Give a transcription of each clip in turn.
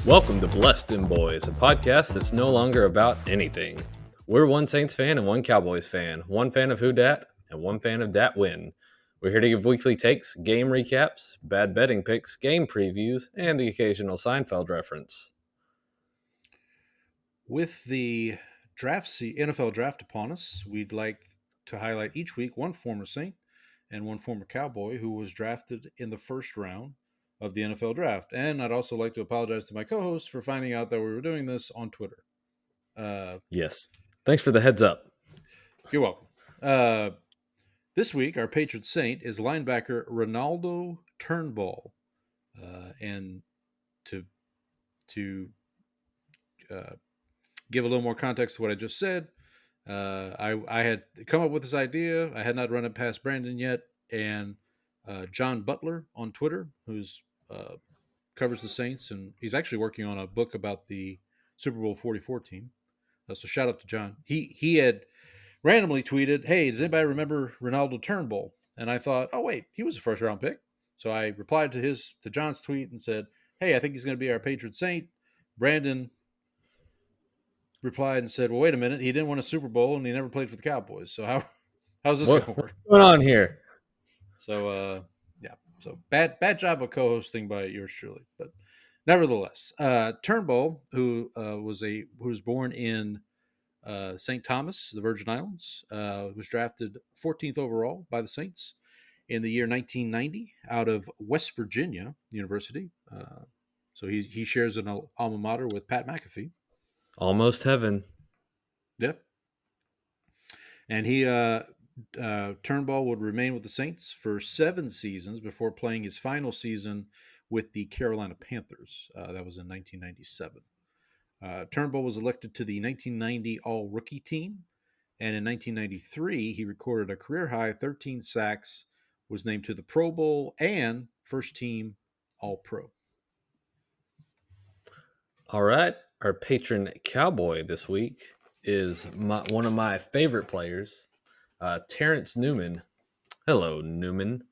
Welcome to Bless Them Boys, a podcast that's no longer about anything. We're one Saints fan and one Cowboys fan, one fan of who dat and one fan of dat win. We're here to give weekly takes, game recaps, bad betting picks, game previews, and the occasional Seinfeld reference. With the NFL draft upon us, we'd like to highlight each week one former Saint and one former Cowboy who was drafted in the first round of the NFL draft. And I'd also like to apologize to my co-host for finding out that we were doing this on Twitter. Yes. Thanks for the heads up. You're welcome. This week, our patron saint is linebacker Ronaldo Turnbull. And to give a little more context to what I just said, I had come up with this idea. I had not run it past Brandon yet. And John Butler on Twitter, who's covers the Saints, and he's actually working on a book about the Super Bowl 44 team. So shout out to John. He had randomly tweeted, "Hey, does anybody remember Ronaldo Turnbull?" And I thought, "Oh wait, he was a first round pick." So I replied to John's tweet and said, "Hey, I think he's going to be our patron saint." Brandon replied and said, "Well, wait a minute, he didn't win a Super Bowl and he never played for the Cowboys. So how's this going to work?" What's going on here? So yeah, so bad job of co-hosting by yours truly, but nevertheless, Turnbull, who was born in St. Thomas, the Virgin Islands, was drafted 14th overall by the Saints in the year 1990 out of West Virginia University. So he shares an alma mater with Pat McAfee. Almost heaven. Yep. And he Turnbull would remain with the Saints for 7 seasons before playing his final season with the Carolina Panthers. That was in 1997. Turnbull was elected to the 1990 All-Rookie team, and in 1993, he recorded a career-high 13 sacks, was named to the Pro Bowl, and first-team All-Pro. All right, our patron Cowboy this week is one of my favorite players, Terrence Newman. Hello, Newman,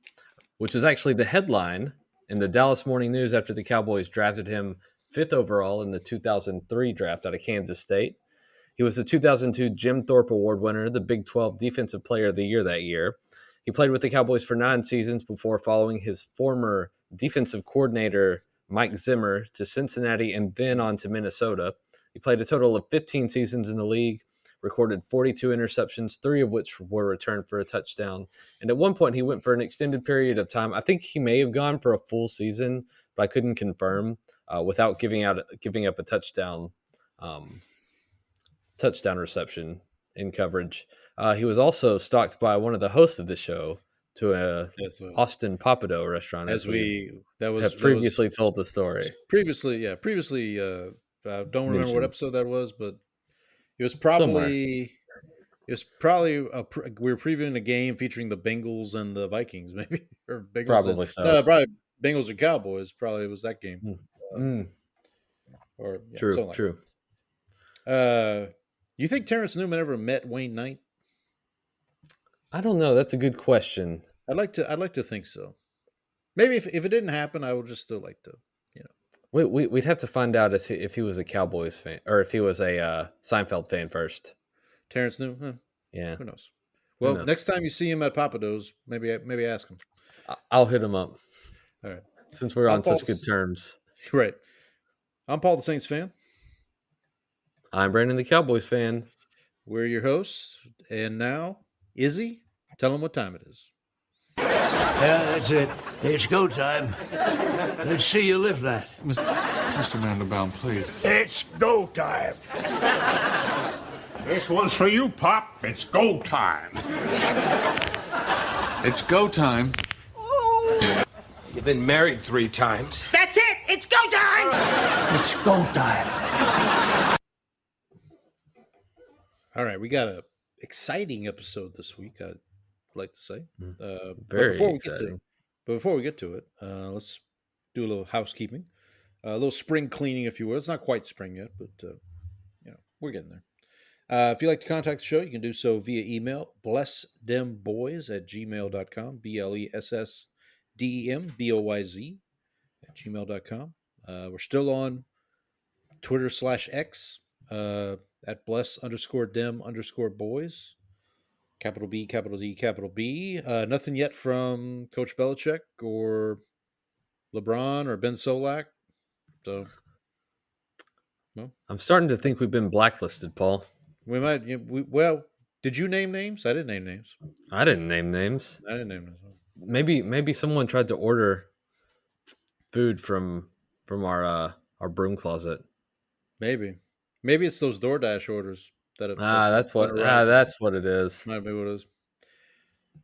which was actually the headline in the Dallas Morning News after the Cowboys drafted him 5th overall in the 2003 draft out of Kansas State. He was the 2002 Jim Thorpe Award winner, the Big 12 Defensive Player of the Year that year. He played with the Cowboys for 9 seasons before following his former defensive coordinator, Mike Zimmer, to Cincinnati and then on to Minnesota. He played a total of 15 seasons in the league, recorded 42 interceptions, 3 of which were returned for a touchdown. And at one point, he went for an extended period of time. I think he may have gone for a full season, but I couldn't confirm without giving up a touchdown reception in coverage. He was also stalked by one of the hosts of the show to a Austin Papado restaurant, as we have previously told the story. Previously, don't remember what episode that was, but it was probably we were previewing a game featuring the Bengals and the Vikings, maybe, or Bengals. Probably so. Probably Bengals and Cowboys. Probably was that game. True. You think Terrence Newman ever met Wayne Knight? I don't know. That's a good question. I'd like to think so. Maybe if it didn't happen, I would just still like to. We'd have to find out if he was a Cowboys fan or if he was a Seinfeld fan first. Terrence Newman? Yeah. Who knows? Well, next time you see him at Papado's, maybe ask him. I'll hit him up. All right. Since we're on such good terms. Right. I'm Paul the Saints fan. I'm Brandon the Cowboys fan. We're your hosts. And now, Izzy, tell him what time it is. Yeah, that's it. It's go time. Let's see you lift that. Mr. Mandelbaum, please. It's go time. This one's for you, Pop. It's go time. It's go time. You've been married 3 times. That's it! It's go time! It's go time. All right, we got an exciting episode this week, I'd like to say. Very exciting. But before we get to it, let's do a little housekeeping. A little spring cleaning, if you will. It's not quite spring yet, but we're getting there. If you'd like to contact the show, you can do so via email, blessdemboys@gmail.com, BLESSDEMBOYZ @gmail.com. We're still on Twitter/X at bless_dem_boys. Capital B, capital D, capital B. Nothing yet from Coach Belichick or LeBron or Ben Solak. So, well, I'm starting to think we've been blacklisted, Paul. we might. Well, did you name names? I didn't name names. I didn't name names. I didn't name names. Maybe someone tried to order food from our broom closet. Maybe it's those DoorDash orders that. That's what it is. Might be what it is.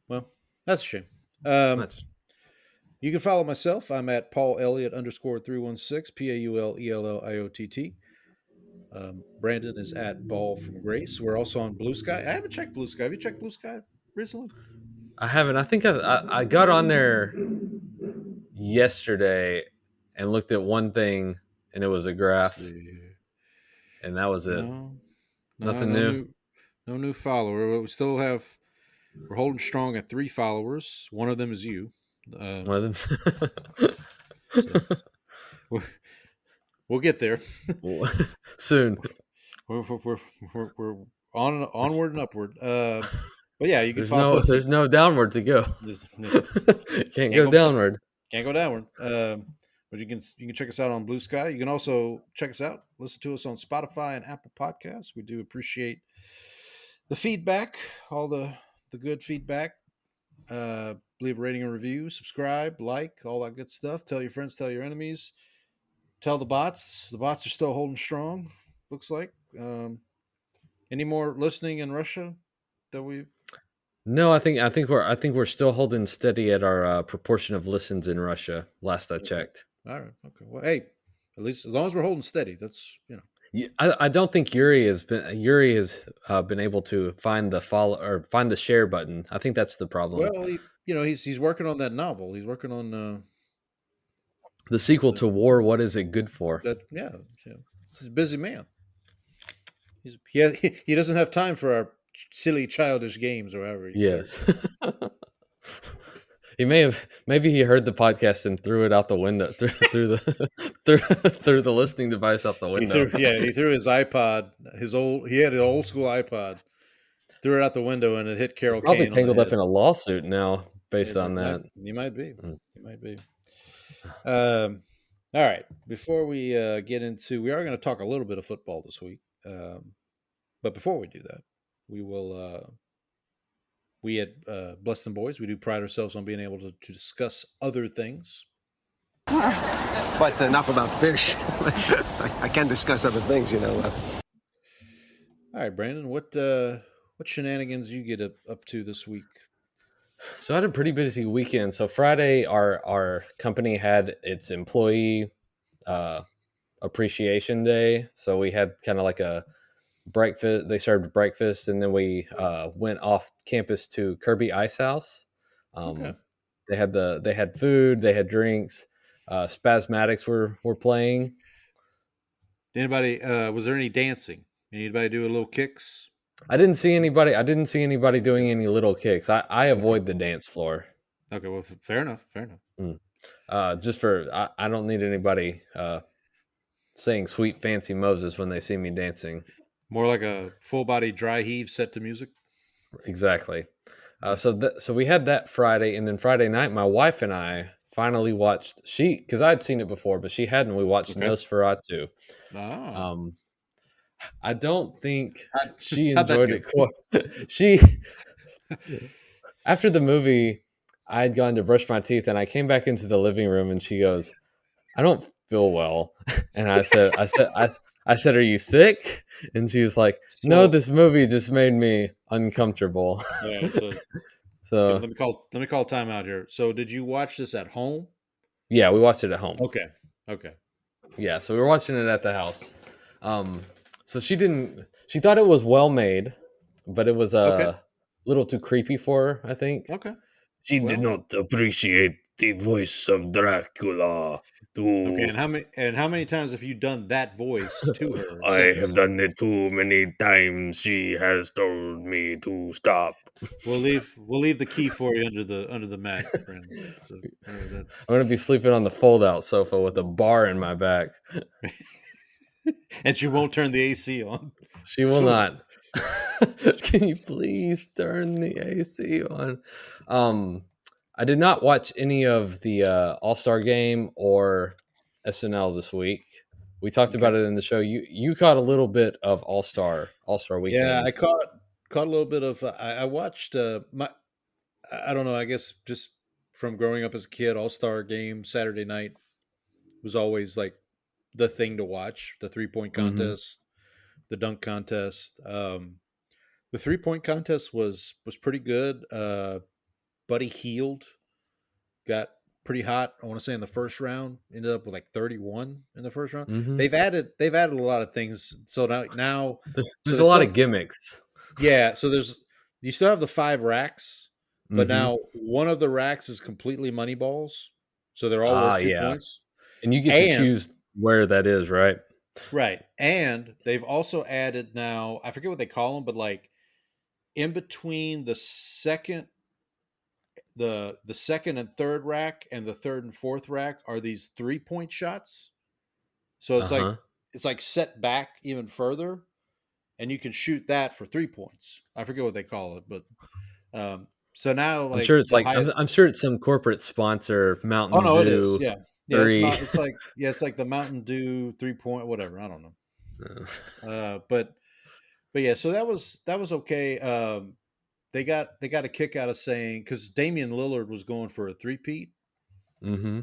Well, that's a shame. That's You can follow myself. I'm at Paul Elliott _316, PaulElliott. Brandon is at Ball from Grace. We're also on Blue Sky. I haven't checked Blue Sky. Have you checked Blue Sky recently? I haven't. I think I got on there yesterday and looked at one thing, and it was a graph, and that was it. Nothing new. No new follower. We still have. We're holding strong at 3 followers. One of them is you. One of them. So, we'll get there soon. We're onward and upward. But yeah, you can follow us. There's no downward to go. Can't go downward. Can't go downward. But you can check us out on Blue Sky. You can also check us out, listen to us on Spotify and Apple Podcasts. We do appreciate the feedback, all the good feedback. Leave a rating and review, subscribe, like, all that good stuff. Tell your friends, tell your enemies, tell the bots. The bots are still holding strong, looks like. Any more listening in Russia that we? No, I think we're still holding steady at our proportion of listens in Russia. Last I checked. All right. Okay. Well, hey, at least as long as we're holding steady, that's Yeah, I don't think Yuri has been able to find the follow or find the share button. I think that's the problem. Well, he's working on that novel. He's working on the sequel to War. What is it good for? He's a busy man. He doesn't have time for our silly childish games or whatever. Yes. Maybe he heard the podcast and threw it out the window through the listening device out the window. He threw his iPod, he had an old school iPod, threw it out the window and it hit Carol Kane. Probably tangled up in a lawsuit now based on that. You might be. All right. Before we get into, we are going to talk a little bit of football this week. But before we do that, we will. We at Bless Them Boys, we do pride ourselves on being able to discuss other things. But enough about fish. I can discuss other things, All right, Brandon, what shenanigans you get up to this week? So I had a pretty busy weekend. So Friday, our company had its employee appreciation day. So we had kind of like a breakfast. They served breakfast, and then we went off campus to Kirby Ice House. Okay. They had food, they had drinks. Spasmatics were playing. Anybody? Was there any dancing? Anybody do a little kicks? I didn't see anybody doing any little kicks. I avoid the dance floor. Okay, well, fair enough. I don't need anybody saying "Sweet Fancy Moses" when they see me dancing. More like a full body dry heave set to music. Exactly. So we had that Friday, and then Friday night, my wife and I finally watched. Because I'd seen it before, but she hadn't. We watched Nosferatu. Oh. I don't think she enjoyed it. After the movie, I had gone to brush my teeth, and I came back into the living room, and she goes, "I don't feel well," and I said, "Are you sick?" And she was like, "No, this movie just made me uncomfortable." Yeah, so let me call time out here. So did you watch this at home? Yeah, we watched it at home. Okay. Yeah, so we were watching it at the house. So she thought it was well made, but it was a little too creepy for her, I think. Okay. She did not appreciate the voice of Dracula. Okay, and how many times have you done that voice to her? I have done it too many times. She has told me to stop. We'll leave the key for you under the mat, friend. So, I'm gonna be sleeping on the fold-out sofa with a bar in my back. And she won't turn the AC on. She will not. Can you please turn the AC on? I did not watch any of the All-Star game or SNL this week. We talked Okay. about it in the show. You caught a little bit of All-Star Yeah, I weekend. caught a little bit of. I watched my. I don't know. I guess just from growing up as a kid, All Star Game Saturday night was always like the thing to watch. The 3-point Mm-hmm. contest, the dunk contest. The 3-point contest was pretty good. Buddy Heald got pretty hot. I want to say in the first round, ended up with like 31 in the first round. Mm-hmm. They've added a lot of things. So now so There's they a lot still of gimmicks. yeah. So you still have the 5 racks, but Mm-hmm. now one of the racks is completely money balls. So they're all Ah, worth 2 yeah. points. And you get to And choose where that is, right? right. And they've also added now, I forget what they call them, but like in between the second and third rack and the third and fourth rack are these 3-point shots. So Uh-huh. it's like set back even further, and you can shoot that for 3 points. I forget what they call it, but so now I'm sure like it's the like highest. I'm sure it's some corporate sponsor, Oh Mountain no, it is. Dew Yeah, yeah. It's 3. not. It's like it's like the Mountain Dew 3-point whatever. I don't know. But yeah. So that was okay. They got a kick out of saying because Damian Lillard was going for a three-peat. Mm-hmm.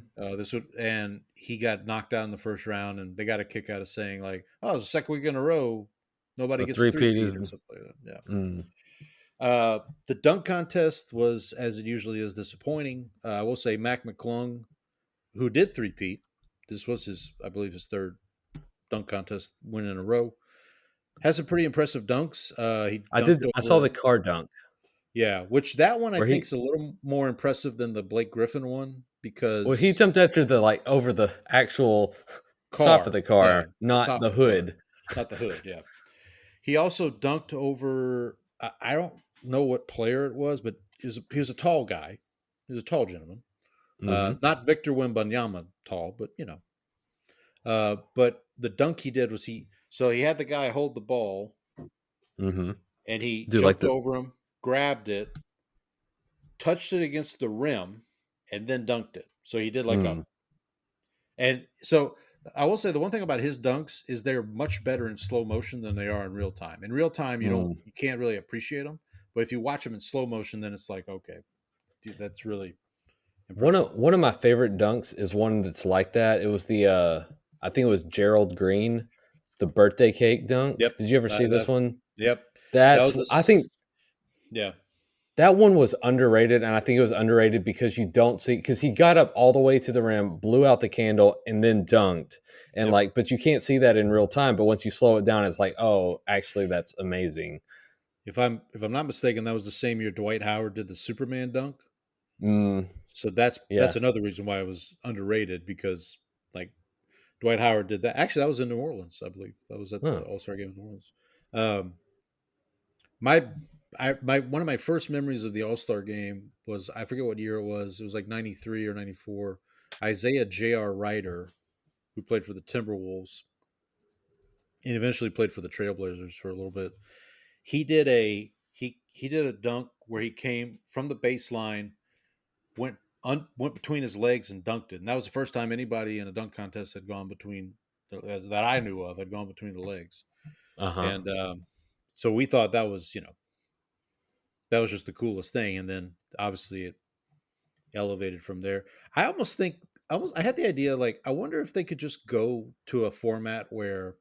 And he got knocked out in the first round, and they got a kick out of saying like, "Oh, it's the second week in a row, nobody The gets a 3-peat is three-peat or something like that." Yeah. mm, The dunk contest was, as it usually is, disappointing. I will say Mac McClung, who did three-peat, this was I believe, his third dunk contest win in a row, has some pretty impressive dunks. He dunked I saw over, the car dunk yeah, which that one I where think is a little more impressive than the Blake Griffin one he because jumped after the like over the actual top of car, the yeah, car, the not top the of the car, hood. not the hood, yeah. He also dunked over. I don't know what player it was, but he was a tall guy. He was a tall gentleman. Mm-hmm. Not Victor Wembanyama tall, but you know. But the dunk he did was he had the guy hold the ball Mm-hmm. and he Do like jumped the over him, grabbed it, touched it against the rim, and then dunked it. So he did like a, mm, and so I will say the one thing about his dunks is they're much better in slow motion than they are in real time. In real time, mm. you can't really appreciate them, but if you watch them in slow motion, then it's like okay, dude, that's really impressive. One of my favorite dunks is one that's like that. It was the I think it was Gerald Green, the birthday cake dunk. Yep, Did you ever see this one? yep, that That's was I this. think Yeah, that one was underrated, and I think it was underrated because you don't see because he got up all the way to the rim, blew out the candle, and then dunked. And yep. like, but you can't see that in real time. But once you slow it down, it's like, oh, actually, that's amazing. If I'm not mistaken, that was the same year Dwight Howard did the Superman dunk. Mm, So that's yeah. another reason why it was underrated because like Dwight Howard did that. Actually, that was in New Orleans, I believe. That was at the Huh. All Star game in New Orleans. Um, my my one of my first memories of the All Star game was I forget what year it was. It was like '93 or '94. Isaiah J.R. Ryder, who played for the Timberwolves and eventually played for the Trailblazers for a little bit. He did a dunk where he came from the baseline, went between his legs and dunked it. And that was the first time anybody in a dunk contest had gone between that I knew of had gone between the legs. Uh huh. And so we thought that was that was just the coolest thing. And then obviously it elevated from there. I almost think I had the idea like I wonder if they could just go to a format where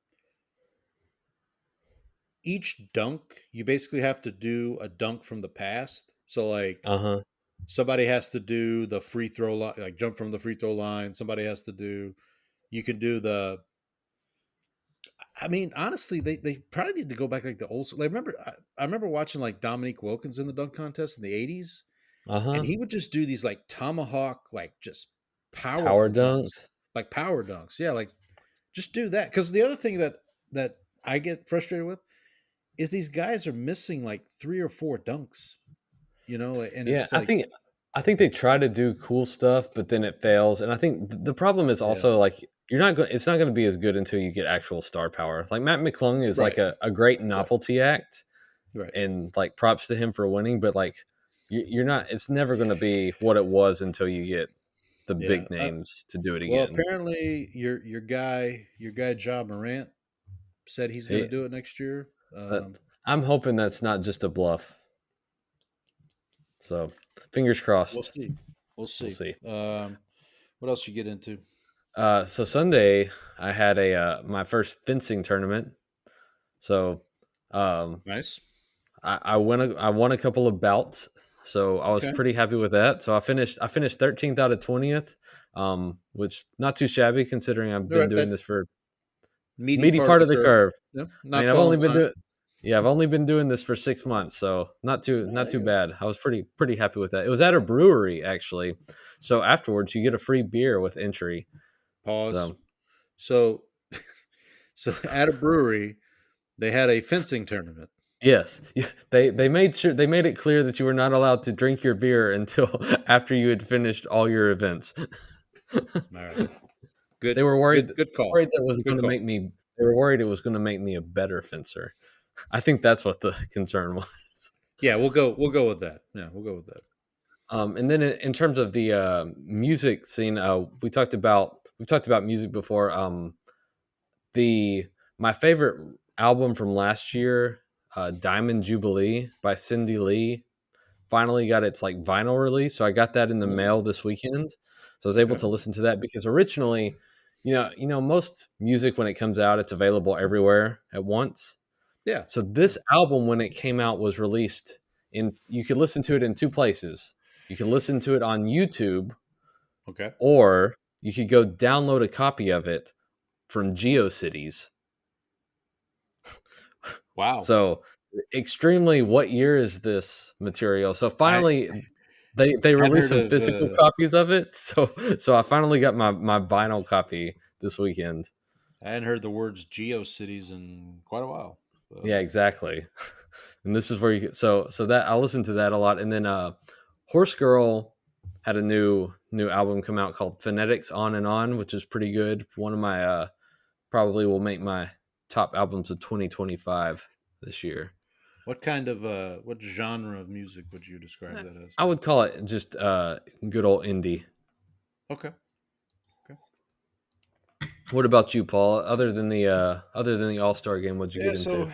each dunk you basically have to do a dunk from the past. So like Uh huh. somebody has to do the free throw line, like jump from the free throw line. Somebody has to do. You can do the. I mean, honestly, they probably need to go back like the old. Like I remember watching like Dominique Wilkins in the dunk contest in the '80s, Uh and huh. he would just do these like tomahawk, like just Power powerful dunks, dunks. like power dunks. Yeah, like just do that. Because the other thing that I get frustrated with is these guys are missing like 3 or 4 dunks. And Yeah, it's like, I think they try to do cool stuff, but then it fails. And I think the problem is yeah, also like you're not going. It's not going to be as good until you get actual star power. Like Matt McClung is like Right. a great novelty act, Right. and like props to him for winning. But like you're not. It's never going to be what it was until you get the Yeah. big names to do it Well, again. apparently your guy John Morant said he's going to Hey, do it next year. I'm hoping that's not just a bluff. So fingers crossed. We'll see. We'll see. We'll see. What else you get into? So Sunday I had a my first fencing tournament. So Nice. I won a couple of bouts. So I was Okay. pretty happy with that. So I finished 13th out of 20th, which not too shabby considering I've been Right, doing that this for meaty meaty part of the curve. Yeah, I not mean, I've only falling been behind. doing I've only been doing this for 6 months, so not too bad. I was pretty happy with that. It was at a brewery actually, so afterwards you get a free beer with entry. Pause. So So at a brewery, they had a fencing tournament. yes, they made it clear that you were not allowed to drink your beer until after you had finished all your events. All right. Good. They were worried Good call. worried that it was Good going to call. make me. They were worried it was going to make me a better fencer. I think that's what the concern was. Yeah, we'll go with that. Yeah, we'll go with that. And then in terms of the music scene, we've talked about music before. My favorite album from last year, Diamond Jubilee by Cindy Lee, finally got its like vinyl release. So I got that in the mail this weekend. So I was able Okay. to listen to that because originally, most music when it comes out, it's available everywhere at once. Yeah. So this album, when it came out, was released you could listen to it in two places. You could listen to it on YouTube, Okay. or you could go download a copy of it from GeoCities. Wow. So extremely, what year is this material? So finally, they released some heard of, physical copies of it. So I finally got my vinyl copy this weekend. I hadn't heard the words GeoCities in quite a while. So. Yeah, exactly. And this is where so that I listened to that a lot. And then Horse Girl had a new album come out called Phonetics On and On, which is pretty good. One of my probably will make my top albums of 2025 this year. What kind of what genre of music would you describe that as? I would call it just good old indie. Okay. What about you, Paul? Other than the All-Star game, what'd you get into? So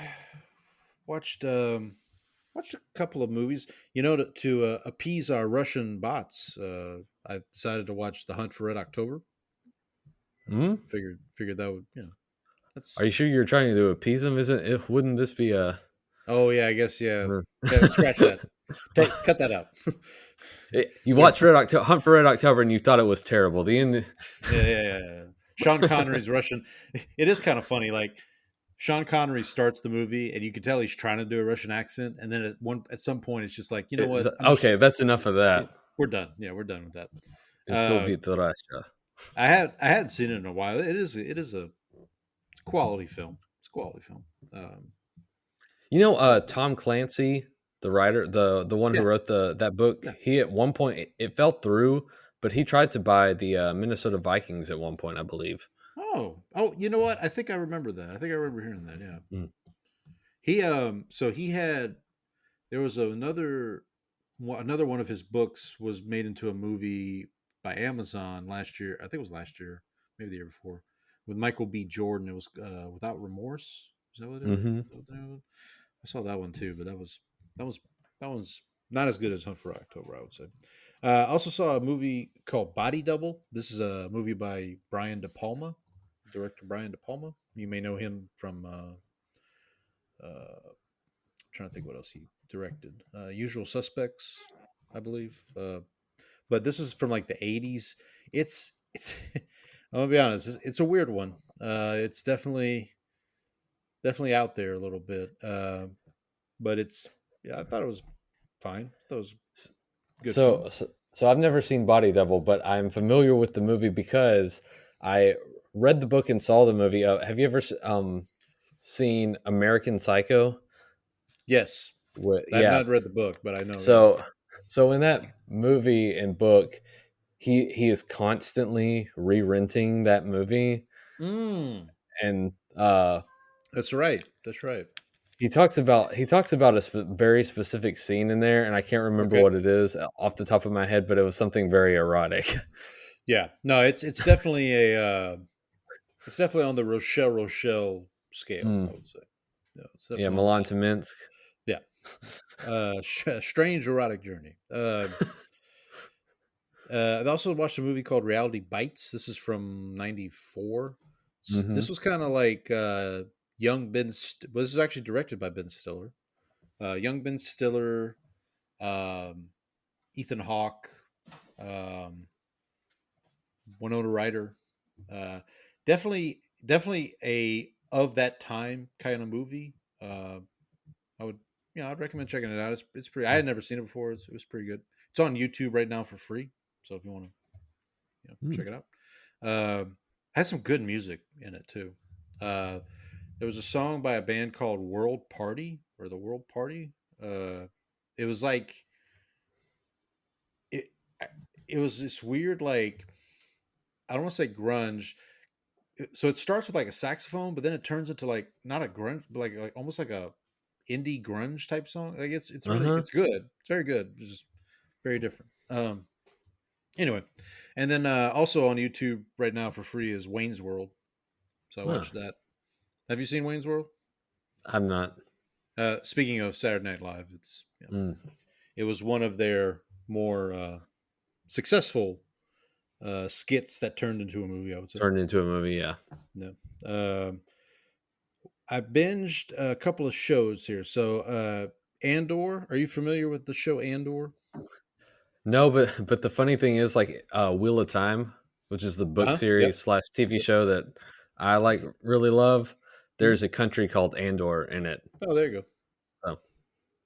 watched a couple of movies. To appease our Russian bots, I decided to watch The Hunt for Red October. Figured that would That's... Are you sure you're trying to appease them? Wouldn't this be a? Oh yeah, I guess yeah. Scratch that. Cut that out. You watched Hunt for Red October and you thought it was terrible. The end. Yeah. Sean Connery's Russian. It is kind of funny. Like Sean Connery starts the movie, and you can tell he's trying to do a Russian accent, and then at some point, it's just like, you know what? Okay, that's enough of that. We're done. Yeah, we're done with that. Soviet Russia. I hadn't seen it in a while. It's a quality film. It's a quality film. Tom Clancy, the writer, the one who wrote that book, he at one point it fell through, but he tried to buy the Minnesota Vikings at one point, I believe. Oh, you know what? I think I remember that. I think I remember hearing that. Yeah. There was another one of his books was made into a movie by Amazon last year. I think it was last year, maybe the year before, with Michael B. Jordan. It was Without Remorse. Is that what it is? Mm-hmm. I saw that one too, but that was not as good as Hunt for October, I would say. I also saw a movie called Body Double. This is a movie by Brian De Palma, director Brian De Palma. You may know him from trying to think what else he directed. Usual Suspects, I believe. But this is from like the 80s. It's I'm gonna be honest, it's a weird one. It's definitely out there a little bit. But I thought it was fine. That was good. So I've never seen Body Double, but I'm familiar with the movie because I read the book and saw the movie. Have you ever seen American Psycho? Yes. I've not read the book, but I know. So in that movie and book, he is constantly re-renting that movie. Mm, and that's right. That's right. he talks about a very specific scene in there, and I can't remember Okay. what it is off the top of my head, but it was something very erotic. Yeah. No, it's definitely it's definitely on the Rochelle scale, I Mm. would say. No, it's Yeah, definitely on Milan that. to Minsk. Yeah. Strange erotic journey. I also watched a movie called Reality Bites. This is from '94. This Hmm. was kind of like young well, this is actually directed by Ben Stiller. Young Ben Stiller, um, Ethan Hawke, um, Winona Ryder. Uh, definitely a of that time kind of movie. I would, I'd recommend checking it out. It's pretty. I had never seen it before. It was pretty good. It's on YouTube right now for free. So if you want to, check it out. Has some good music in it too. Uh, there was a song by a band called World Party or the World Party. It was like it. It was this weird like I don't want to say grunge. So it starts with like a saxophone, but then it turns into like not a grunge, but like almost like a indie grunge type song. Like it's really Uh-huh. it's good. It's very good. It's just very different. Anyway, and then also on YouTube right now for free is Wayne's World. So I Huh. watched that. Have you seen Wayne's World? I'm not. Speaking of Saturday Night Live, Mm. it was one of their more successful skits that turned into a movie. I would say. Turned into a movie, yeah. No. Um, I binged a couple of shows here. So, Andor, are you familiar with the show Andor? No, but the funny thing is, like, Wheel of Time, which is the book Yep. series slash TV show that I like really love. Mhm. There's a country called Andor in it, Oh, there you go. so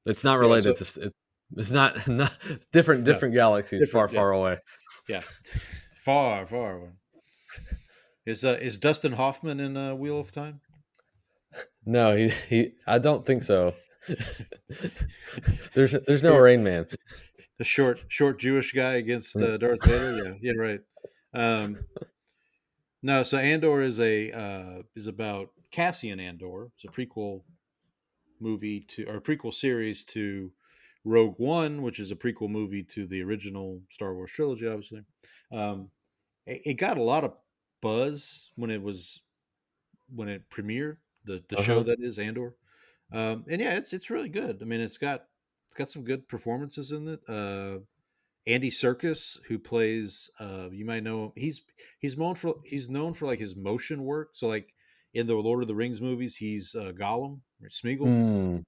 it's not Yeah. related So, to it's not, not different no, galaxies far different. Yeah. far away. Yeah. Far, far away. Is Dustin Hoffman in Wheel of Time? No, he I don't think so. There's no Short, Rain Man. the short Jewish guy against Darth Vader. Yeah. Yeah. Right. Um, no. So Andor is about Cassian Andor. It's a prequel movie to or a prequel series to Rogue One, which is a prequel movie to the original Star Wars trilogy. Obviously, it got a lot of buzz when it premiered the show Uh-huh. that is Andor, and yeah, it's really good. I mean, it's got some good performances in it. Andy Serkis, who plays, you might know him. He's known for like his motion work. So like in the Lord of the Rings movies, he's Gollum or Smeagol. Mm.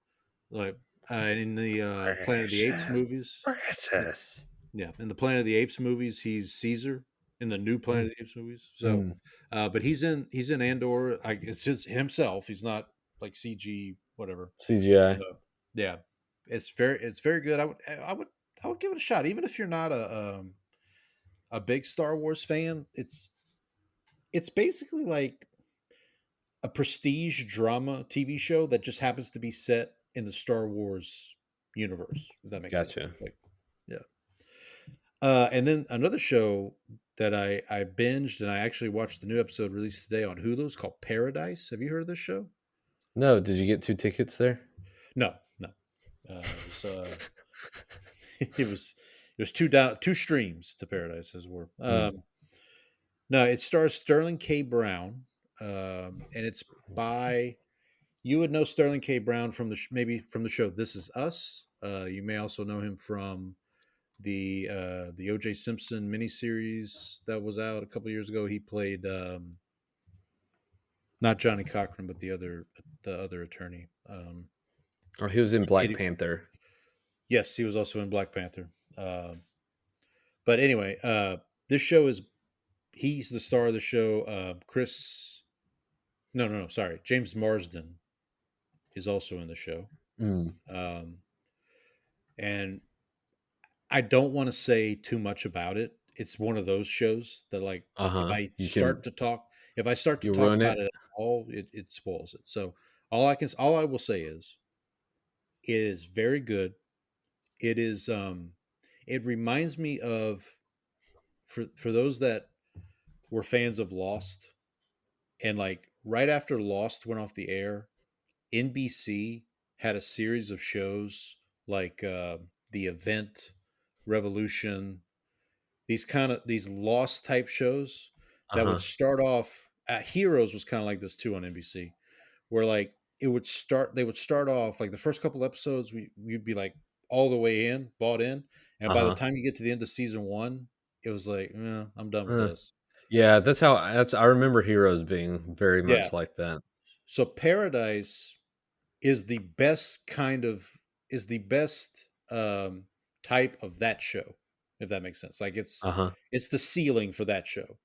Like in the Planet of the Apes Precious, movies, precious. yeah, in the Planet of the Apes movies, he's Caesar in the new Planet Mm. of the Apes movies. So, Mm. but he's in Andor. It's just himself. He's not like CG whatever. CGI. So, yeah, it's very good. I would give it a shot, even if you're not a big Star Wars fan. It's basically like a prestige drama TV show that just happens to be set in the Star Wars universe. If that makes sense. Gotcha. Like, yeah. And then another show that I binged and I actually watched the new episode released today on Hulu is called Paradise. Have you heard of this show? No, did you get 2 tickets there? No, no. It was it was two streams to Paradise as well. Mm. No, it stars Sterling K. Brown, and it's by you would know Sterling K. Brown from maybe from the show This Is Us. You may also know him from the O.J. Simpson miniseries that was out a couple years ago. He played not Johnny Cochran, but the other attorney. Or he was in Black It- Panther. yes, he was also in Black Panther. But anyway, this show is he's the star of the show. Chris, no, sorry, James Marsden is also in the show. Mm. Um, and I don't want to say too much about it. It's one of those shows that like Uh-huh. if I start to You talk ruin about it. it at all, it spoils it. So all I will say is it is very good. It is it reminds me of for those that were fans of Lost And like right after Lost went off the air, NBC had a series of shows like The Event, Revolution, these Lost type shows that would Uh-huh. start off. Heroes was kind of like this too on NBC, where like they would start off like the first couple episodes we'd be like all the way in, bought in, and by the Uh-huh. time you get to the end of season one, it was like, I'm done with Uh, this. yeah, I remember Heroes being very Yeah. much like that. So Paradise is the best is the best type of that show, if that makes sense. Like Uh-huh. it's the ceiling for that show.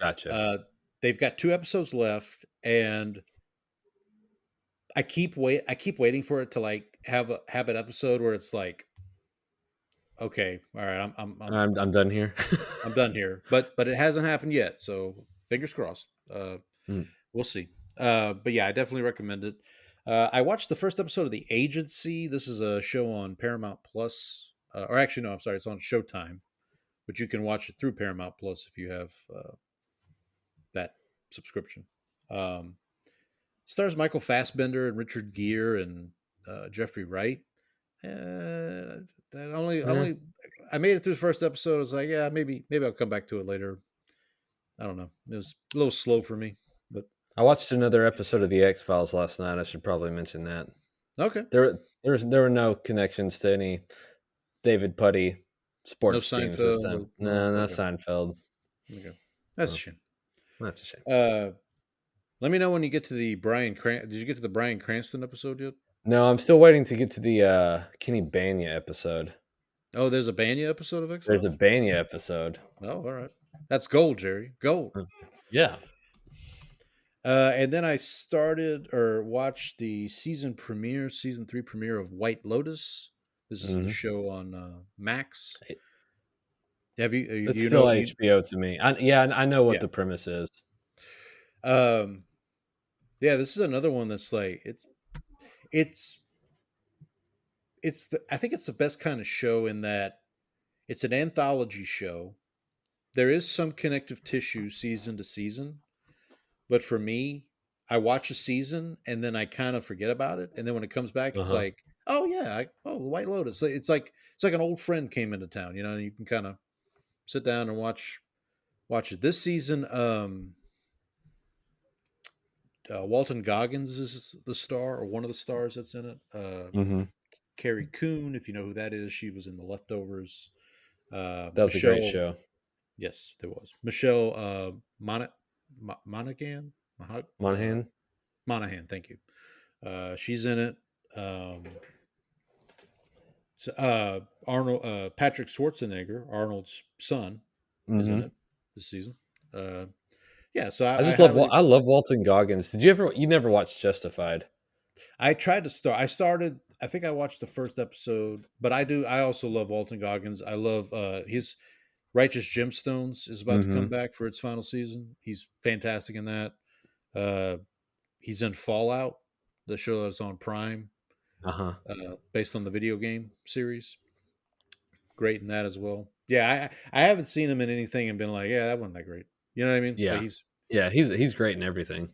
Gotcha. Uh, they've got 2 episodes left, and I keep waiting for it to like have an episode where it's like, okay, all right, I'm done here. I'm done here, but it hasn't happened yet. So fingers crossed. Mm. We'll see. But yeah, I definitely recommend it. I watched the first episode of The Agency. This is a show on Paramount Plus, or actually, no, I'm sorry, it's on Showtime, but you can watch it through Paramount Plus if you have that subscription. Um, Stars Michael Fassbender and Richard Gere and Jeffrey Wright. That Yeah. I made it through the first episode. I was like, yeah, maybe I'll come back to it later. I don't know. It was a little slow for me, but I watched another episode of The X-Files last night. I should probably mention that. okay. There were no connections to any David Putty No sports teams this Seinfeld. time. No. No Okay. Seinfeld. Okay. That's Oh, a shame. that's a shame. Let me know when you get to the Did you get to the Bryan Cranston episode yet? No, I'm still waiting to get to the Kenny Banya episode. Oh, there's a Banya episode of X There's a Files. Banya episode. Oh, all right. That's gold, Jerry. Gold. Yeah. And then I started or watched the season 3 premiere of White Lotus. This is the Mhm. show on Max. It- Have you? It's You still know? HBO to me. I know what Yeah. the premise is. Yeah. This is another one that's like it's I think it's the best kind of show in that it's an anthology show. There is some connective tissue season to season, but for me, I watch a season and then I kind of forget about it, and then when it comes back, it's Uh-huh. like, oh yeah, White Lotus. It's like an old friend came into town, and you can kind of sit down and watch it. This season, Walton Goggins is the star or one of the stars that's in it. Mm-hmm. Carrie Coon, if you know who that is, she was in The Leftovers. That was a Michelle, great show. yes, there was Michelle Monaghan. Monahan. Monahan, thank you. She's in it. Arnold Patrick Schwarzenegger, Arnold's son, is in Mm-hmm. it this season. Yeah, so I I just highly, I love Walton Goggins. You never watched Justified? I tried to start. I started. I think I watched the first episode, but I also love Walton Goggins. I love his Righteous Gemstones is about to come Mm-hmm. back for its final season. He's fantastic in that. He's in Fallout, the show that's on Prime, Uh-huh. based on the video game series. Great in that as well. Yeah, I haven't seen him in anything and been like, yeah, that wasn't that great. You know what I mean? Yeah. Like Yeah, he's great in everything.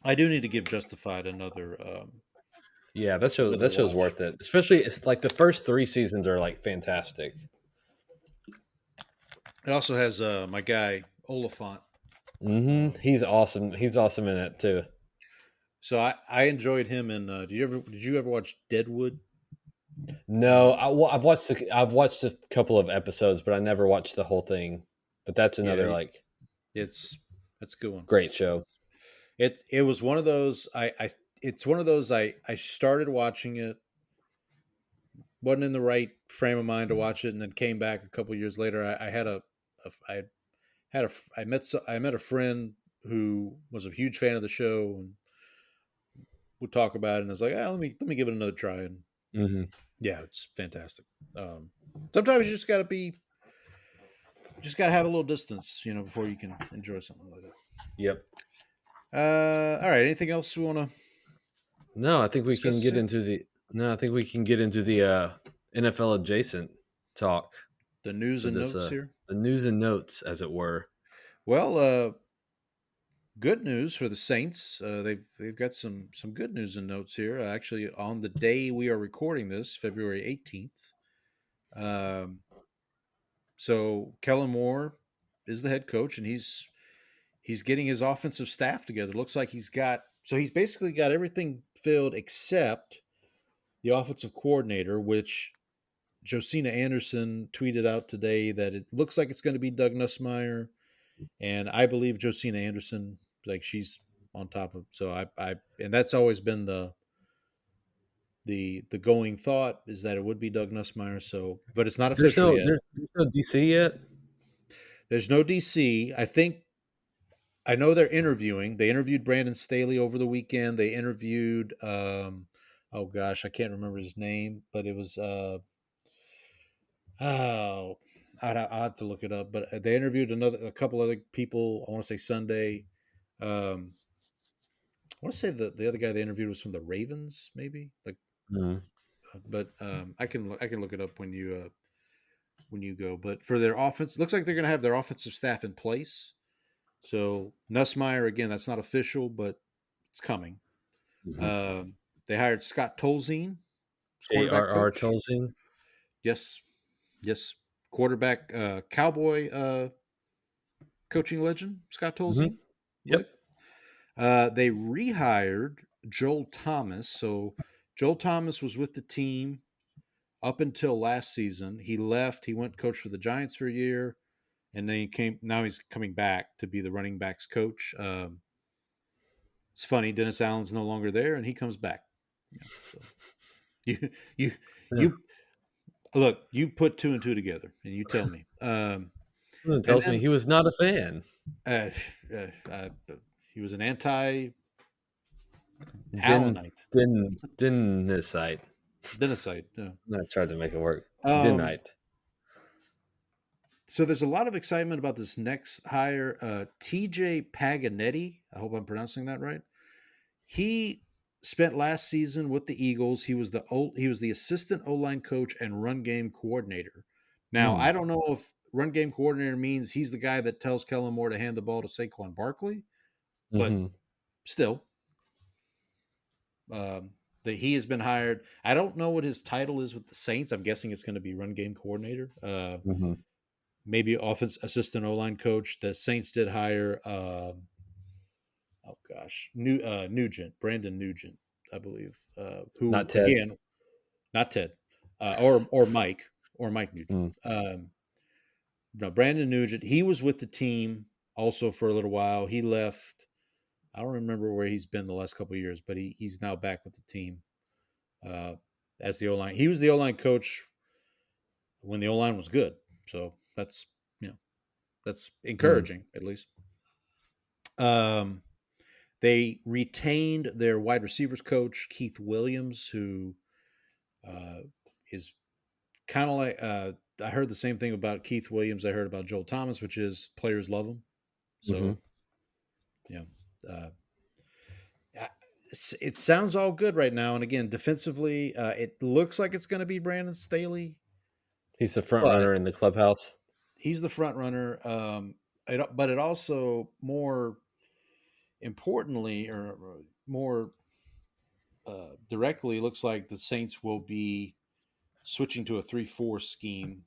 I do need to give Justified another. Yeah, that show's watch. worth it. Especially it's like the first 3 seasons are like fantastic. It also has my guy Oliphant. Mm-hmm. He's awesome. He's awesome in it too. So I enjoyed him in. Did you ever watch Deadwood? No, I've watched a couple of episodes, but I never watched the whole thing. But that's another like It's a good one. great show. It was one of those it's one of those I started watching it, wasn't in the right frame of mind to watch it, and then came back a couple years later. I met a friend who was a huge fan of the show and would talk about it, and I was like, let me give it another try, and Mm-hmm. yeah, it's fantastic. Sometimes you just gotta have a little distance, before you can enjoy something like that. Yep. All right. Anything else we want to? No, I think we can Discuss get it? into the NFL adjacent talk. The news for and this, notes here. The news and notes, as it were. Well, good news for the Saints. They've got some good news and notes here. Actually, on the day we are recording this, February 18th. So Kellen Moore is the head coach, and he's getting his offensive staff together. Looks like he's basically got everything filled except the offensive coordinator, which Josina Anderson tweeted out today that it looks like it's going to be Doug Nussmeier, and I believe Josina Anderson, like she's on top of. So I and that's always been the going thought is that it would be Doug Nussmeier. So, but it's not official yet. There's no DC yet. There's no DC. I know they're interviewing. They interviewed Brandon Staley over the weekend. They interviewed oh gosh, I can't remember his name, but it was I'll have to look it up. But they interviewed a couple other people. I want to say Sunday. I want to say the other guy they interviewed was from the Ravens, maybe. Like, but I can look it up when you go. But for their offense, looks like they're going to have their offensive staff in place. So Nussmeier, again, that's not official, but it's coming. They hired Scott Tolzien, J.R.R. Tolzien. Yes, quarterback, Cowboy coaching legend Scott Tolzien. Yep. They rehired Joel Thomas. So Joel Thomas was with the team up until last season. He left. He went coach for the Giants for a year. And then now he's coming back to be the running backs coach. It's funny, Dennis Allen's no longer there, and he comes back. So you look, you put two and two together, and you tell me. It tells me he was not a fan. He was an anti-Allenite. Dennisite. No. I tried to make it work. Denite. So there's a lot of excitement about this next hire, TJ Paganetti. I hope I'm pronouncing that right. He spent last season with the Eagles. He was the assistant O-line coach and run game coordinator. Now, I don't know if run game coordinator means he's the guy that tells Kellen Moore to hand the ball to Saquon Barkley, but still, he has been hired. I don't know what his title is with the Saints. I'm guessing it's going to be run game coordinator. Maybe offense assistant O-line coach. The Saints did hire Nugent, Brandon Nugent, I believe. Who not Ted. Again, not Ted. Or Mike Nugent. No, Brandon Nugent. He was with the team also for a little while. He left. I don't remember where he's been the last couple of years, but he's now back with the team as the O-line. He was the O-line coach when the O-line was good. So that's encouraging at least. They retained their wide receivers coach Keith Williams, who is kind of like I heard the same thing about Keith Williams I heard about Joel Thomas, which is players love him. So it sounds all good right now. And again, defensively, it looks like it's going to be Brandon Staley. He's the front runner in the clubhouse. He's the front runner. But it also more importantly or more directly looks like the Saints will be switching to a 3-4 scheme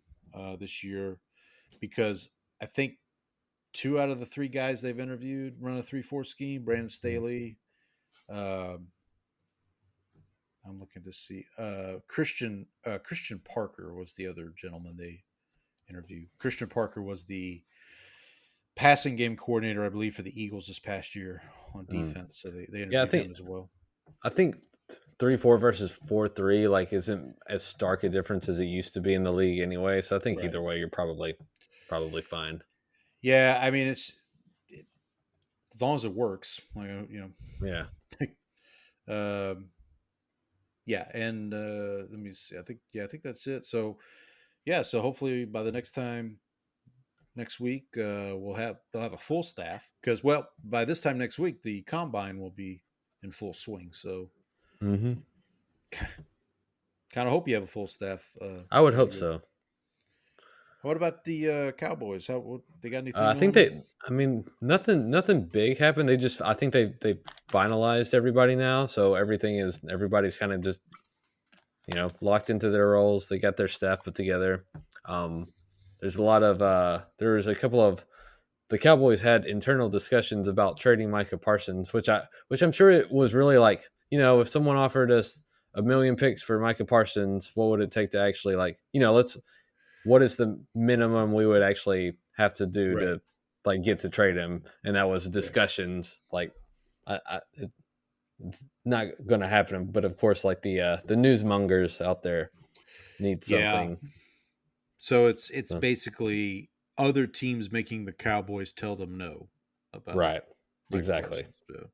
this year, because I think 2 out of the 3 guys they've interviewed run a 3-4 scheme. Brandon Staley. I'm looking to see. Christian Parker was the other gentleman they interviewed. Christian Parker was the passing game coordinator, I believe, for the Eagles this past year on defense. So they interviewed him as well. I think 3-4 versus 4-3 like isn't as stark a difference as it used to be in the league anyway. So I think either way, you're probably fine. Yeah, I mean as long as it works, Yeah. Yeah, and let me see. I think that's it. So so hopefully by the next week they'll have a full staff, because by this time next week the combine will be in full swing. So kind of hope you have a full staff. I would hope so. What about the Cowboys? They got anything I think going? they. I mean, nothing big happened. They just. I think they finalized everybody now, so everybody's kind of just locked into their roles. They got their staff put together. Um, there's a lot of there's a couple of the Cowboys had internal discussions about trading Micah Parsons, which I'm sure it was really like, if someone offered us a million picks for Micah Parsons, what would it take to actually what is the minimum we would actually have to do Right. to get to trade him? And that was discussions. It's not going to happen, but of course, the newsmongers out there need Yeah. something. So it's basically other teams making the Cowboys tell them no about Right. Micah Exactly. Parsons. So,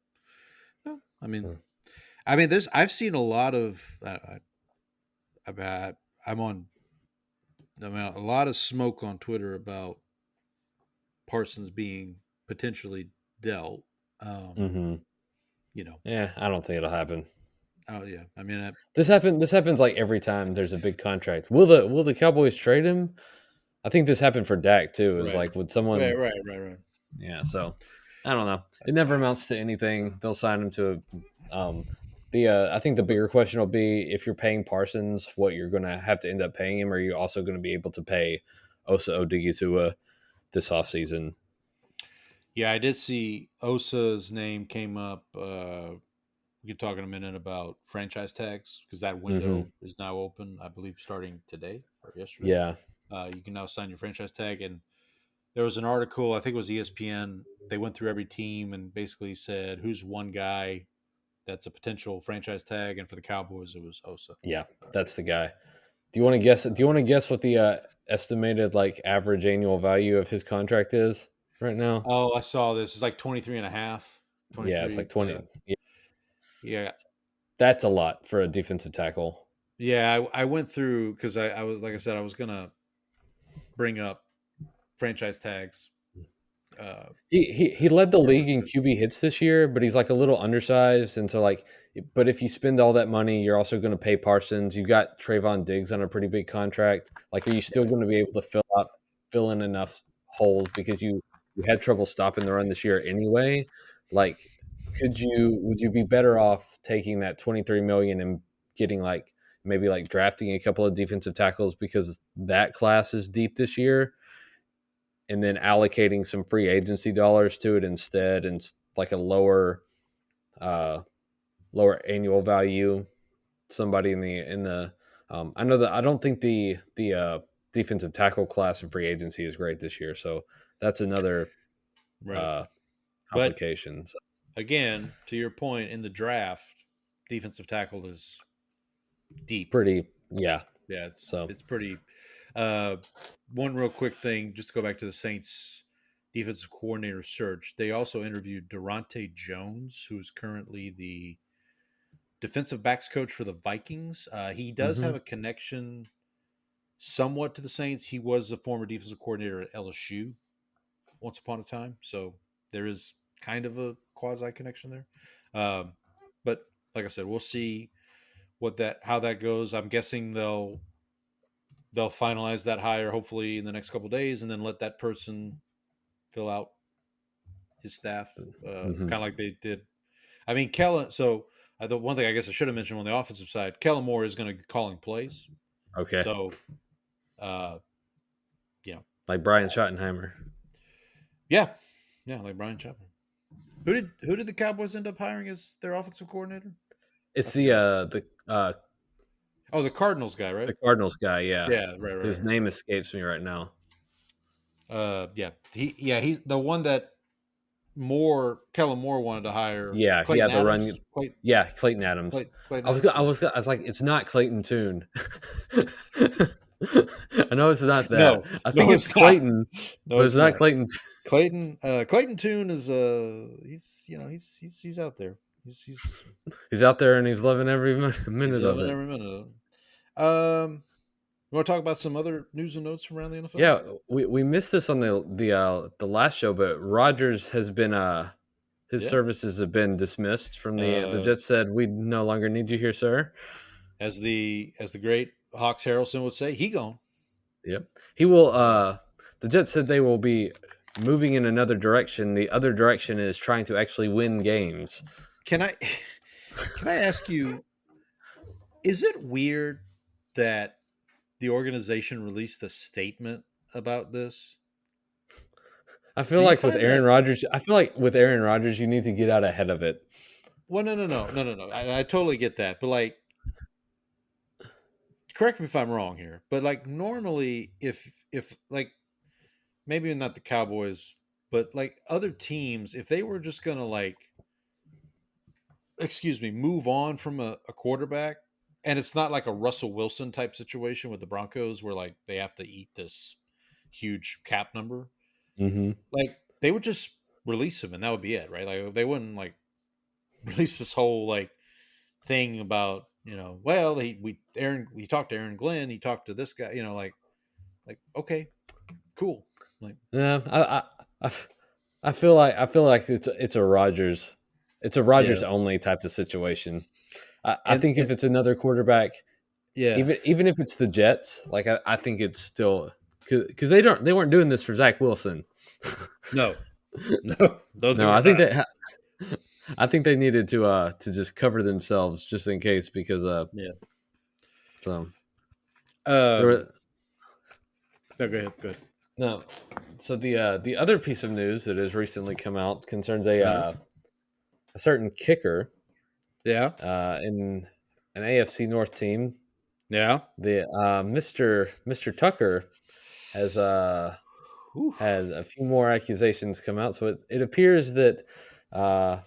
well, I mean, I've seen a lot of. I'm on. I mean, a lot of smoke on Twitter about Parsons being potentially dealt. Mm-hmm. Yeah, I don't think it'll happen. Oh yeah, I mean, This happens like every time there's a big contract. Will the Cowboys trade him? I think this happened for Dak too. Is right, would someone? right. Yeah. So I don't know. It never amounts to anything. They'll sign him to. I think the bigger question will be if you're paying Parsons, what you're going to have to end up paying him. Are you also going to be able to pay Osa Odigizua this offseason? Yeah, I did see Osa's name came up. We could talk in a minute about franchise tags because that window is now open, I believe, starting today or yesterday. Yeah. You can now sign your franchise tag. And there was an article, I think it was ESPN. They went through every team and basically said who's one guy that's a potential franchise tag. And for the Cowboys, it was Osa. Yeah, that's the guy. Do you want to guess? Do you want to guess what the estimated average annual value of his contract is right now? Oh, I saw this. It's like 23 and a half. 23. Yeah, it's like 20. Yeah. That's a lot for a defensive tackle. Yeah, I went through because I was, like I said, I was going to bring up franchise tags. He led the league in QB hits this year, but he's a little undersized, and so but if you spend all that money, you're also going to pay Parsons. You got Trayvon Diggs on a pretty big contract. Are you still going to be able to fill in enough holes because you had trouble stopping the run this year anyway? Would you be better off taking that $23 million and getting maybe drafting a couple of defensive tackles because that class is deep this year? And then allocating some free agency dollars to it instead, and a lower annual value. Somebody in the I know that I don't think the defensive tackle class in free agency is great this year, so that's another complication. But again, to your point, in the draft, defensive tackle is deep. Pretty, yeah. It's pretty. One real quick thing, just to go back to the Saints defensive coordinator search. They also interviewed Durante Jones, who's currently the defensive backs coach for the Vikings. He does have a connection somewhat to the Saints. He was a former defensive coordinator at LSU once upon a time, so there is kind of a quasi connection there. But like I said, we'll see how that goes. I'm guessing they'll finalize that hire hopefully in the next couple of days, and then let that person fill out his staff, kind of like they did. I mean, Kellen. So the one thing I guess I should have mentioned on the offensive side, Kellen Moore is going to be calling plays. Okay. So, like Brian Schottenheimer. Yeah, like Brian Chapman. Who did the Cowboys end up hiring as their offensive coordinator? It's the Cardinals guy, right? The Cardinals guy, yeah. Yeah, right. His name escapes me right now. He's the one that Kellen Moore wanted to hire. Yeah, Clayton the Adams. run. Clayton Adams. Clayton I was like, it's not Clayton Tune. I know it's not that. No, I think it's Clayton. No, but it's not Clayton. Clayton Tune is he's out there. He's out there and he's loving every minute of it. Every minute of it. You want to talk about some other news and notes from around the NFL? Yeah, we missed this on the last show, but Rodgers has been his services have been dismissed from the Jets. Said we no longer need you here, sir. As the great Hawks Harrelson would say, he gone. Yep. He will. The Jets said they will be moving in another direction. The other direction is trying to actually win games. Can I ask you? Is it weird that the organization released a statement about this? I feel Do you like with find Aaron that? Rodgers, you need to get out ahead of it. Well, no. I totally get that, but like, correct me if I'm wrong here, but like normally, if like maybe not the Cowboys, but like other teams, if they were just gonna like, excuse me, move on from a quarterback, and it's not like a Russell Wilson type situation with the Broncos where like they have to eat this huge cap number, Mm-hmm. like they would just release him and that would be it, right? Like they wouldn't like release this whole like thing about well he talked to Aaron Glenn, he talked to this guy, like okay, cool, like Yeah, I, I feel like it's a Rodgers yeah, only type of situation. I and think if it's another quarterback, yeah, even if it's the Jets, like I think it's still because they weren't doing this for Zach Wilson. no, no, they No, were not. I think they needed to just cover themselves just in case because Yeah. so there Um. were No, go ahead. Go ahead. no so the other piece of news that has recently come out concerns Uh-huh. a certain kicker Yeah. in an AFC North team. Yeah. The Mr. Tucker has Whew. had a few more accusations come out. So it appears that uh,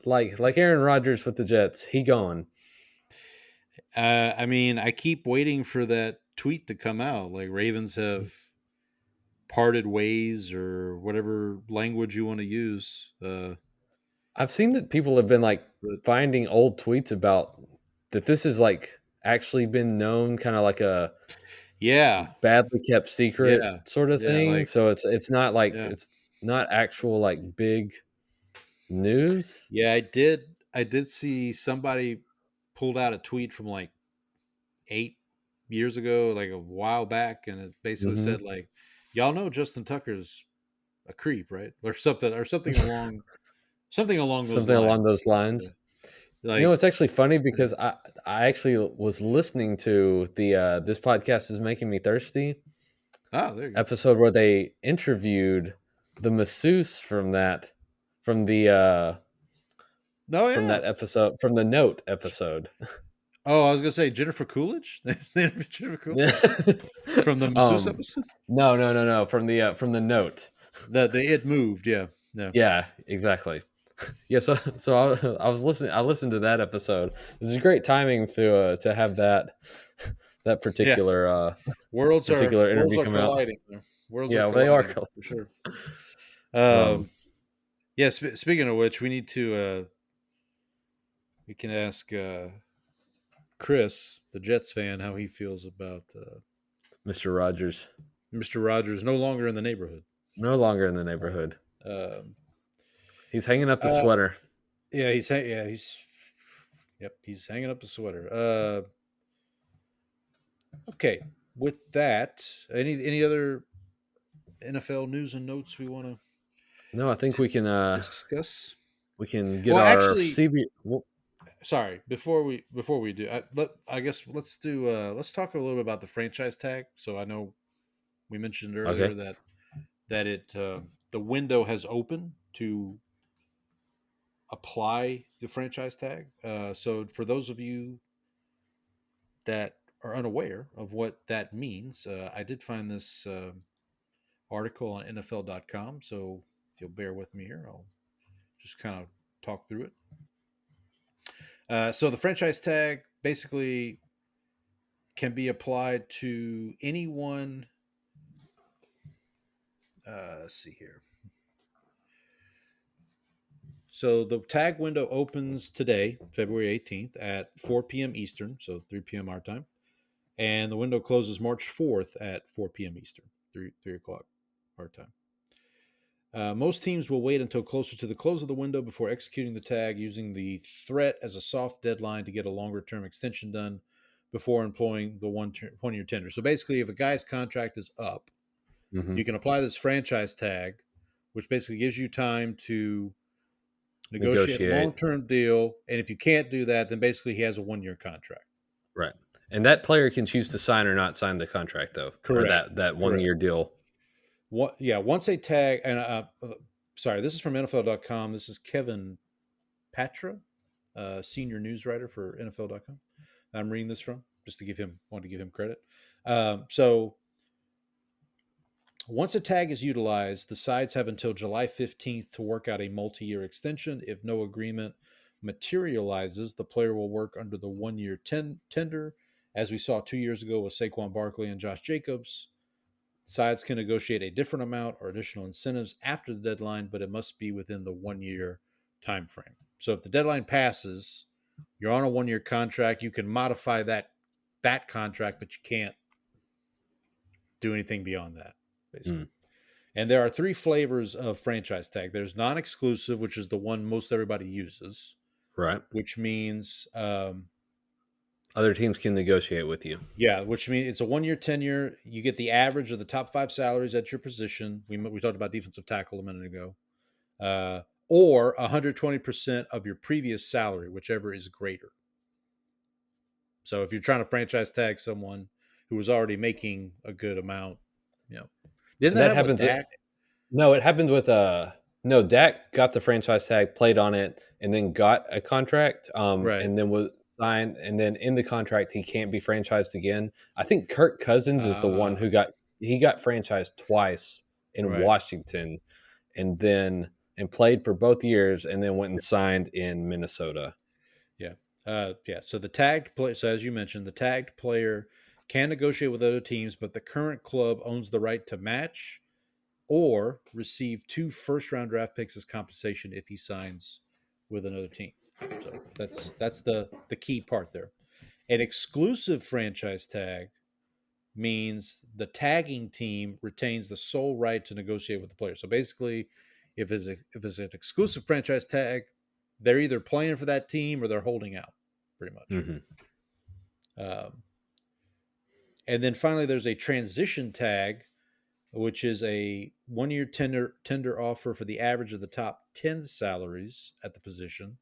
like Aaron Rodgers with the Jets, he gone. I mean, I keep waiting for that tweet to come out. Like Ravens have parted ways, or whatever language you want to use. I've seen that people have been like But finding old tweets about that this is like actually been known, kind of like a yeah, badly kept secret yeah, sort of yeah. thing. Like So it's not like yeah, it's not actual like big news. yeah. I did see somebody pulled out a tweet from like 8 years ago, like a while back, and it basically Hmm. said like, "Y'all know Justin Tucker's a creep, right?" Or something along those Something along lines. those lines. Yeah. You know, Like, it's actually funny because I actually was listening to the this podcast is making me thirsty oh, there you go. episode where they interviewed the masseuse from the Oh from yeah. that episode from the note episode. Oh, I was gonna say Jennifer Coolidge. Jennifer Coolidge from the masseuse um episode. no from the note. The it moved. Yeah, yeah, Yeah, exactly. Yeah, so I was listening. I listened to that episode. It was great timing to have that yeah. Worlds are particular worlds interview are come out. colliding. There. Worlds are Yeah, they are. colliding for sure. Um, Yeah. Speaking of which, we can ask Chris, the Jets fan, how he feels about Mr. Rogers Mr. Rogers no longer in the neighborhood. no longer in the neighborhood. Um, He's hanging up the uh, sweater. yeah, he's hanging up the sweater. Okay, with that, any other NFL news and notes we want No, I think to discuss? we can get Well, our actually, CB. Well, sorry, before we do, I guess let's talk a little bit about the franchise tag. So I know we mentioned earlier okay. that the window has opened to apply the franchise tag. So for those of you that are unaware of what that means, I did find this article on NFL.com. So if you'll bear with me here, I'll just kind of talk through it. So the franchise tag basically can be applied to anyone. Let's see here. So the tag window opens today, February 18th at 4 p.m. Eastern, so 3 p.m. our time. And the window closes March 4th at 4 p.m. Eastern, 3 o'clock our time. Most teams will wait until closer to the close of the window before executing the tag, using the threat as a soft deadline to get a longer term extension done before employing the 1 year tender. So basically, if a guy's contract is up, you can apply this franchise tag, which basically gives you time to negotiate a long-term deal. And if you can't do that, then basically he has a 1 year contract. Right. And that player can choose to sign or not sign the contract, though. Correct. Or that 1 year deal. Once a tag, and sorry, this is from NFL.com. This is Kevin Patra, senior news writer for NFL.com. I'm reading this from just to give him credit. So once a tag is utilized, the sides have until July 15th to work out a multi-year extension. If no agreement materializes, the player will work under the 1 year tender, as we saw 2 years ago with Saquon Barkley and Josh Jacobs. Sides can negotiate a different amount or additional incentives after the deadline, but it must be within the 1 year time frame. So if the deadline passes, you're on a 1 year contract, you can modify that contract, but you can't do anything beyond that, basically. And there are 3 flavors of franchise tag. There's non-exclusive, which is the one most everybody uses. Right. Which means other teams can negotiate with you. Yeah, which means it's a 1 year tenure. You get the average of the top 5 salaries at your position. We talked about defensive tackle a minute ago. Or 120% of your previous salary, whichever is greater. So if you're trying to franchise tag someone who was already making a good amount, didn't that happen with Dak? No, it happened with Dak got the franchise tag, played on it, and then got a contract. Right. And then was signed, and then in the contract he can't be franchised again. I think Kirk Cousins is the one who got franchised twice in Washington, and played for both years, and then went and signed in Minnesota. So the tagged player. So as you mentioned, the tagged player can negotiate with other teams, but the current club owns the right to match or receive 2 first-round draft picks as compensation if he signs with another team. So that's the key part there. An exclusive franchise tag means the tagging team retains the sole right to negotiate with the player. So basically, if it's an exclusive franchise tag, they're either playing for that team or they're holding out, pretty much. And then finally, there's a transition tag, which is a 1 year tender offer for the average of the top 10 salaries at the position.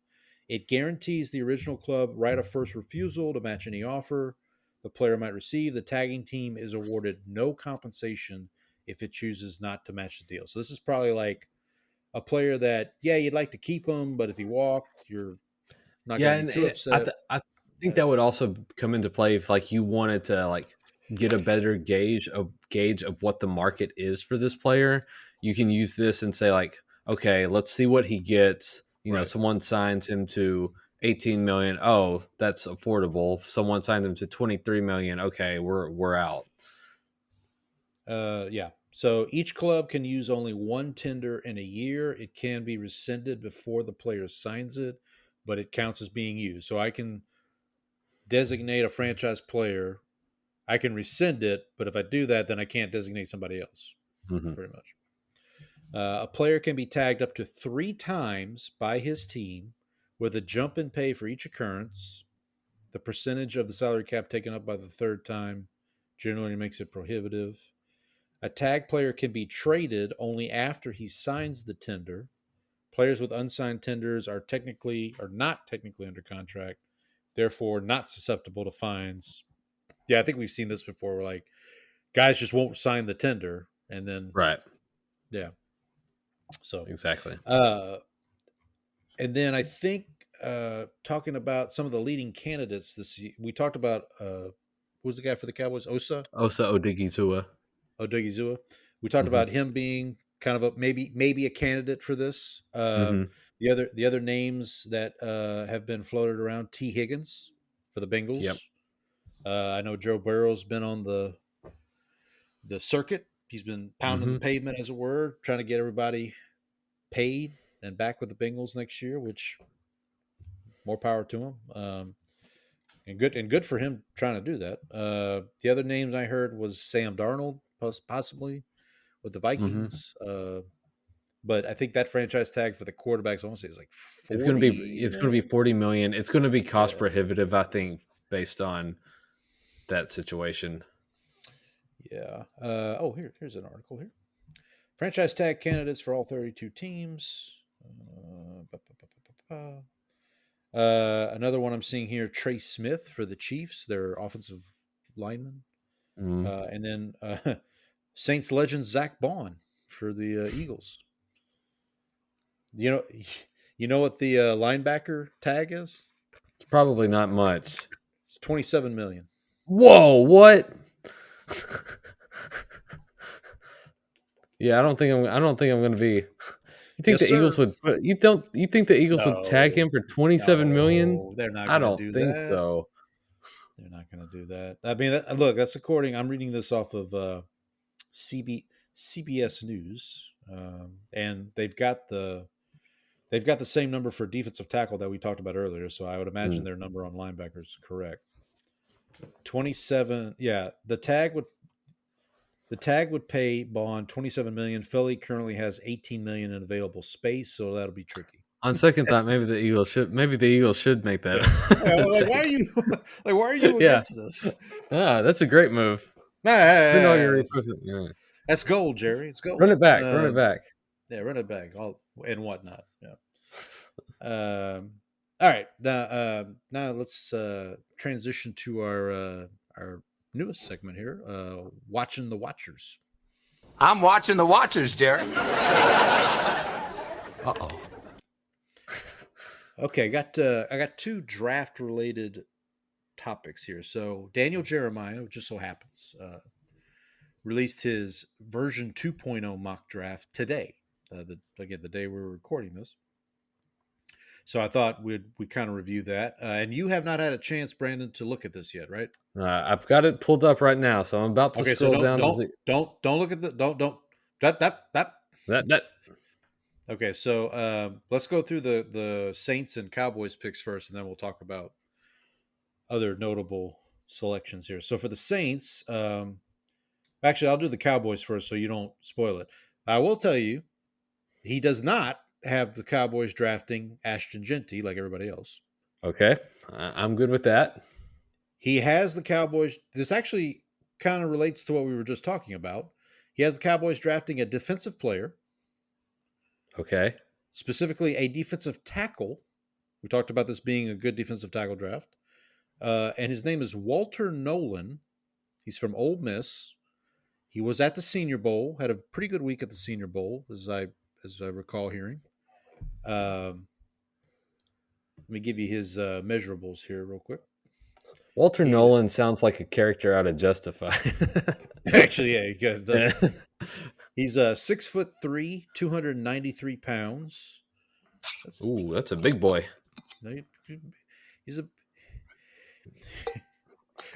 It guarantees the original club right of first refusal to match any offer the player might receive. The tagging team is awarded no compensation if it chooses not to match the deal. So this is probably like a player that, you'd like to keep him, but if he walked, you're not going to be too upset. I think that would also come into play if you wanted to get a better gauge of what the market is for this player. You can use this and say okay, let's see what he gets. Someone signs him to $18 million. Oh, that's affordable. Someone signed him to $23 million. Okay, we're out. So each club can use only 1 tender in a year. It can be rescinded before the player signs it, but it counts as being used. So I can designate a franchise player. I can rescind it, but if I do that, then I can't designate somebody else, pretty much. A player can be tagged up to 3 times by his team with a jump in pay for each occurrence. The percentage of the salary cap taken up by the 3rd time generally makes it prohibitive. A tag player can be traded only after he signs the tender. Players with unsigned tenders are not technically under contract, therefore not susceptible to fines. Yeah, I think we've seen this before where guys just won't sign the tender and then yeah. So exactly. And then I think talking about some of the leading candidates we talked about who's the guy for the Cowboys? Osa Odigizua. We talked about him being kind of a maybe a candidate for this. The other names that have been floated around: T. Higgins for the Bengals. Yep. I know Joe Burrow's been on the circuit. He's been pounding the pavement, as it were, trying to get everybody paid and back with the Bengals next year. Which more power to him. And good for him trying to do that. The other names I heard was Sam Darnold, possibly with the Vikings. But I think that franchise tag for the quarterbacks, I want to say, is 40. It's going to be $40 million. It's going to be cost prohibitive, I think, based on that situation. Yeah. Here's an article here. Franchise tag candidates for all 32 teams. Another one I'm seeing here, Trey Smith for the Chiefs, their offensive lineman. And then Saints legend Zach Bond for the Eagles. You know what the linebacker tag is? It's probably not much. It's $27 million. Whoa, what? Yeah, I don't think I'm going to be. You think Yes, the Eagles sir. would? You think the Eagles would tag him for 27 million? No, they're not I going don't to do think that. so. They're not going to do that. I mean, look, that's according. I'm reading this off of CBS News, and they've got the same number for defensive tackle that we talked about earlier. So I would imagine their number on linebackers is correct. 27. Yeah, the tag would pay Bond 27 million. Philly currently has 18 million in available space, so that'll be tricky. On second thought, maybe the Eagles should make that. Yeah, why are you against this? Yeah, that's a great move. Hey, All your resources. Yeah. that's gold, Jerry. It's gold. Run it back. Run it back. Yeah, run it back. All and whatnot. Yeah. All right. Now let's transition to our newest segment here. Watching the Watchers. I'm watching the Watchers, Jerry. Uh-oh. Okay, I got two draft related topics here. So Daniel Jeremiah, which just so happens, released his version 2.0 mock draft today. The day we're recording this. So I thought we'd kind of review that. And you have not had a chance, Brandon, to look at this yet, right? I've got it pulled up right now, so I'm about to scroll down. Don't look at the that. Okay, so let's go through the Saints and Cowboys picks first, and then we'll talk about other notable selections here. So for the Saints, actually, I'll do the Cowboys first so you don't spoil it. I will tell you, he does not have the Cowboys drafting Ashton Genty like everybody else. Okay, I'm good with that. He has the Cowboys. This actually kind of relates to what we were just talking about. He has the Cowboys drafting a defensive player. Okay. Specifically, a defensive tackle. We talked about this being a good defensive tackle draft. And his name is Walter Nolan. He's from Ole Miss. He was at the Senior Bowl, had a pretty good week at the Senior Bowl, as I recall hearing. Let me give you his measurables here real quick. Walter Nolan sounds like a character out of Justified. Actually, yeah, he does. He's 6'3", 293 pounds. That's a big boy. He's a.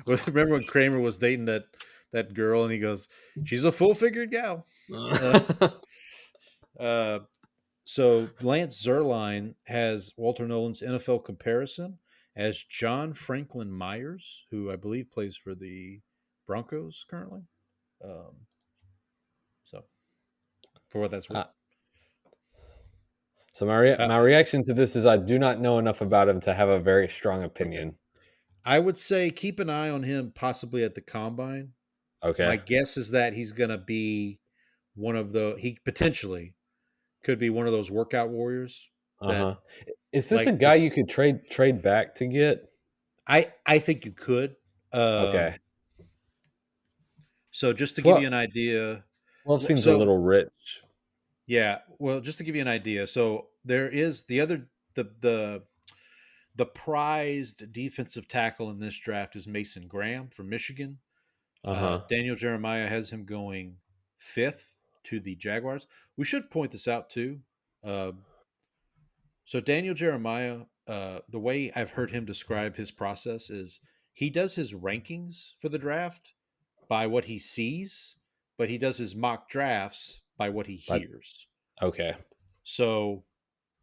Remember when Kramer was dating that girl, and he goes, "She's a full-figured gal." So Lance Zierlein has Walter Nolan's NFL comparison as John Franklin Myers, who I believe plays for the Broncos currently. So, for what that's worth. So my reaction to this is I do not know enough about him to have a very strong opinion. I would say keep an eye on him possibly at the Combine. Okay. My guess is that he's going to be he potentially could be one of those workout warriors. Is this a guy you could trade back to get? I think you could. Okay. So just to give you an idea. Well, it seems a little rich. Yeah. Well, just to give you an idea. So there is the prized defensive tackle in this draft is Mason Graham from Michigan. Daniel Jeremiah has him going 5th to the Jaguars. We should point this out too. So Daniel Jeremiah, the way I've heard him describe his process is he does his rankings for the draft by what he sees, but he does his mock drafts by what he hears. Okay. So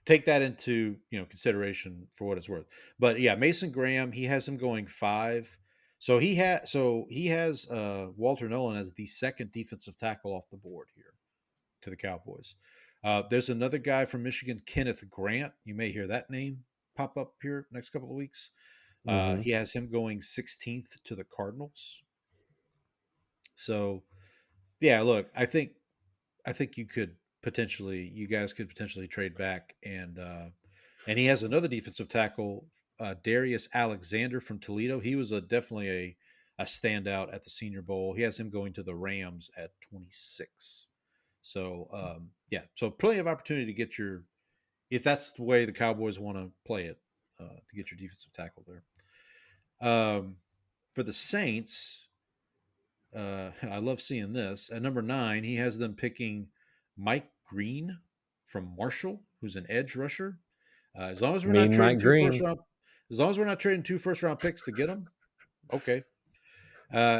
take that into consideration for what it's worth. But yeah, Mason Graham, he has him going 5. So he has Walter Nolan as the second defensive tackle off the board here to the Cowboys. There's another guy from Michigan, Kenneth Grant. You may hear that name pop up here next couple of weeks. He has him going 16th to the Cardinals. So, yeah, look, I think you guys could potentially trade back, and he has another defensive tackle, Darius Alexander from Toledo. He was definitely a standout at the Senior Bowl. He has him going to the Rams at 26. So so plenty of opportunity to get if that's the way the Cowboys want to play it, to get your defensive tackle there. For the Saints, I love seeing this. At number 9, he has them picking Mike Green from Marshall, who's an edge rusher. As long as we're not trading two first round picks to get him, okay.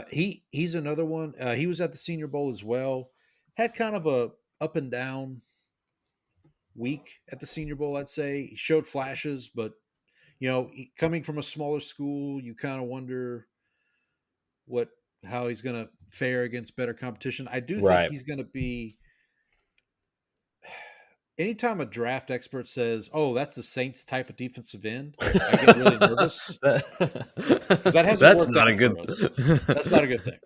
He's another one. He was at the Senior Bowl as well. Had kind of a up and down week at the Senior Bowl, I'd say. He showed flashes, but coming from a smaller school, you kind of wonder how he's going to fare against better competition. I do think he's going to be. Anytime a draft expert says, "Oh, that's the Saints type of defensive end," I get really nervous because that hasn't worked out for us. That's not a good thing.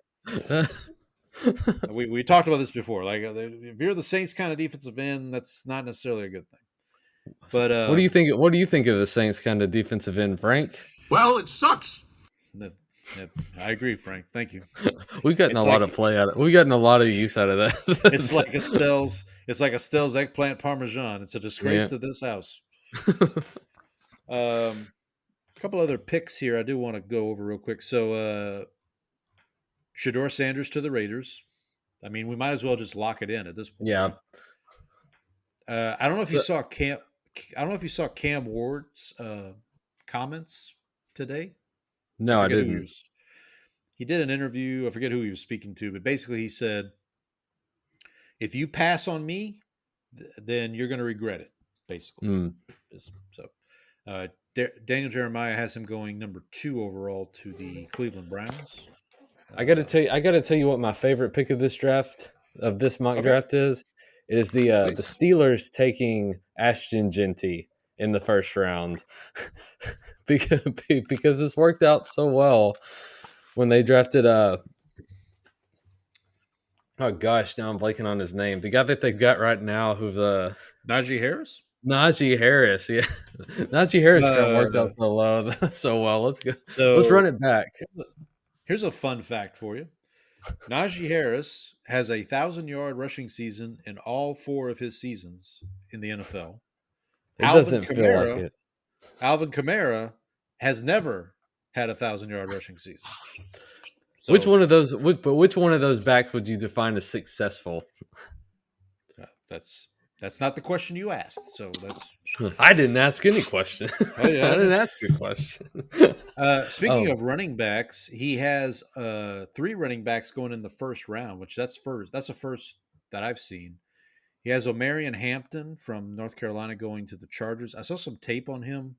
We talked about this before. Like, if you're the Saints kind of defensive end, that's not necessarily a good thing. But what do you think? What do you think of the Saints kind of defensive end, Frank? Well, it sucks. I agree, Frank. Thank you. We've gotten a lot of play out of it. We've gotten a lot of use out of that. It's like Estelle's eggplant parmesan. It's a disgrace to this house. A couple other picks here I do want to go over real quick. So Shedeur Sanders to the Raiders. I mean, we might as well just lock it in at this point. Yeah. Right? I don't know if you saw Cam. I don't know if you saw Cam Ward's comments today. No, I didn't. He did an interview. I forget who he was speaking to, but basically he said, "If you pass on me, then you're going to regret it." Basically, so Daniel Jeremiah has him going number 2 overall to the Cleveland Browns. I got to tell you what my favorite pick of this mock draft is. It is the Steelers taking Ashton Genty in the first round because this worked out so well when they drafted oh gosh, now I'm blanking on his name. The guy that they've got right now, who's Najee Harris. Najee Harris, yeah. Najee Harris worked out so well. Let's go. Let's run it back. Here's a fun fact for you. Najee Harris has a 1,000-yard rushing season in all 4 of his seasons in the NFL. It doesn't feel like it. Alvin Kamara has never had a 1,000-yard rushing season. So, which one of those backs would you define as successful? That's not the question you asked. So that's. I didn't ask any question. Oh, yeah. I didn't ask a question. Speaking of running backs, he has 3 running backs going in the first round, which that's the first that I've seen. He has Omarion Hampton from North Carolina going to the Chargers. I saw some tape on him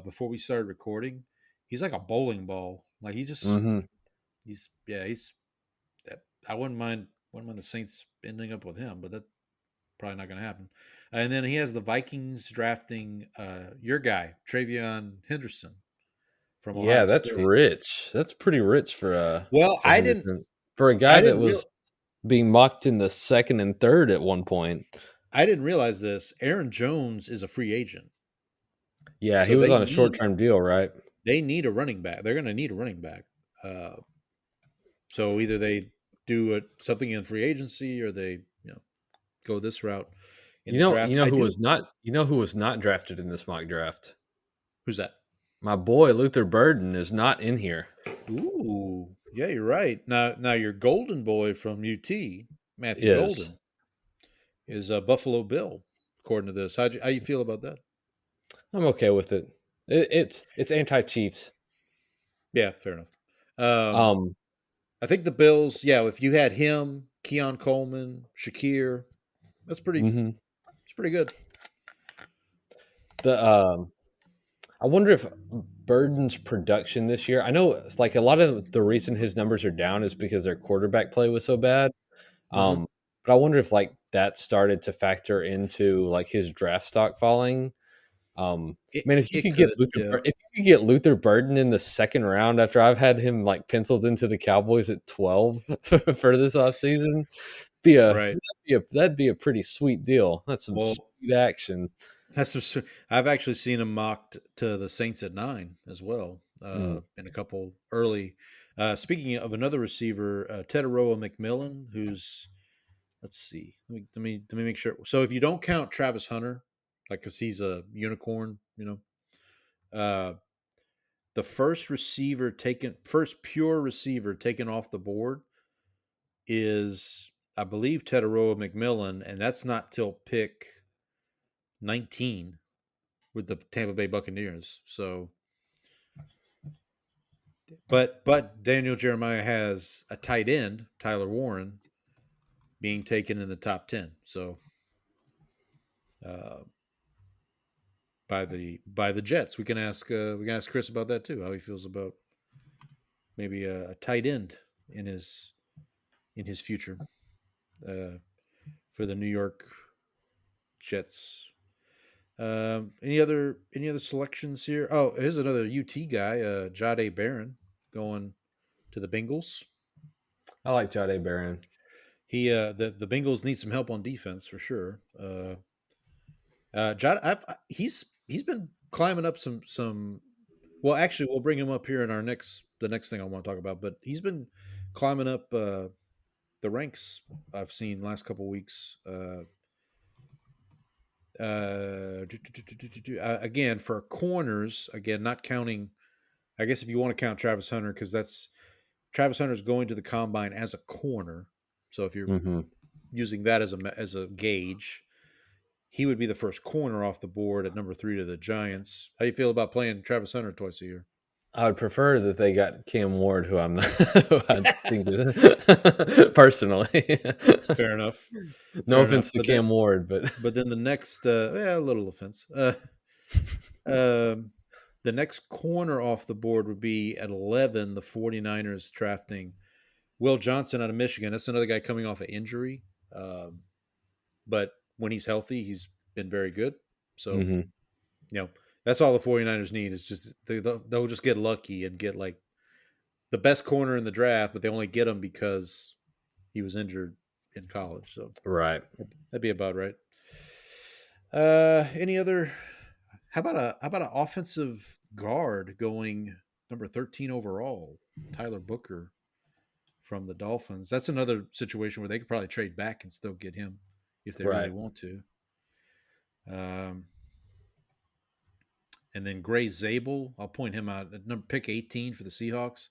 before we started recording. He's like a bowling ball. Like he just he's I wouldn't mind the Saints ending up with him, but that's probably not going to happen. And then he has the Vikings drafting your guy, Travion Henderson from Ohio that's State. rich. That's pretty rich for for a guy that was being mocked in the 2nd and 3rd at one point. I didn't realize this. Aaron Jones is a free agent. Yeah, so he was on a short-term deal, right? They need a running back. They're going to need a running back. So either they do something in free agency or they go this route. You know who was not drafted in this mock draft? Who's that? My boy Luther Burden is not in here. Ooh, yeah, you're right. Now your golden boy from UT, Matthew Golden, is a Buffalo Bill. According to this, how you feel about that? I'm okay with it. It's anti-Chiefs. Yeah, fair enough. I think the Bills. Yeah, if you had him, Keon Coleman, Shakir, that's pretty. It's pretty good. I wonder if Burden's production this year. I know it's like a lot of the reason his numbers are down is because their quarterback play was so bad. But I wonder if like that started to factor into like his draft stock falling. Man, if you It could get could, Luther, yeah. if you could get Luther Burden in the second round after I've had him like penciled into the Cowboys at 12 for this offseason, Right. that'd be a pretty sweet deal. That's some Well, sweet action. I've actually seen him mocked to the Saints at 9 as well, Mm. in a couple early. Speaking of another receiver, Teteroa McMillan, who's let's see, let me make sure. So if you don't count Travis Hunter, like because he's a unicorn, uh, the first pure receiver taken off the board is, I believe, Teteroa McMillan, and that's not till pick 19 with the Tampa Bay Buccaneers. So, but Daniel Jeremiah has a tight end, Tyler Warren, being taken in the top 10. So, uh, by the Jets, we can ask Chris about that too. How he feels about maybe a tight end in his future, for the New York Jets. Any other selections here? Oh, here's another UT guy, Jade Barron, going to the Bengals. I like Jade Barron. The Bengals need some help on defense for sure. He's been climbing up some. Well, actually, we'll bring him up here in the next thing I want to talk about. But he's been climbing up the ranks. I've seen last couple weeks. Again, for corners, again, not counting. I guess if you want to count Travis Hunter, because that's Travis Hunter's going to the combine as a corner. So if you're Mm-hmm. using that as a gauge, he would be the first corner off the board at number 3 to the Giants. How you feel about playing Travis Hunter twice a year? I would prefer that they got Cam Ward, who I'm not, who I think personally. Fair enough. No Fair offense enough. to Cam Ward, but But then the next, a little offense. The next corner off the board would be at 11, the 49ers drafting Will Johnson out of Michigan. That's another guy coming off an injury. But when he's healthy, he's been very good. So, mm-hmm. That's all the 49ers need is just they'll just get lucky and get like the best corner in the draft, but they only get him because he was injured in college. So Right. that'd be about right. Any other? How about an offensive guard going number 13 overall, Tyler Booker from the Dolphins? That's another situation where they could probably trade back and still get him if they really Right. want to. And then Gray Zabel, I'll point him out at pick 18 for the Seahawks.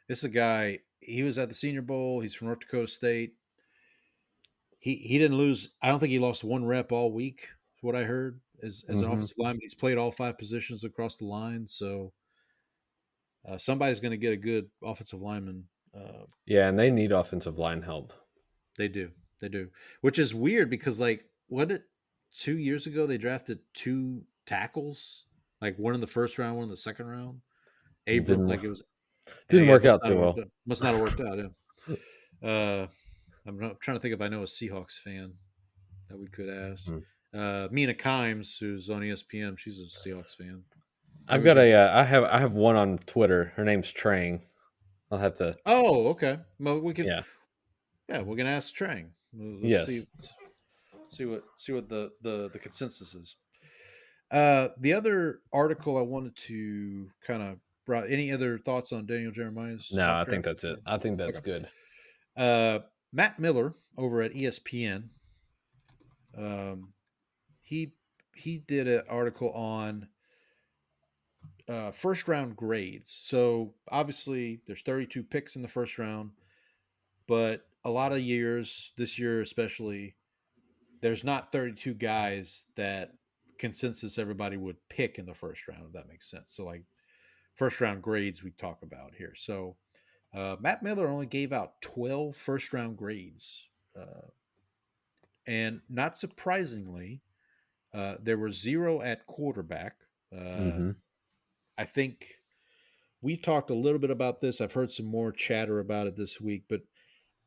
This is a guy, he was at the Senior Bowl. He's from North Dakota State. He didn't lose. I don't think he lost one rep all week, is what I heard, as an offensive lineman. He's played all 5 positions across the line. So somebody's going to get a good offensive lineman. Yeah, and they need offensive line help. They do. Which is weird because, like, 2 years ago they drafted 2 tackles, like one in the first round, one in the second round. Abram, like it was didn't work out too well. Must not have worked out. Yeah. I'm trying to think if I know a Seahawks fan that we could ask. Mina Kimes, who's on ESPN, she's a Seahawks fan. I've got I have one on Twitter. Her name's Trang. I'll have to. Oh, okay. Well, we can. Yeah, we're gonna ask Trang. Yes. See what the consensus is. The other article I wanted to kind of brought. Any other thoughts on Daniel Jeremiah's? No, I think that's it. I think that's good. Matt Miller over at ESPN. He did an article on first round grades. So obviously there's 32 picks in the first round, but a lot of years, this year especially, there's not 32 guys that consensus everybody would pick in the first round, if that makes sense. So like first round grades we talk about here. So Matt Miller only gave out 12 first round grades. And not surprisingly, there were 0 at quarterback. I think we've talked a little bit about this. I've heard some more chatter about it this week, but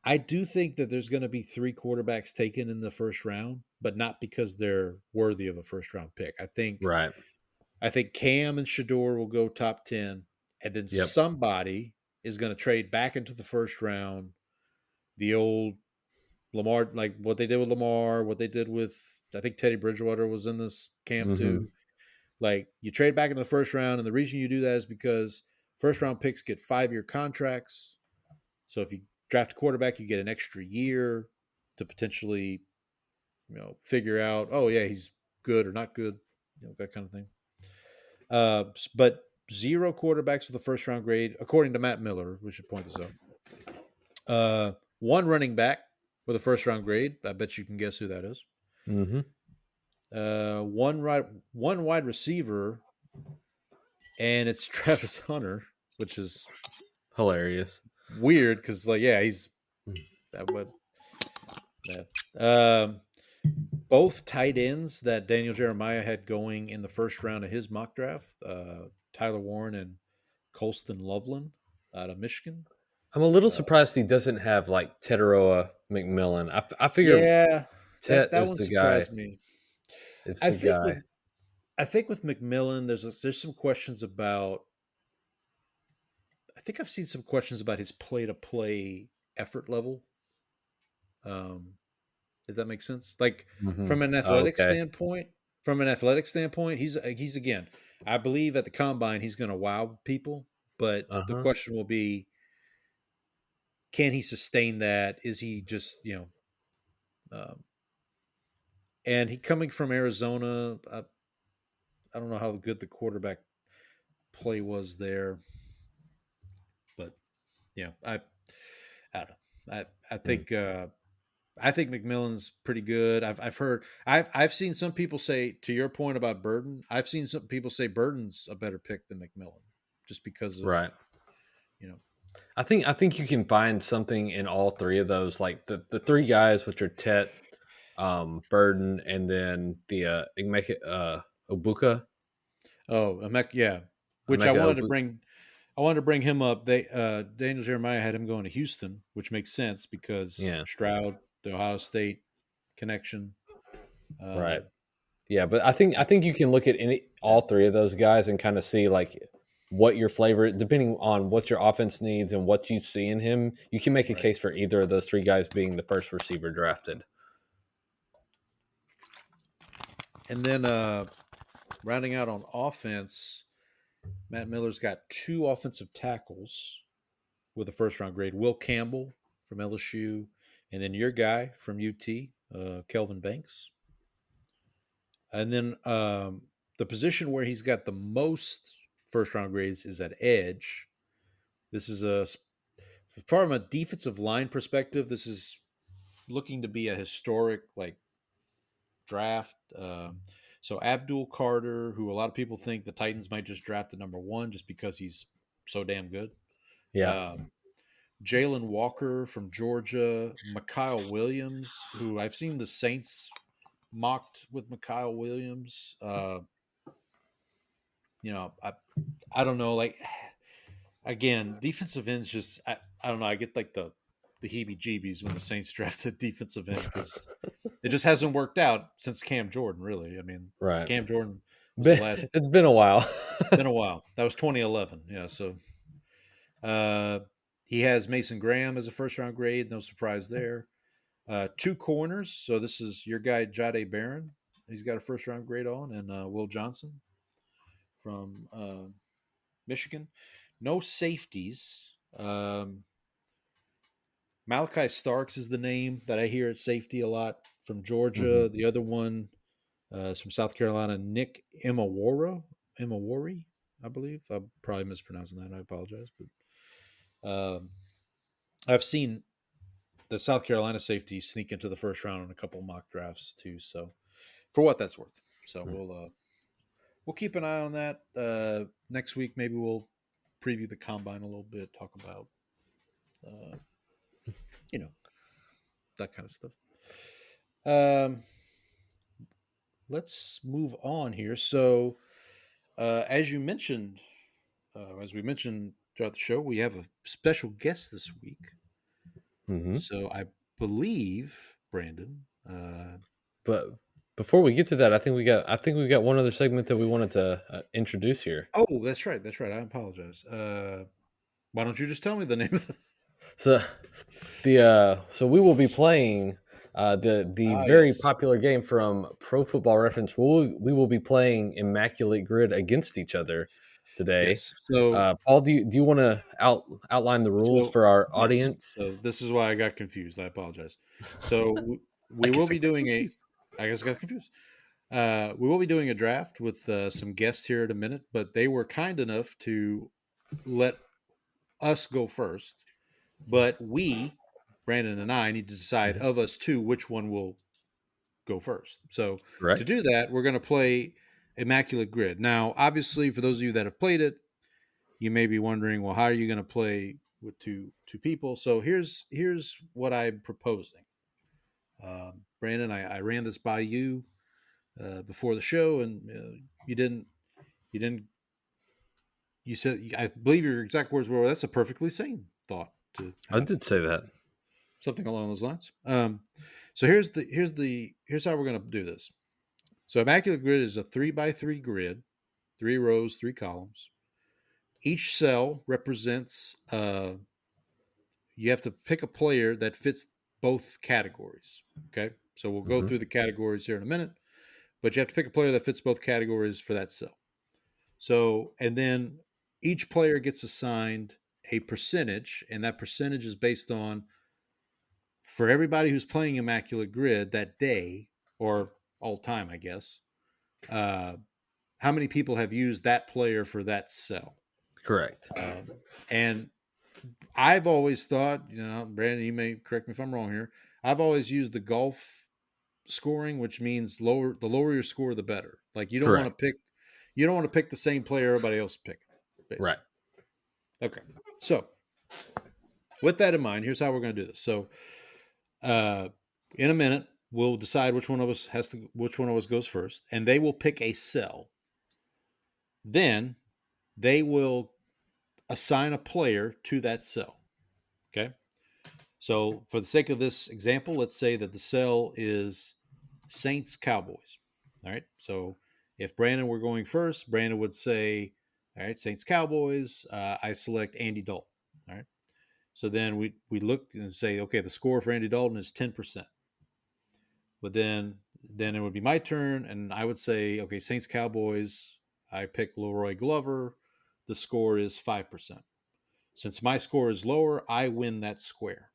I do think that there's going to be 3 quarterbacks taken in the first round, but not because they're worthy of a first round pick. I think Right. I think Cam and Shador will go top 10, and then Yep. somebody is going to trade back into the first round. The old Lamar, like what they did with Lamar, what they did with, I think Teddy Bridgewater was in this camp Mm-hmm. too. Like you trade back in the first round, and the reason you do that is because first round picks get 5-year contracts. So if you draft a quarterback, you get an extra year to potentially, figure out, oh yeah, he's good or not good, that kind of thing. But 0 quarterbacks with the first round grade, according to Matt Miller. We should point this out. 1 running back with a first round grade. I bet you can guess who that is. Mm-hmm. One wide receiver, and it's Travis Hunter, which is Hilarious. weird because, like, yeah, he's that. But yeah. Both tight ends that Daniel Jeremiah had going in the first round of his mock draft, Tyler Warren and Colston Loveland out of Michigan. I'm a little surprised he doesn't have like Teteroa McMillan. I figure Yeah, Tet that is one the guy. surprised me. It's I the think guy. with McMillan, there's some questions about. I think I've seen some questions about his play-to-play effort level. If that makes sense, like Mm-hmm. from an Oh, athletic okay. standpoint. He's again. I believe at the combine he's going to wow people, but the Uh-huh. question will be, can he sustain that? Is he just and he coming from Arizona? I don't know how good the quarterback play was there, but yeah, I don't know. I think McMillan's pretty good. I've seen some people say, to your point about Burden, I've seen some people say Burden's a better pick than McMillan, just because of Right. you know. I think you can find something in all three of those, like the 3 guys, which are Tet, Burden, and then the Obuka. Oh, yeah. Which Emeka Obuka. I wanted to bring him up. They Daniel Jeremiah had him going to Houston, which makes sense because Yeah. Stroud, the Ohio State connection. Right. Yeah, but I think you can look at all 3 of those guys and kind of see like what your flavor, depending on what your offense needs and what you see in him. You can make a Right. case for either of those 3 guys being the first receiver drafted. And then rounding out on offense, Matt Miller's got 2 offensive tackles with a first round grade. Will Campbell from LSU, and then your guy from UT, Kelvin Banks. And then the position where he's got the most first round grades is at edge. This is from a defensive line perspective, this is looking to be a historic like draft. So Abdul Carter, who a lot of people think the Titans might just draft the number 1 just because he's so damn good. Yeah. Jalen Walker from Georgia, Mikhail Williams, who I've seen the Saints mocked with Mikhail Williams. I don't know. Like, again, defensive ends just I don't know. I get like the heebie-jeebies when the Saints drafted defensive end because it just hasn't worked out since Cam Jordan. Really, I mean, Right. Cam Jordan was the last. It's been a while. Been a while. That was 2011. Yeah, so he has Mason Graham as a first round grade. No surprise there. 2 corners. So this is your guy Jade Barron. He's got a first round grade on, and Will Johnson from Michigan. No safeties. Malachi Starks is the name that I hear at safety a lot from Georgia. Mhm. The other one is from South Carolina, Nick Imawari, I believe. I'm probably mispronouncing that. I apologize, but I've seen the South Carolina safety sneak into the first round in a couple mock drafts too. So, for what that's worth, so we'll keep an eye on that. Next week, maybe we'll preview the combine a little bit, talk about that kind of stuff. Let's move on here. So, as we mentioned throughout the show, we have a special guest this week. Mhm. So I believe Brandon. But before we get to that, I think we got one other segment that we wanted to introduce here. Oh, that's right. That's right. I apologize. Why don't you just tell me the name of the? So so we will be playing the very Yes. popular game from Pro Football Reference. We will be playing Immaculate Grid against each other today. Yes. So Paul, do you want to outline the rules for our yes. audience? So this is why I got confused. I apologize. So we guess will I be got doing a. I guess I got confused. We will be doing a draft with some guests here in a minute, but they were kind enough to let us go first. But we, Brandon and I, need to decide of us two which one will go first. So to Correct. do that, we're going to play Immaculate Grid. Now, obviously, for those of you that have played it, you may be wondering, well, how are you going to play with two people? So here's what I'm proposing. Brandon, I ran this by you before the show, and you didn't. You said, I believe your exact words were, "That's a perfectly sane thought." I did say that. Something along those lines. So here's how we're going to do this. So Immaculate Grid is a 3x3 grid, 3 rows, 3 columns. Each cell represents. You have to pick a player that fits both categories. Okay, so we'll go through the categories here in a minute, but you have to pick a player that fits both categories for that cell. So, and then each player gets assigned a percentage, and that percentage is based on, for everybody who's playing Immaculate Grid that day, or all time, I guess, how many people have used that player for that cell. Correct. And I've always thought, Brandon, you may correct me if I'm wrong here. I've always used the golf scoring, which means the lower your score, the better. Like you don't want to pick the same player everybody else pick. Basically. Right. Okay. So with that in mind, here's how we're going to do this. So in a minute, we'll decide which one of us goes first, and they will pick a cell. Then they will assign a player to that cell. Okay. So for the sake of this example, let's say that the cell is Saints Cowboys. All right. So if Brandon were going first, Brandon would say, all right, Saints Cowboys, I select Andy Dalton. All right. So then we look and say, okay, the score for Andy Dalton is 10%. But then it would be my turn, and I would say, okay, Saints Cowboys, I pick Leroy Glover. The score is 5%. Since my score is lower, I win that square.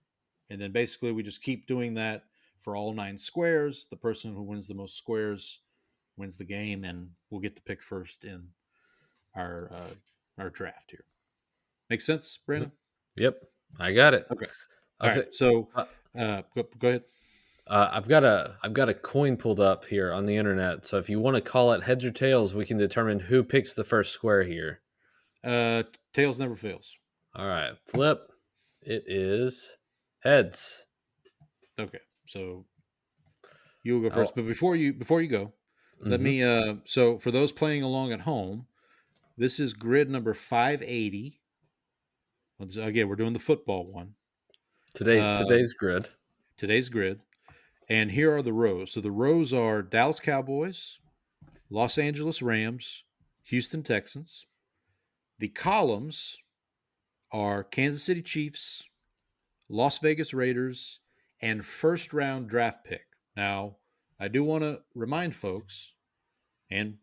And then basically we just keep doing that for all 9 squares. The person who wins the most squares wins the game, and we'll get to pick first in our draft here. Make sense, Brandon? Yep, I got it. Okay. All right. So go ahead. I've got a coin pulled up here on the internet. So if you want to call it heads or tails, we can determine who picks the first square here. Tails never fails. All right, flip. It is heads. Okay, so you will go first. But before you go, let me. So for those playing along at home, this is grid number 580. Again, we're doing the football one. Today's grid. Today's grid. And here are the rows. So the rows are Dallas Cowboys, Los Angeles Rams, Houston Texans. The columns are Kansas City Chiefs, Las Vegas Raiders, and first round draft pick. Now, I do want to remind folks, and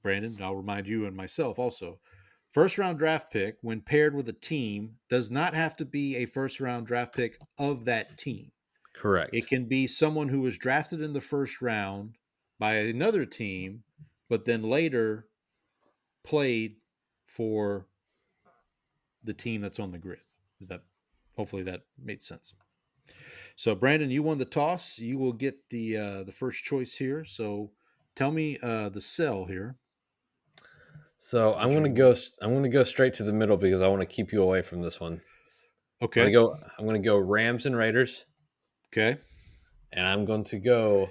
Brandon, I'll remind you and myself also, first round draft pick, when paired with a team, does not have to be a first round draft pick of that team. Correct. It can be someone who was drafted in the first round by another team, but then later played for the team that's on the grid. Hopefully that made sense. So Brandon, you won the toss. You will get the first choice here. So tell me the cell here. So I'm gonna go straight to the middle because I want to keep you away from this one. Okay. I'm gonna go Rams and Raiders. Okay. And I'm going to go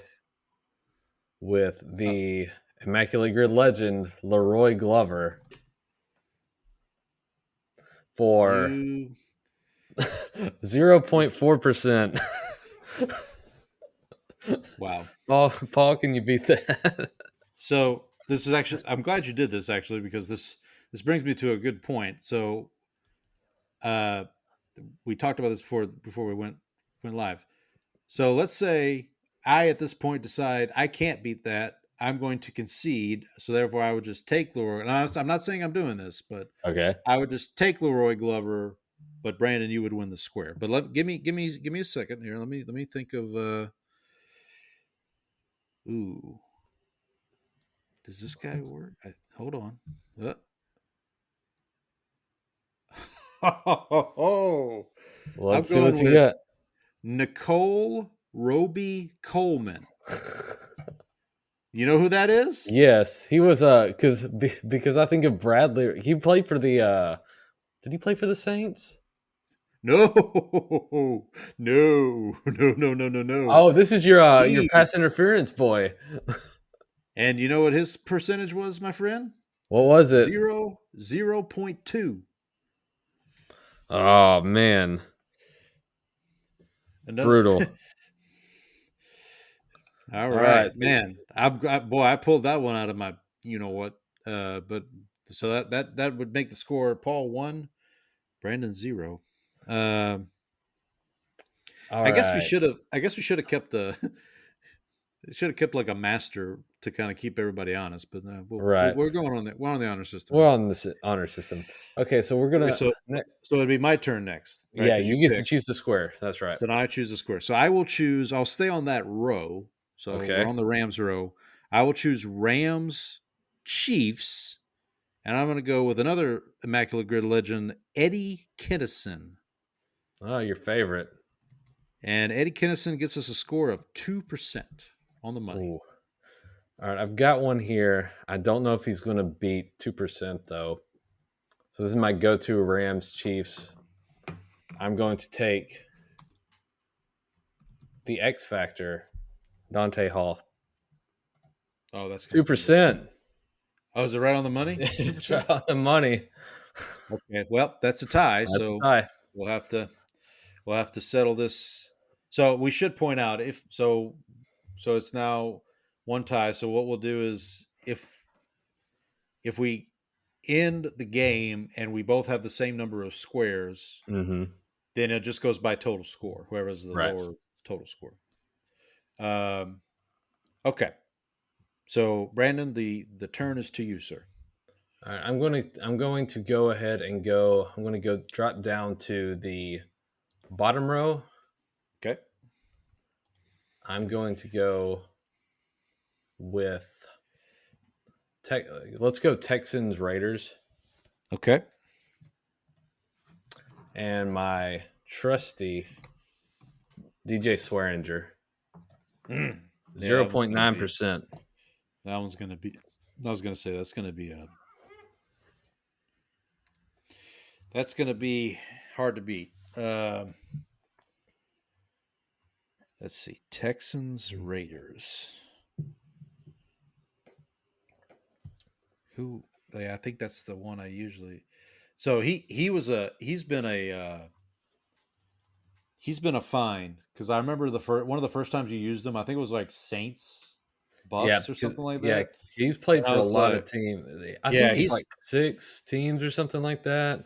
with the Immaculate Grid legend, Leroy Glover, for 0.4%. Wow. Paul, can you beat that? So this is actually, I'm glad you did this actually, because this brings me to a good point. So uh, we talked about this before we went live. So let's say I at this point decide I can't beat that. I'm going to concede. So therefore, I would just take Leroy. And I'm not saying I'm doing this, but Okay. I would just take Leroy Glover. But Brandon, you would win the square. But give me a second here. Let me think of. Ooh, does this guy work? Hold on. Oh, I'm Let's see going what you with got. Nicole Roby Coleman. You know who that is? Yes, he was because I think of Bradley. He played for the. Did he play for the Saints? No, no. Oh, this is your He, pass interference boy. and you know what his percentage was, my friend? What was it? 0.2. Oh man, Another. brutal. All All right, right, so man. I pulled that one out of my, you know what? But so that would make the score all Paul 1, Brandon 0. Um, I guess we right, should have. I guess we should have kept the. Should have kept like a master to kind of keep everybody honest. But right. we're going on the we're on the honor system We're here. on the honor system. Okay, so we're Okay, gonna. so it'd be my turn next, right? Yeah, Because you you get to picked. choose the square. That's right. So now I choose a square. So I will choose. I'll stay on that row. So we're Okay. on the Rams row. I will choose Rams Chiefs, and I'm going to go with another Immaculate Grid legend, Eddie Kinnison. Oh, your favorite. And Eddie Kinnison gets us a score of 2% on the money. Ooh. All right, I've got one here. I don't know if he's going to beat 2% though. So this is my go-to Rams Chiefs. I'm going to take the X Factor, Dante Hall. Oh, that's going to be. 2%. Oh, is it right on the money? It's 2%. right on the money. Okay. Well, that's a tie. That's a So tie. we'll have to settle this. So we should point out so it's now one tie. So what we'll do is if we end the game and we both have the same number of squares, Mm-hmm. then it just goes by total score. Whoever has the Right. lower total score. Okay. So Brandon, the turn is to you, sir. All right, I'm going to go ahead and go. I'm going to go drop down to the bottom row. Okay. I'm going to go with let's go Texans Raiders. Okay. And my trusty DJ Swearinger. 0.9%. That one's gonna be. I was gonna say that's gonna be That's gonna be hard to beat. Let's see, Texans Raiders. Who? Yeah, I think that's the one I usually. So he's been a find because I remember one of the first times you used him. I think it was like Saints, Yeah, Bucks, or something like yeah, that. he's played And I for a was lot like, of teams. I yeah, think it's like 6 teams or something like that.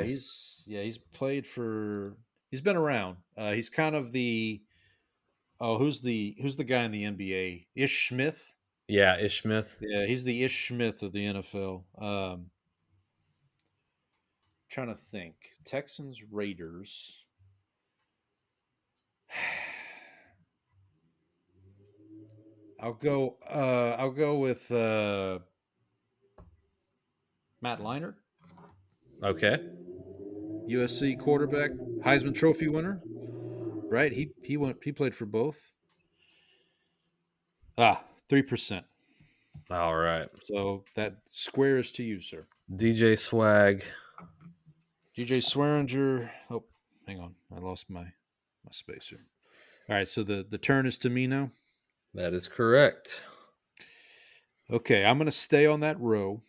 he's played for. He's been around. He's kind of the. Oh, who's the guy in the NBA? Ish Smith. Yeah, Ish Smith. Yeah, he's the Ish Smith of the NFL. Trying to think. Texans Raiders. I'll go. I'll go with Matt Leinart, Okay. USC quarterback, Heisman Trophy winner. Right? He went. He played for both. 3%. All right. So that square is to you, sir. DJ Swag. DJ Swearinger. Oh, hang on. I lost my space here. All right. So the turn is to me now. That is correct. Okay. I'm going to stay on that row.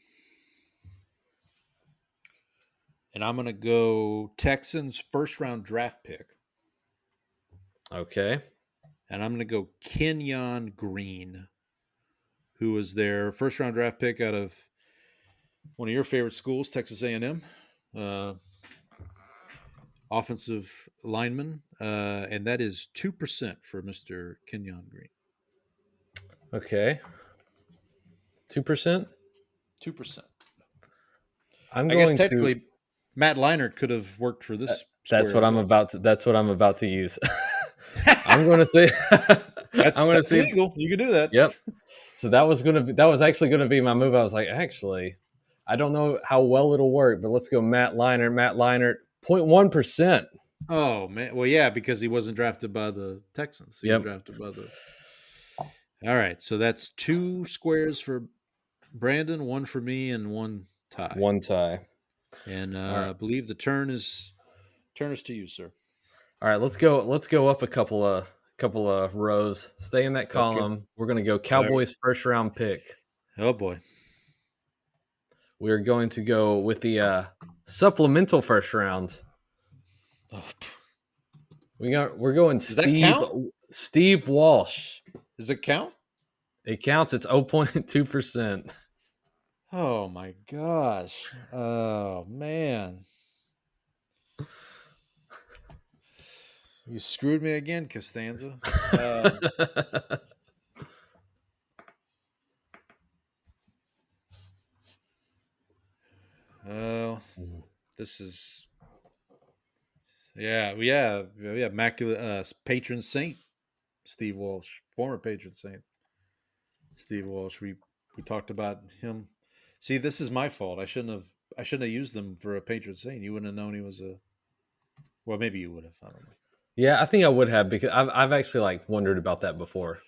And I'm going to go Texans first round draft pick. Okay. and I'm going to go Kenyon Green, who was their first-round draft pick out of one of your favorite schools, Texas A&M. Offensive lineman, and that is 2% for Mr. Kenyon Green. Okay. 2%? 2%. I'm I guess going technically to. Matt Leinart could have worked for this. That's square what as I'm well. about to. That's what I'm about to use. I'm going to say. I'm going to That's see. legal. You can do that. Yep. So that was actually gonna be my move. I was like, actually, I don't know how well it'll work, but let's go Matt Leinart. Matt Leinart, 0.1%. Oh man. Well, yeah, because he wasn't drafted by the Texans. He was Yep. drafted by the. All right, so that's 2 squares for Brandon, 1 for me, and 1 tie. 1 tie. And right. I believe the turn is to you, sir. All right, let's go up a couple of rows. Stay in that column. Okay. We're gonna go Cowboys first round pick. Oh boy. We're going to go with the supplemental first round. Oh. We're going Does that count? Steve Walsh. Does it count? It counts. It's 0.2%. Oh my gosh. Oh man. You screwed me again, Costanza. Well, this is yeah, Immaculate patron saint Steve Walsh, former patron saint Steve Walsh. We talked about him. See, this is my fault. I shouldn't have used him for a patron saint. You wouldn't have known he was a. Well, maybe you would have. I don't know. Yeah, I think I would have because I've actually wondered about that before.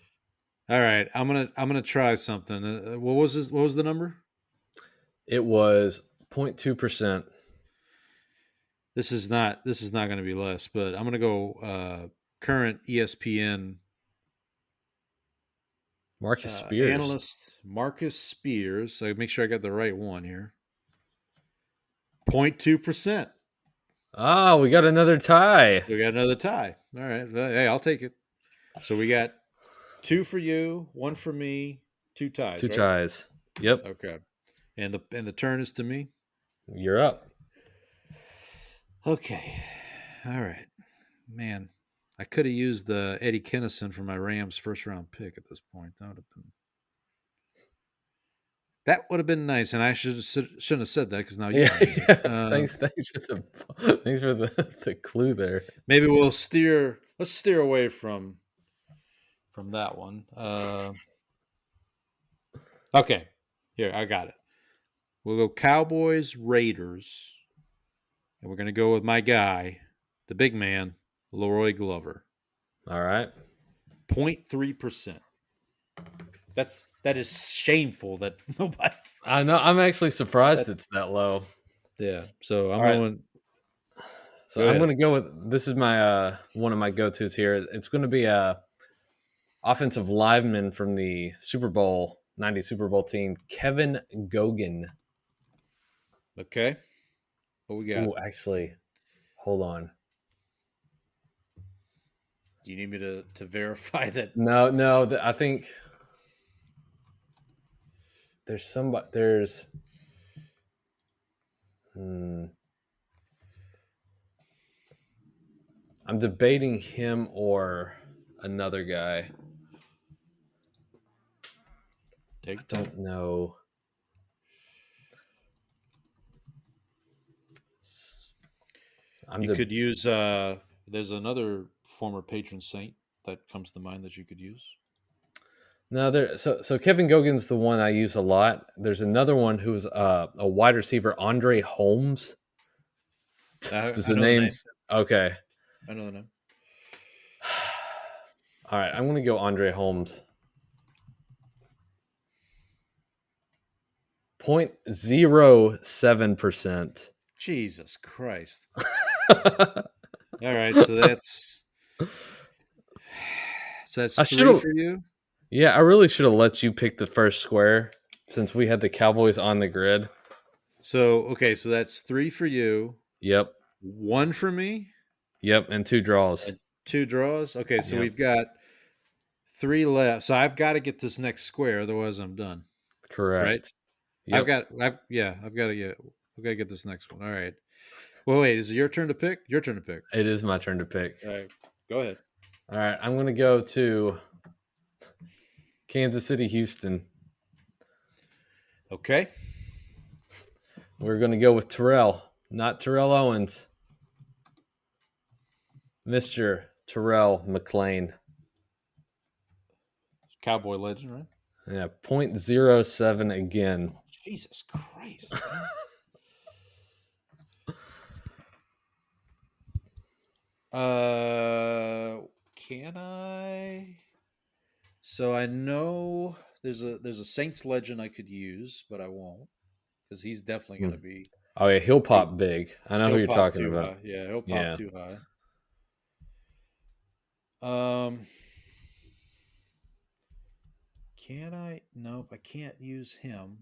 All right, I'm gonna try something. What was the number? It was 0.2%. This is not going to be less, but I'm going to go current ESPN Marcus Spears. Analyst Marcus Spears. So make sure I got the right one here. 0.2%. Ah, we got another tie. We got another tie. All right. Well, hey, I'll take it. So we got 2 for you, 1 for me, 2 ties. 2 right? ties. Yep. Okay. And the turn is to me. You're up. Okay. All right. Man, I could have used the Eddie Kennison for my Rams first round pick at this point. That would have been nice, and I shouldn't have said that because now you. Yeah. Thanks for the clue there. Maybe let's steer away from that one. Okay, here I got it. We'll go Cowboys Raiders, and we're gonna go with my guy, the big man, Leroy Glover. All right. 0.3%. That is shameful that nobody. I know. I'm actually surprised it's that low. Yeah. So I'm going. So I'm going to go with this is my one of my go-tos here. It's going to be a offensive lineman from the Super Bowl 90 Super Bowl team, Kevin Gogan. Okay. What we got? Oh, actually, hold on. Do you need me to verify that? No. I think there's somebody. There's. I'm debating him or another guy. I don't know. You could use. There's another former patron saint that comes to mind that you could use. No, so Kevin Gogan's the one I use a lot. There's another one who's a wide receiver, Andre Holmes. Does the names? Okay. I know the name. All right, I'm going to go Andre Holmes. 0.07%. Jesus Christ. All right, so that's 3 for you? Yeah, I really should have let you pick the first square since we had the Cowboys on the grid. So that's 3 for you. Yep. 1 for me? Yep, and 2 draws. And 2 draws? Okay, so we've got 3 left. So I've got to get this next square, otherwise I'm done. Correct. Right? Yep. I've got to get this next one. All right. Well, wait, is it your turn to pick? Your turn to pick. It is my turn to pick. All right. Go ahead. All right, I'm going to go to Kansas City, Houston. Okay. We're going to go with Terrell, not Terrell Owens. Mr. Terrell McLean. Cowboy legend, right? Yeah, 0.07 again. Jesus Christ. Can I? So I know there's a Saints legend I could use, but I won't because he's definitely going to be. Oh, yeah, he'll pop big. I know who you're talking about. High. Yeah, he'll pop too high. Can I? Nope, I can't use him.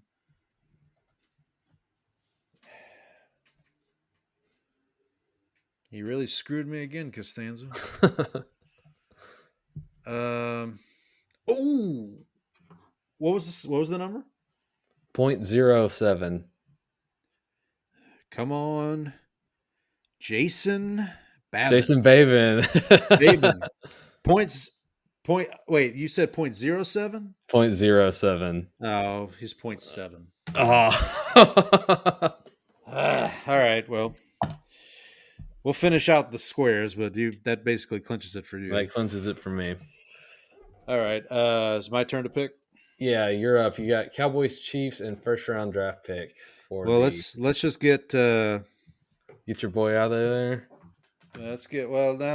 He really screwed me again, Costanza. Oh, what was this? What was the number? 0.07. Come on, Jason Babin. Jason Babin. Babin. Wait, you said 0.07? 0.07. Oh, he's 0.7. Oh. All right, well, we'll finish out the squares, but that basically clinches it for you. That clinches it for me. All right, it's my turn to pick. Yeah, you're up. You got Cowboys, Chiefs, and first round draft pick. Let's just get your boy out of there. Now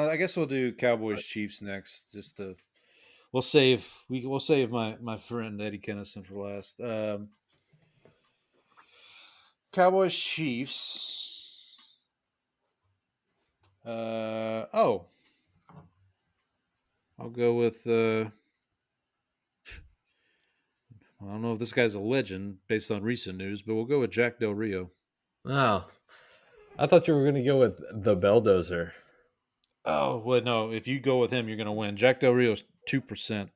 I guess we'll do Cowboys Chiefs next. We'll save my friend Eddie Kennison for last. Cowboys Chiefs. I'll go with I don't know if this guy's a legend based on recent news, but we'll go with Jack Del Rio. Oh, I thought you were going to go with the Belldozer. Oh, well, no. If you go with him, you're going to win. Jack Del Rio's 2%.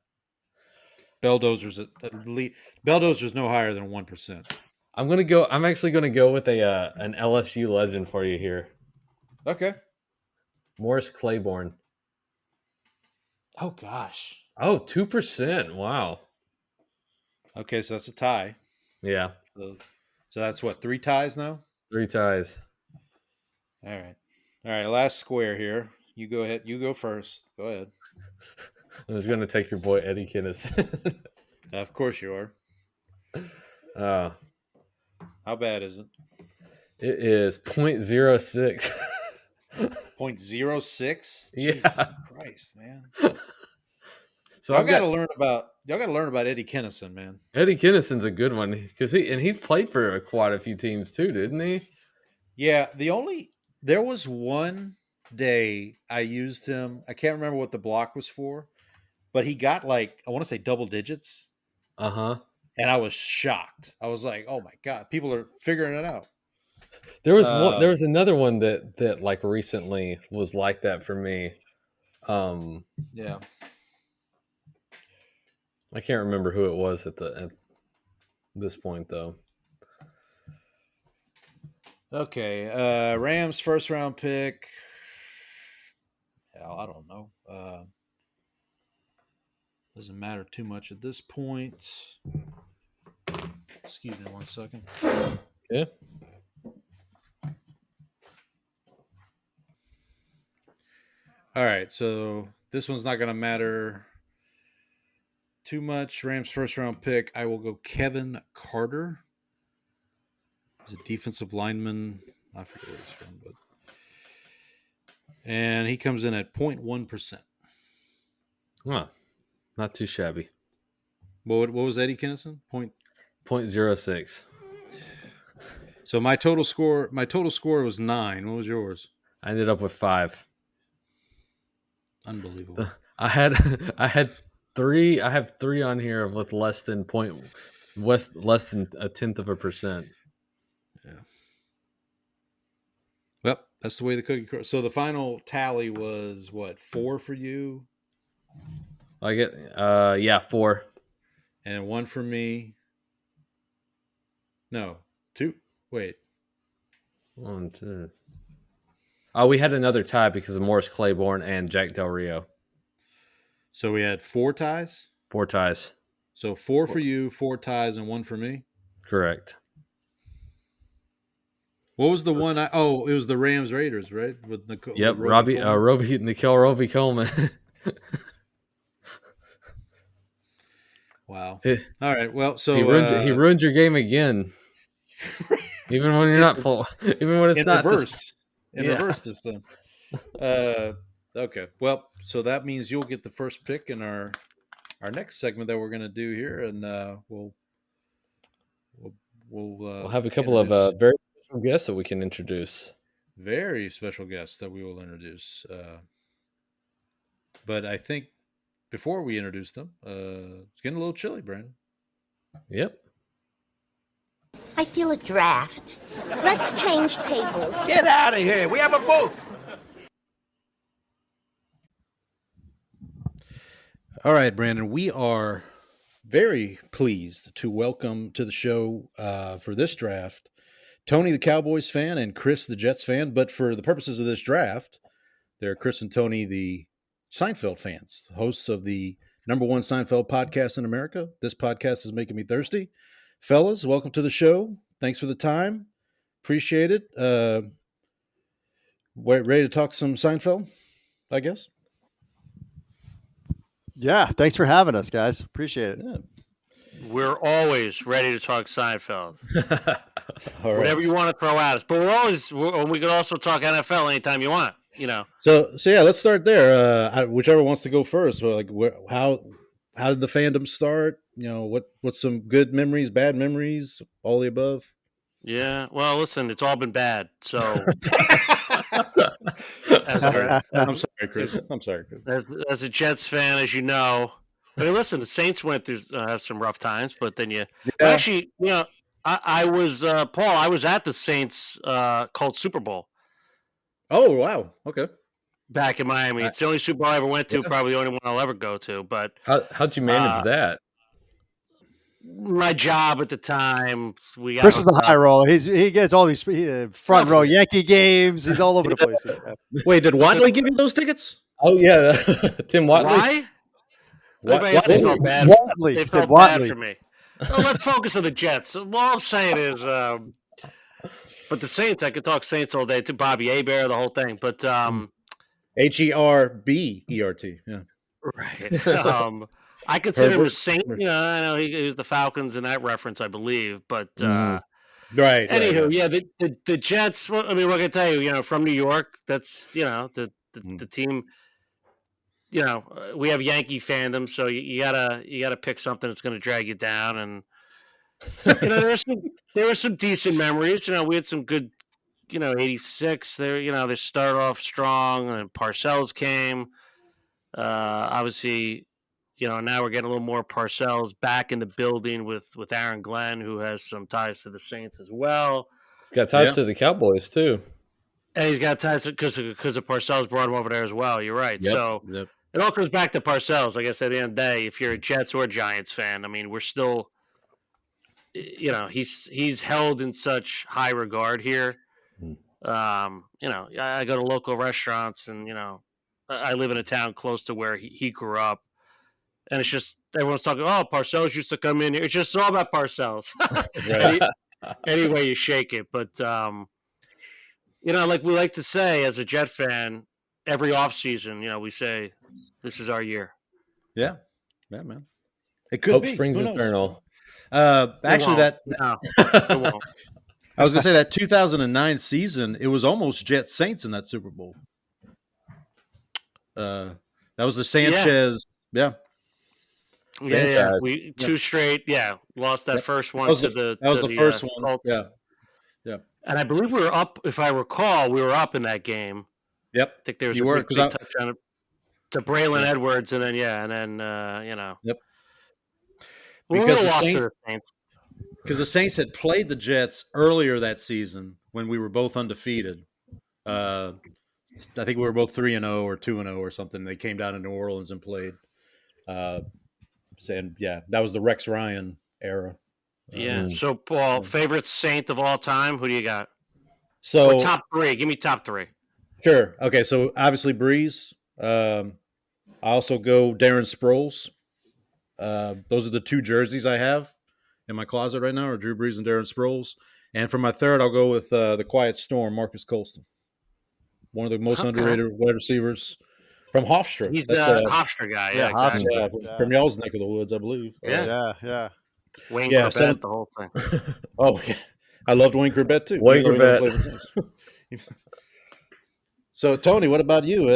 Belldozer's at least. Belldozer's no higher than 1%. I'm actually going to go with an LSU legend for you here. Okay. Morris Claiborne. Oh, gosh. Oh, 2%. Wow. Okay, so that's a tie. Yeah. So that's what, 3 ties now? 3 ties. All right, last square here. You go ahead. You go first. Go ahead. I was going to take your boy Eddie Kennison. Of course you are. How bad is it? It is 0.06. 0.06? Yeah. Jesus Christ, man. So y'all got to learn about Eddie Kennison, man. Eddie Kennison's a good one because he's played for quite a few teams too, didn't he? Yeah, there was one day I used him. I can't remember what the block was for, but he got I want to say double digits. Uh-huh. And I was shocked. I was like, "Oh my god, people are figuring it out." There was another one that recently was like that for me. Yeah. I can't remember who it was at this point though. Okay, Rams first round pick. Hell, I don't know. Doesn't matter too much at this point. Excuse me 1 second. Yeah. All right, so this one's not going to matter too much. Rams first round pick. I will go Kevin Carter. He's a defensive lineman. I forget where he's from, and he comes in at 0.1%. Huh. Not too shabby. What was Eddie Kennison? 0.06. So my total score was 9. What was yours? I ended up with 5. Unbelievable. I had 3. I have 3 on here with less than less than 0.1%. Yeah. Well, that's the way the cookie crumbles. So the final tally was what, 4 for you? I get, yeah, 4. And 1 for me. No, 2. Wait. 1, 2. Oh, we had another tie because of Morris Claiborne and Jack Del Rio. So we had 4 ties. 4 ties. So 4 for you, 4 ties, and 1 for me. Correct. What was the one? It was the Rams Raiders, right? With Nicole. Yep, with Nikhil Roby Coleman. Wow. He- All right. Well, so he ruined your game again. Even when you're not full. Even when it's in not reverse. In Yeah. reverse this time. Okay. Well, so that means you'll get the first pick in our next segment that we're going to do here, and we'll have a couple of very special guests that we can introduce. very special guests that we will introduce. But I think before we introduce them, it's getting a little chilly, Brandon. Yep. I feel a draft. Let's change tables. Get out of here. We have a booth. All right, Brandon, we are very pleased to welcome to the show for this draft Tony the Cowboys fan and Chris the Jets fan. But for the purposes of this draft, they're Chris and Tony the Seinfeld fans, hosts of the #1 Seinfeld podcast in America. This podcast is making me thirsty. Fellas, welcome to the show. Thanks for the time. Appreciate it. Ready to talk some Seinfeld, I guess? Yeah, thanks for having us, guys. Appreciate it. Yeah. We're always ready to talk Seinfeld. All right. Whatever you want to throw at us. But we could also talk NFL anytime you want, you know. So yeah, let's start there. Whichever wants to go first. How did the fandom start? You know, what's some good memories, bad memories, all the above? Yeah. Well, listen, it's all been bad. So I'm sorry, Chris. As a Jets fan, as you know, I mean, listen, the Saints went through have some rough times, but then actually, you know, I was Paul. I was at the Saints Colts Super Bowl. Oh wow! Okay. Back in Miami, it's the only Super Bowl I ever went to. Probably the only one I'll ever go to. But how'd you manage that? My job at the time, we got Chris is the high roller. He gets all these front row Yankee games. He's all over the place. Wait, did Watley give you those tickets? Oh yeah, Tim Watley. Why? Everybody else felt bad. Watley. They felt bad for me. Well, let's focus on the Jets. All I'm saying is, but the Saints, I could talk Saints all day too. Bobby Hebert, the whole thing. But Herbert. Yeah. Right. I consider him a Saint. You know, I know he was the Falcons in that reference, I believe. But Right. Anywho, yeah, the Jets. Well, I mean, what can I tell you? You know, from New York, that's the team. You know, we have Yankee fandom, so you gotta pick something that's going to drag you down. And you know, there were some decent memories. You know, we had some good. You know, '86. There, you know, they started off strong, and Parcells came. Obviously, you know, now we're getting a little more Parcells back in the building with Aaron Glenn, who has some ties to the Saints as well. He's got ties to the Cowboys too, and he's got ties because of Parcells brought him over there as well. You're right. So it all comes back to Parcells. Like I said, at the end of the day, if you're a Jets or Giants fan, I mean, we're still, you know, he's held in such high regard here. You know, I go to local restaurants, and you know, I live in a town close to where he grew up, and it's just everyone's talking. Oh, Parcells used to come in here. It's just all about Parcells. Any way you shake it, but you know, like we like to say as a Jet fan, every offseason, you know, we say this is our year. Yeah, man. It could Hope be. springs eternal. Actually, it won't. I was gonna say that 2009 season, it was almost Jets Saints in that Super Bowl. That was the Sanchez. Yeah. We 2 straight. Yeah, lost that first one to the. That was the first one. Colts. Yeah. And I believe we were up. If I recall, we were up in that game. Yep. I think there was a big touchdown to Braylon Edwards, and then you know. Yep. Because the Saints had played the Jets earlier that season when we were both undefeated. I think we were both 3-0 or 2-0 or something. They came down to New Orleans and played. Saying, yeah, that was the Rex Ryan era. Yeah. So, Paul, favorite Saint of all time? Who do you got? Or So top three? Give me top three. sure. Okay. So obviously Breeze. I also go Darren Sproles. Those are the two jerseys I have in my closet right now, are Drew Brees and Darren Sproles. And for my third, I'll go with the Quiet Storm, Marcus Colston, one of the most underrated wide receivers from Hofstra. He's That's the Hofstra guy. Yeah, exactly. from y'all's neck of the woods, I believe. Yeah. Wayne Yeah, Corbett, the whole thing. Oh, yeah. I loved Wayne Corbett too. Wayne Even though he Corbett. never played with us. So, Tony, what about you?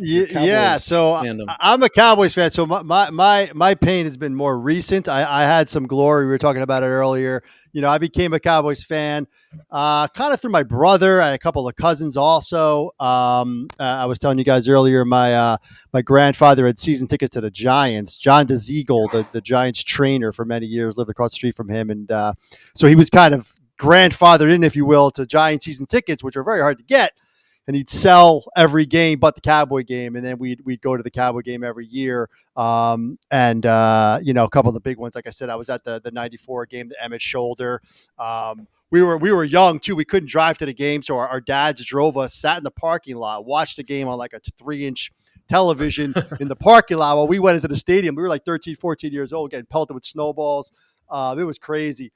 Yeah, so fandom? I'm a Cowboys fan. So my pain has been more recent. I had some glory. We were talking about it earlier. You know, I became a Cowboys fan kind of through my brother and a couple of cousins also. I was telling you guys earlier, my grandfather had season tickets to the Giants. John DeZiegel, the Giants trainer for many years, lived across the street from him. And so he was kind of grandfathered in, if you will, to Giants season tickets, which are very hard to get. And he'd sell every game but the Cowboy game, and then we'd go to the Cowboy game every year. You know, a couple of the big ones, like I said, I was at the '94 game, the Emmett Shoulder. We were young too; we couldn't drive to the game, so our dads drove us, sat in the parking lot, watched the game on like a 3-inch television in the parking lot while we went into the stadium. We were like 13, 14 years old, getting pelted with snowballs. It was crazy.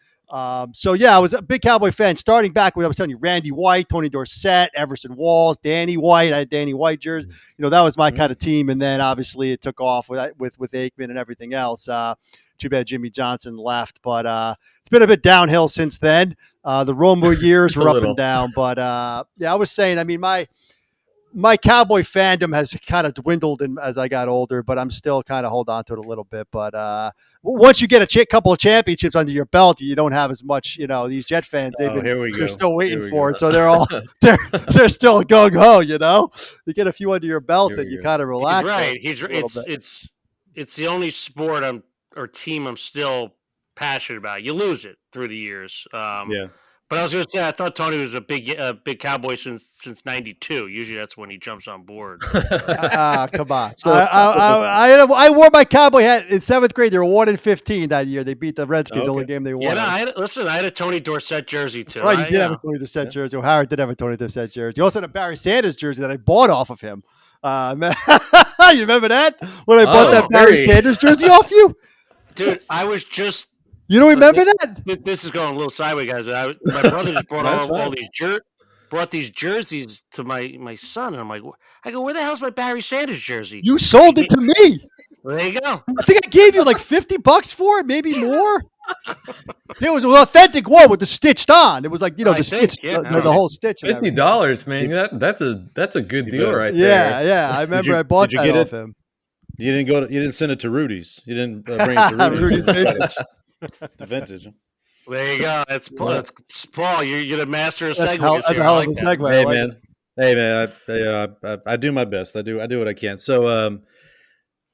So yeah, I was a big Cowboy fan starting back when I was telling you, Randy White, Tony Dorsett, Everson Walls, Danny White. I had Danny White jersey. You know, that was my kind of team. And then obviously it took off with Aikman and everything else. Too bad Jimmy Johnson left, but it's been a bit downhill since then. The Romo years were up and down, but yeah, I was saying, I mean, my Cowboy fandom has kind of dwindled as I got older, but I'm still kind of hold on to it a little bit. But once you get a couple of championships under your belt, you don't have as much. You know, these Jet fans, they're still waiting for it, so they're all they're still gung ho. You know, you get a few under your belt, and you kind of relax. He's right. It's the only sport or team I'm still passionate about. You lose it through the years. But I was going to say, I thought Tony was a big Cowboy since '92. Usually, that's when he jumps on board. Come on! I wore my Cowboy hat in 7th grade. They were 1-15 that year. They beat the Redskins. The only game they won. Yeah, I had a Tony Dorsett jersey too. That's right, you did have a Tony Dorsett jersey. O'Hara did have a Tony Dorsett jersey. You also had a Barry Sanders jersey that I bought off of him. You remember that when I bought that Barry Sanders jersey off you, dude? I was just. You don't remember that? This is going a little sideways, guys. My brother just brought all these jerseys to my son, and I'm like, I go, where the hell's my Barry Sanders jersey? You sold it to me. There you go. I think I gave you like $50 for it, maybe more. It was an authentic one with the stitched on. It was like, you know, the whole stitch. $50, man. That's a good deal right there. Yeah. I remember I bought that off him. You didn't send it to Rudy's. You didn't bring it to Rudy's. Vintage. The vintage. There you go. That's Paul. You're the master of segues. That's a hell of a segue. Hey man. I do my best. I do what I can. So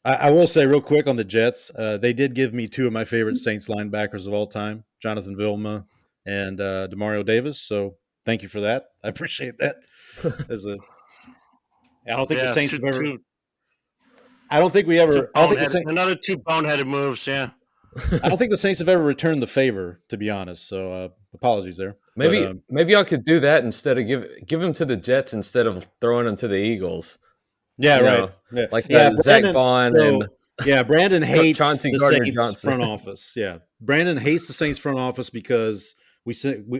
I will say real quick on the Jets, they did give me two of my favorite Saints linebackers of all time, Jonathan Vilma and Demario Davis. So thank you for that. I appreciate that. I don't think the Saints have ever. I don't think we ever. Another two boneheaded moves. Yeah. I don't think the Saints have ever returned the favor, to be honest. So apologies there. Maybe y'all could do that instead of give them to the Jets instead of throwing them to the Eagles. Yeah, right. Yeah. Like Zach Vaughn and Brandon hates Chauncey the Gardner-Johnson Saints front office. Yeah, Brandon hates the Saints front office because we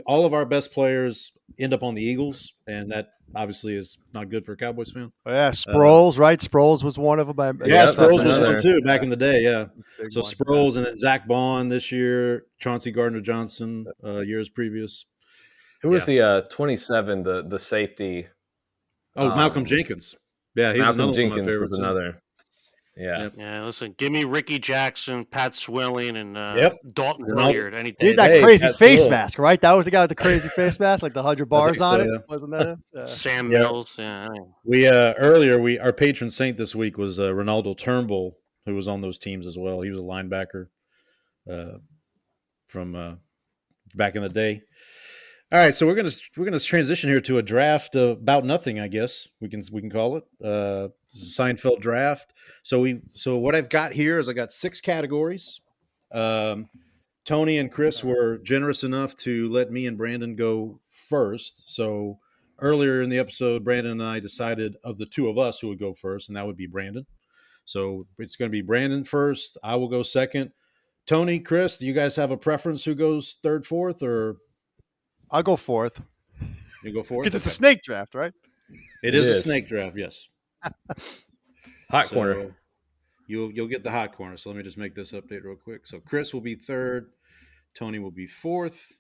all of our best players end up on the Eagles, and that obviously is not good for a Cowboys fan. Yeah, Sproles, right? Sproles was one of them. Sproles was one too back in the day. Yeah, so Sproles and then Zach Vaughn this year, Chauncey Gardner-Johnson years previous. Who was the 27, the safety? Oh, Malcolm Jenkins. Yeah, Malcolm Jenkins was another. Yeah. Listen, give me Ricky Jackson, Pat Swilling, and Dalton Hilliard. Anything. He had that crazy face mask, right? That was the guy with the crazy face mask, like the 100 bars on it. Wasn't that him? Yeah. Sam Mills. Yeah. We our patron saint this week was Ronaldo Turnbull, who was on those teams as well. He was a linebacker from back in the day. All right, so we're gonna transition here to a draft about nothing. I guess we can call it. This is a Seinfeld draft. So what I've got here is I got 6 categories. Tony and Chris were generous enough to let me and Brandon go first. So earlier in the episode, Brandon and I decided of the two of us who would go first, and that would be Brandon. So it's going to be Brandon first. I will go second. Tony, Chris, do you guys have a preference who goes third, fourth, or I'll go fourth. you go fourth? Because it's a snake draft, right? It is a snake draft, yes. Hot corner. You'll get the hot corner. So let me just make this update real quick. So Chris will be third, Tony will be fourth,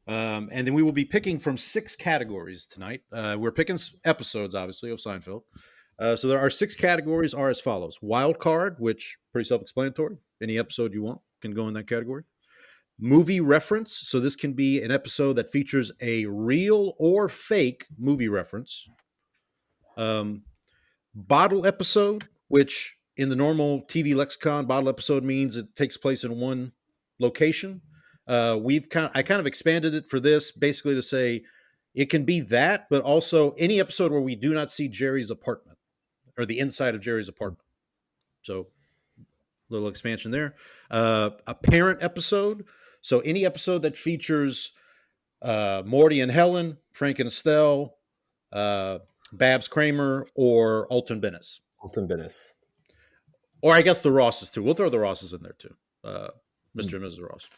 and then we will be picking from 6 categories tonight. We're picking episodes, obviously, of Seinfeld. So there are 6 categories are as follows: wild card, which pretty self-explanatory. Any episode you want can go in that category. Movie reference. So this can be an episode that features a real or fake movie reference. Bottle episode, which in the normal TV lexicon, bottle episode means it takes place in one location. I kind of expanded it for this basically to say it can be that, but also any episode where we do not see Jerry's apartment or the inside of Jerry's apartment. So little expansion there. A parent episode. So any episode that features Morty and Helen, Frank and Estelle, Babs Kramer, or Alton Bennis. Or I guess the Rosses too. We'll throw the Rosses in there too. Mr. and Mrs. Ross.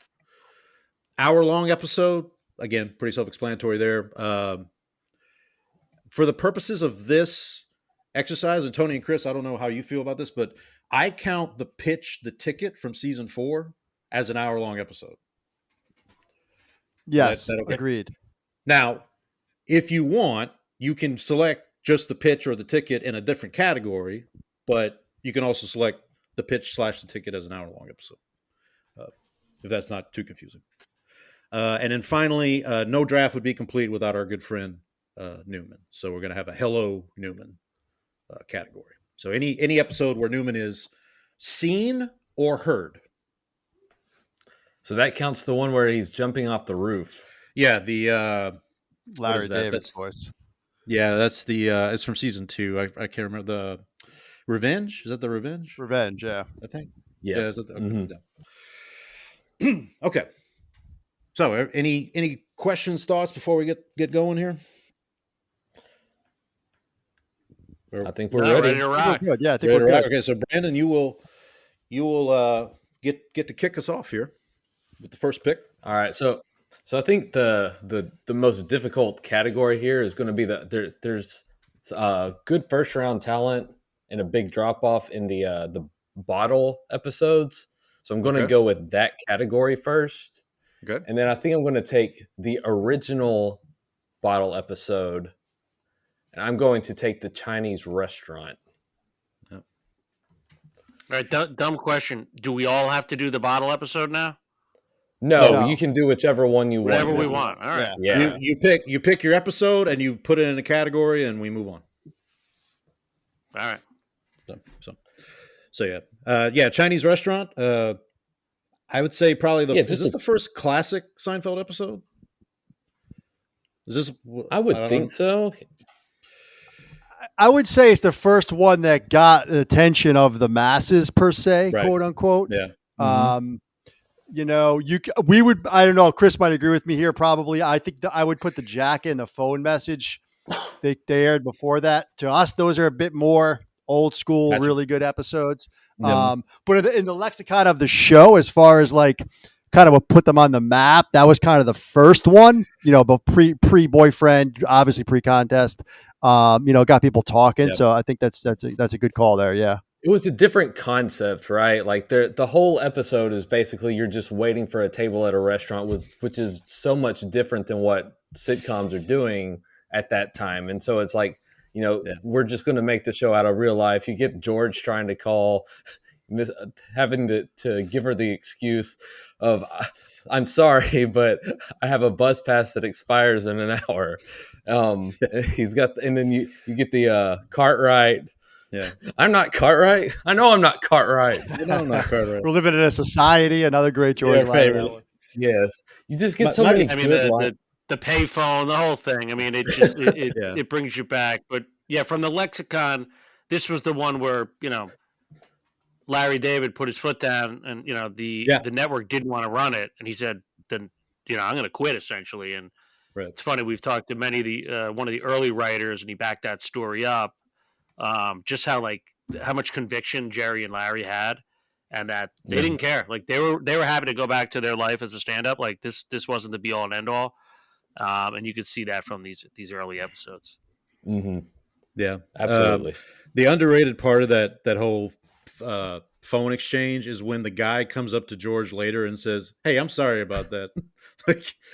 Hour-long episode. Again, pretty self-explanatory there. For the purposes of this exercise, and Tony and Chris, I don't know how you feel about this, but I count the pitch, the ticket from season 4 as an hour-long episode. Yes, that okay? Agreed. Now, if you want, you can select just the pitch or the ticket in a different category, but you can also select the pitch / the ticket as an hour-long episode, if that's not too confusing. And then finally, no draft would be complete without our good friend Newman. So we're going to have a Hello Newman category. So any episode where Newman is seen or heard. So that counts the one where he's jumping off the roof. Yeah, the Larry David's voice. Yeah, that's the it's from season 2. I can't remember the Revenge. Is that the Revenge? Revenge, yeah. I think. Yeah. Is that okay. So, any questions, thoughts before we get going here? I think we're ready to rock. Good. Yeah, I think we're good. Okay, so Brandon, you will get to kick us off here with the first pick. All right, so I think the most difficult category here is going to be there's good first round talent and a big drop off in the bottle episodes. So I'm going to go with that category first. Okay. And then I think I'm going to take the original bottle episode, and I'm going to take the Chinese restaurant. All right, dumb question. Do we all have to do the bottle episode now? No, you can do whichever one you Whatever want. we want. All right. Yeah. You pick your episode and you put it in a category and we move on. All right. So yeah. Chinese restaurant. I would say probably is this the first classic Seinfeld episode? Is this? I would think so. I would say it's the first one that got the attention of the masses per se, quote unquote. Yeah. We would. I don't know. Chris might agree with me here. Probably. I think I would put the Jack in the phone message. They aired before that. To us, those are a bit more old school, really good episodes. But in the lexicon of the show, as far as like kind of what put them on the map, that was kind of the first one. But pre boyfriend, obviously pre contest. Got people talking. So I think that's a good call there. Yeah. It was a different concept, right? Like the whole episode is basically you're just waiting for a table at a restaurant, which is so much different than what sitcoms are doing at that time. And so it's like, we're just going to make the show out of real life. You get George trying to call, having to give her the excuse of, I'm sorry, but I have a bus pass that expires in an hour. He's got, and then you get the Cartwright. Yeah, I'm not Cartwright. I know I'm not Cartwright. I'm not Cartwright. We're living in a society. Another great George line. Yes, you just get so many good lines. the payphone, the whole thing. I mean, it just it brings you back. But yeah, from the lexicon, this was the one where Larry David put his foot down, and the network didn't want to run it, and he said, "Then I'm going to quit." Essentially, and it's funny, we've talked to many of the one of the early writers, and he backed that story up. Just how much conviction Jerry and Larry had, and that they didn't care. Like they were happy to go back to their life as a stand-up. Like this wasn't the be all and end all, and you could see that from these early episodes. Mm-hmm. Yeah, absolutely. The underrated part of that whole phone exchange is when the guy comes up to George later and says, "Hey, I'm sorry about that."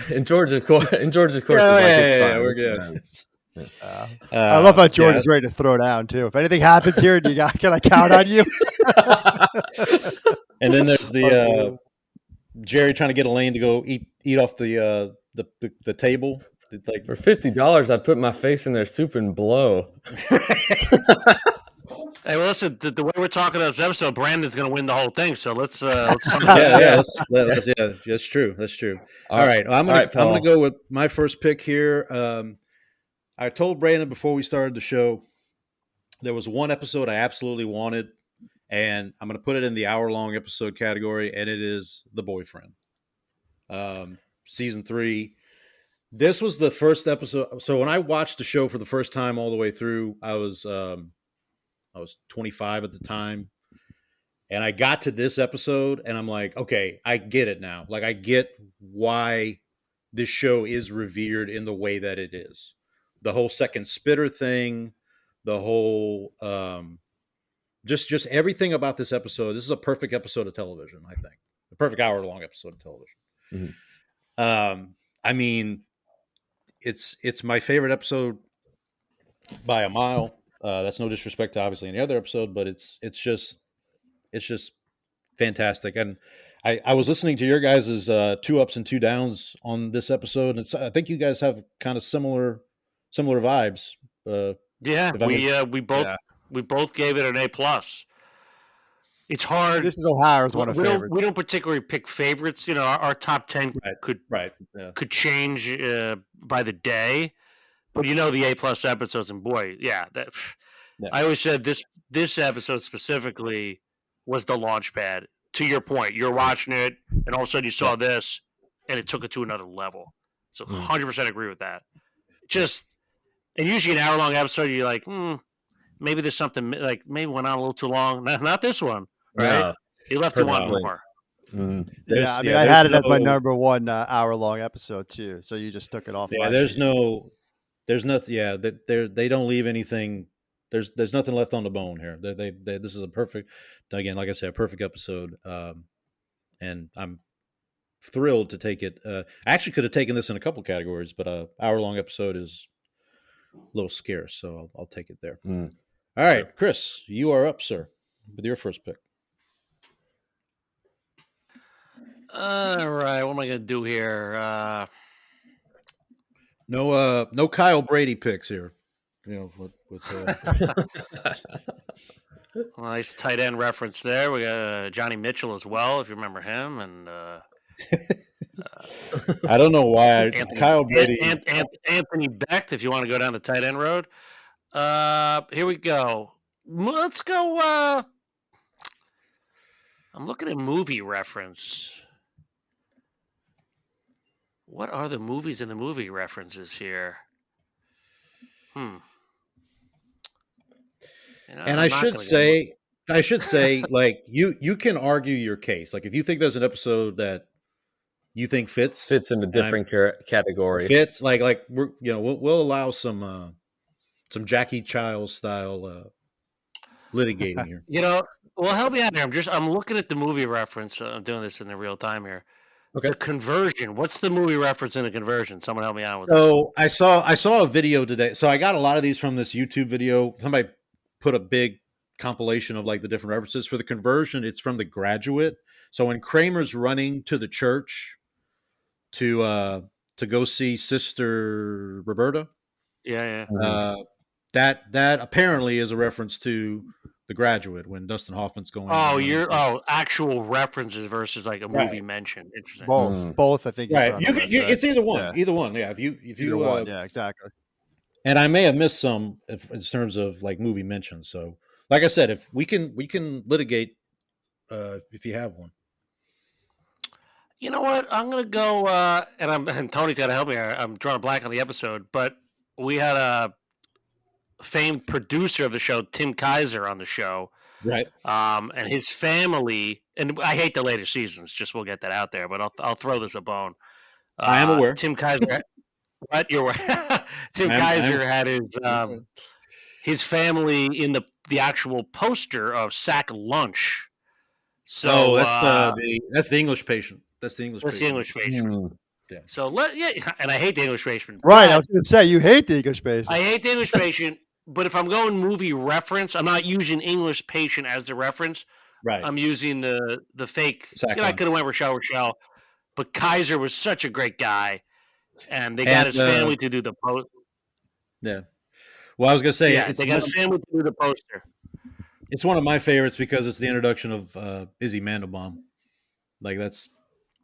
and George, of course, is like, "It's fine. We're good." I love how George is ready to throw down too. If anything happens here, can I count on you? And then there's the Jerry trying to get Elaine to go eat off the table. Like for $50, I put my face in their soup and blow. Hey, well, listen. The way we're talking about this episode, Brandon's going to win the whole thing. So let's. That's true. That's true. All right, I'm going to go with my first pick here. I told Brandon before we started the show, there was one episode I absolutely wanted, and I'm going to put it in the hour-long episode category, and it is The Boyfriend. Season 3. This was the first episode. So when I watched the show for the first time all the way through, I was 25 at the time, and I got to this episode, and I'm like, okay, I get it now. Like, I get why this show is revered in the way that it is. The whole second spitter thing, the whole just everything about this episode. This is a perfect episode of television, I think. A perfect hour-long episode of television. Mm-hmm. I mean, it's my favorite episode by a mile. That's no disrespect to obviously any other episode, but it's just fantastic. And I was listening to your guys' 2 ups and 2 downs on this episode, and I think you guys have kind of similar vibes. We both gave it an A+. It's hard. This is O'Hara's one of favorites. We don't particularly pick favorites. Our top 10 could change by the day. But the A+ episodes, and boy, I always said this episode specifically was the launch pad. To your point, you're watching it, and all of a sudden you saw this, and it took it to another level. So 100% agree with that. And usually an hour-long episode, you're like, maybe there's something, like maybe went on a little too long. Not this one, right? Yeah, he left you wanting more. Yeah, I mean, I had it as my number 1 hour-long episode too. So you just took it off. Yeah, there's nothing. Yeah, they don't leave anything. There's nothing left on the bone here. This is a perfect, again, like I said, a perfect episode. And I'm thrilled to take it. I actually could have taken this in a couple categories, but hour-long episode is a little scarce, so I'll take it there. All right, Chris, you are up, sir, with your first pick. All right, what am I going to do here? No Kyle Brady picks here. Nice tight end reference there. We got Johnny Mitchell as well, if you remember him, and I don't know why Kyle Brady, Anthony Becht, if you want to go down the tight end road. Here we go. Let's go. I'm looking at movie reference. What are the movies and the movie references here? And I should say, like you can argue your case. Like if you think there's an episode that you think fits in a different category, like we'll allow some Jackie Childs style litigating here. Well, help me out here. I'm looking at the movie reference. I'm doing this in the real time here. Okay. The Conversion. What's the movie reference in The Conversion? Someone help me out with this. So I saw a video today. So I got a lot of these from this YouTube video. Somebody put a big compilation of like the different references for The Conversion. It's from The Graduate. So when Kramer's running to the church to go see Sister Roberta. Yeah. That apparently is a reference to The Graduate when Dustin Hoffman's going. Actual references versus like a movie mention. Interesting. Both. I think. Right. It's either one. Yeah. Either one. Yeah. If you one. Yeah. Exactly. And I may have missed some in terms of like movie mentions. So, like I said, if we can litigate if you have one. You know what? I'm gonna go, and Tony's got to help me. I'm drawing a blank on the episode, but we had a famed producer of the show, Tim Kaiser, on the show, right? And his family. And I hate the later seasons. Just we'll get that out there, but I'll throw this a bone. I am aware. Tim Kaiser. What you're? Tim Kaiser had his family in the actual poster of Sack Lunch. So that's the English Patient. That's the English patient. Yeah. So and I hate the English patient. Right. I was going to say you hate the English patient. I hate the English patient, but if I'm going movie reference, I'm not using English Patient as the reference. Right. I'm using the fake. I could have went Rochelle, but Kaiser was such a great guy, and they got his family to do the post. Yeah. Well, I was going to say, they got his family to do the poster. It's one of my favorites because it's the introduction of Izzy Mandelbaum. Like that's.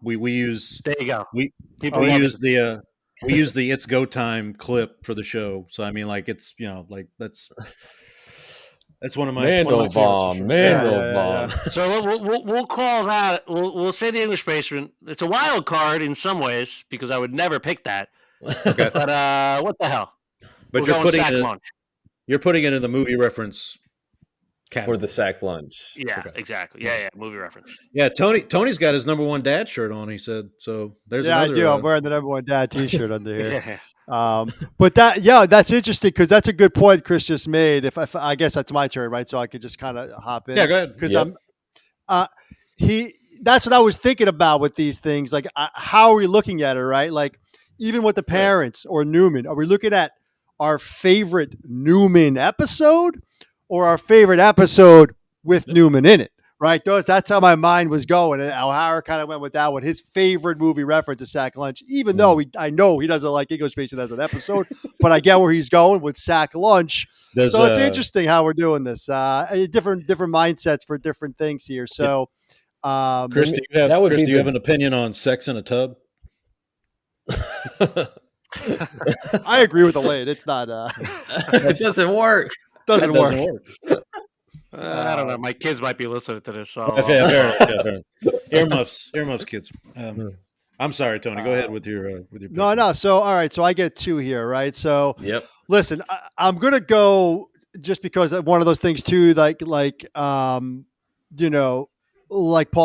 We use there you go. We use the It's Go Time clip for the show. So I mean, like it's like that's one of my Mandelbaum. Yeah. So we'll call that. We'll say the English Patient. It's a wild card in some ways because I would never pick that. Okay. But what the hell? But you're putting it in the movie reference. For the Sack Lunch. Yeah, exactly. Yeah, movie reference. Yeah, Tony's got his number one dad shirt on, he said. So there's another, I do. I'm wearing the number one dad t-shirt under here. But that's interesting because that's a good point Chris just made. If I guess that's my turn, right? So I could just kind of hop in. Yeah, go ahead. Because that's what I was thinking about with these things. Like, how are we looking at it, right? Like, even with the parents or Newman, are we looking at our favorite Newman episode? Or our favorite episode with Newman in it, right? That's how my mind was going. And O'Hara kind of went with that one. His favorite movie reference is Sack Lunch, even though I know he doesn't like English Patient as an episode, but I get where he's going with Sack Lunch. So it's interesting how we're doing this. Different mindsets for different things here. So, Chris, do you have an opinion on Sex in a Tub? I agree with Elaine. It's not. It doesn't work. Doesn't work. I don't know. My kids might be listening to this. So fair. Earmuffs, kids. I'm sorry, Tony. Go ahead with your. No. So all right. So I get two here, right? So yep. Listen, I'm gonna go just because one of those things too. Like Paul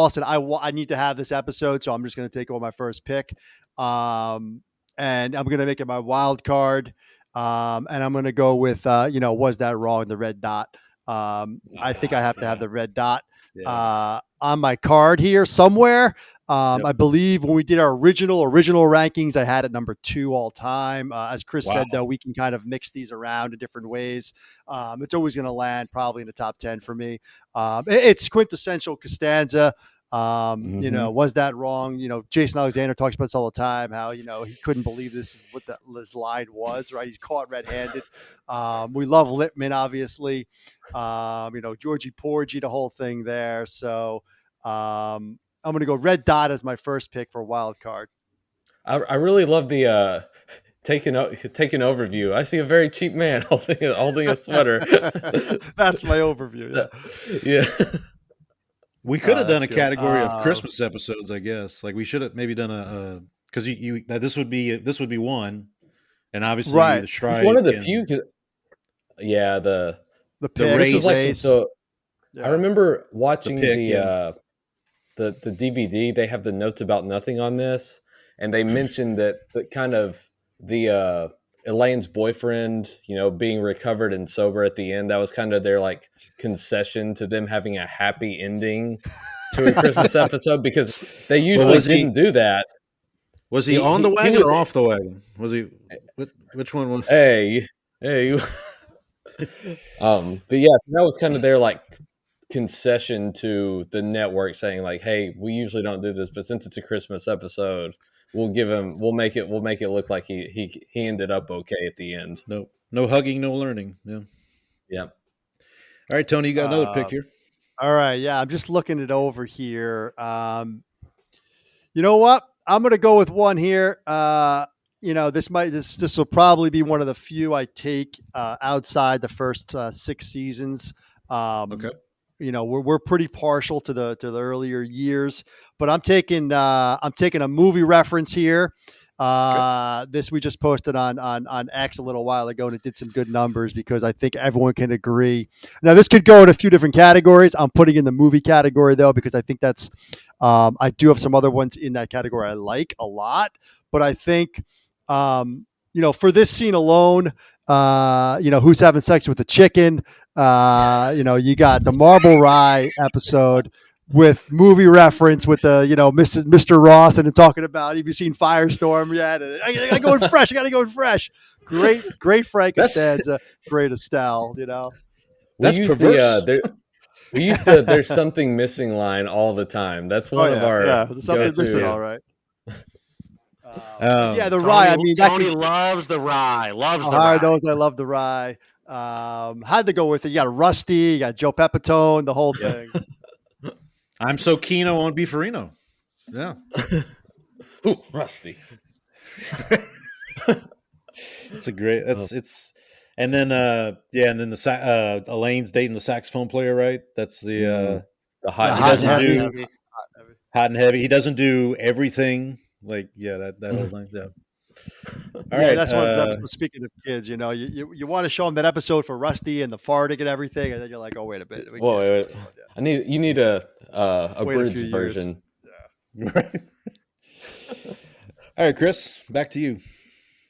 said, I need to have this episode, so I'm just gonna take on my first pick, and I'm gonna make it my wild card. And I'm going to go with, was that wrong? The red dot. I think I have to have the red dot on my card here somewhere. I believe when we did our original rankings, I had it number 2 all time. As Chris said, though, we can kind of mix these around in different ways. It's always going to land probably in the top 10 for me. It's quintessential Costanza. Was that wrong? Jason Alexander talks about this all the time, how, he couldn't believe this is what this line was, right? He's caught red-handed. We love Lippman, obviously. Georgie Porgy, the whole thing there. So I'm going to go red dot as my first pick for wild card. I really love the taking overview. I see a very cheap man holding a sweater. That's my overview. Yeah. We could have done a category of Christmas episodes, I guess. Like we should have maybe done because this would be one, and obviously the strike. It's one of the few. Yeah, the race. So I remember watching the DVD. They have the notes about nothing on this, and they mentioned that the kind of the Elaine's boyfriend, being recovered and sober at the end. That was kind of their like concession to them having a happy ending to a Christmas episode because they usually didn't do that. Was he on the wagon or off the wagon? Was he? Which one was? Hey. But yeah, that was kind of their like concession to the network saying like, hey, we usually don't do this, but since it's a Christmas episode, we'll make it look like he ended up okay at the end. No hugging, no learning. Yeah. Yeah. All right, Tony, you got another pick here. All right, yeah, I'm just looking it over here. You know what? I'm going to go with one here. This will probably be one of the few I take outside the first 6 seasons. Okay. We're pretty partial to the earlier years, but I'm taking a movie reference here. This we just posted on X a little while ago, and it did some good numbers because I think everyone can agree. Now, this could go in a few different categories. I'm putting in the movie category though because I think that's. I do have some other ones in that category I like a lot, but I think for this scene alone, who's having sex with the chicken? You got the Marble Rye episode with movie reference with the Mr. Ross and talking about have you seen Firestorm yet? I gotta go in fresh. I gotta go in fresh. Great Frank Costanza, great Estelle. We use the "there's something missing" line all the time. That's one of our there's something missing. All right. The Tony, rye. I mean, Tony loves the rye. Loves the rye. Knows I love the rye. Had to go with it. You got Rusty. You got Joe Pepitone. The whole thing. I'm so keen on Beefarino. Yeah. Ooh, Rusty. It's a great. And then Elaine's dating the saxophone player, right? That's the hot and heavy. He doesn't do everything. Like that whole thing. Yeah. All right. That's one of the speaking of kids. You want to show them that episode for Rusty and the farting and everything, and then you're like, oh wait a bit. Wait. You need a abridged version. Yeah. Right. All right, Chris, back to you.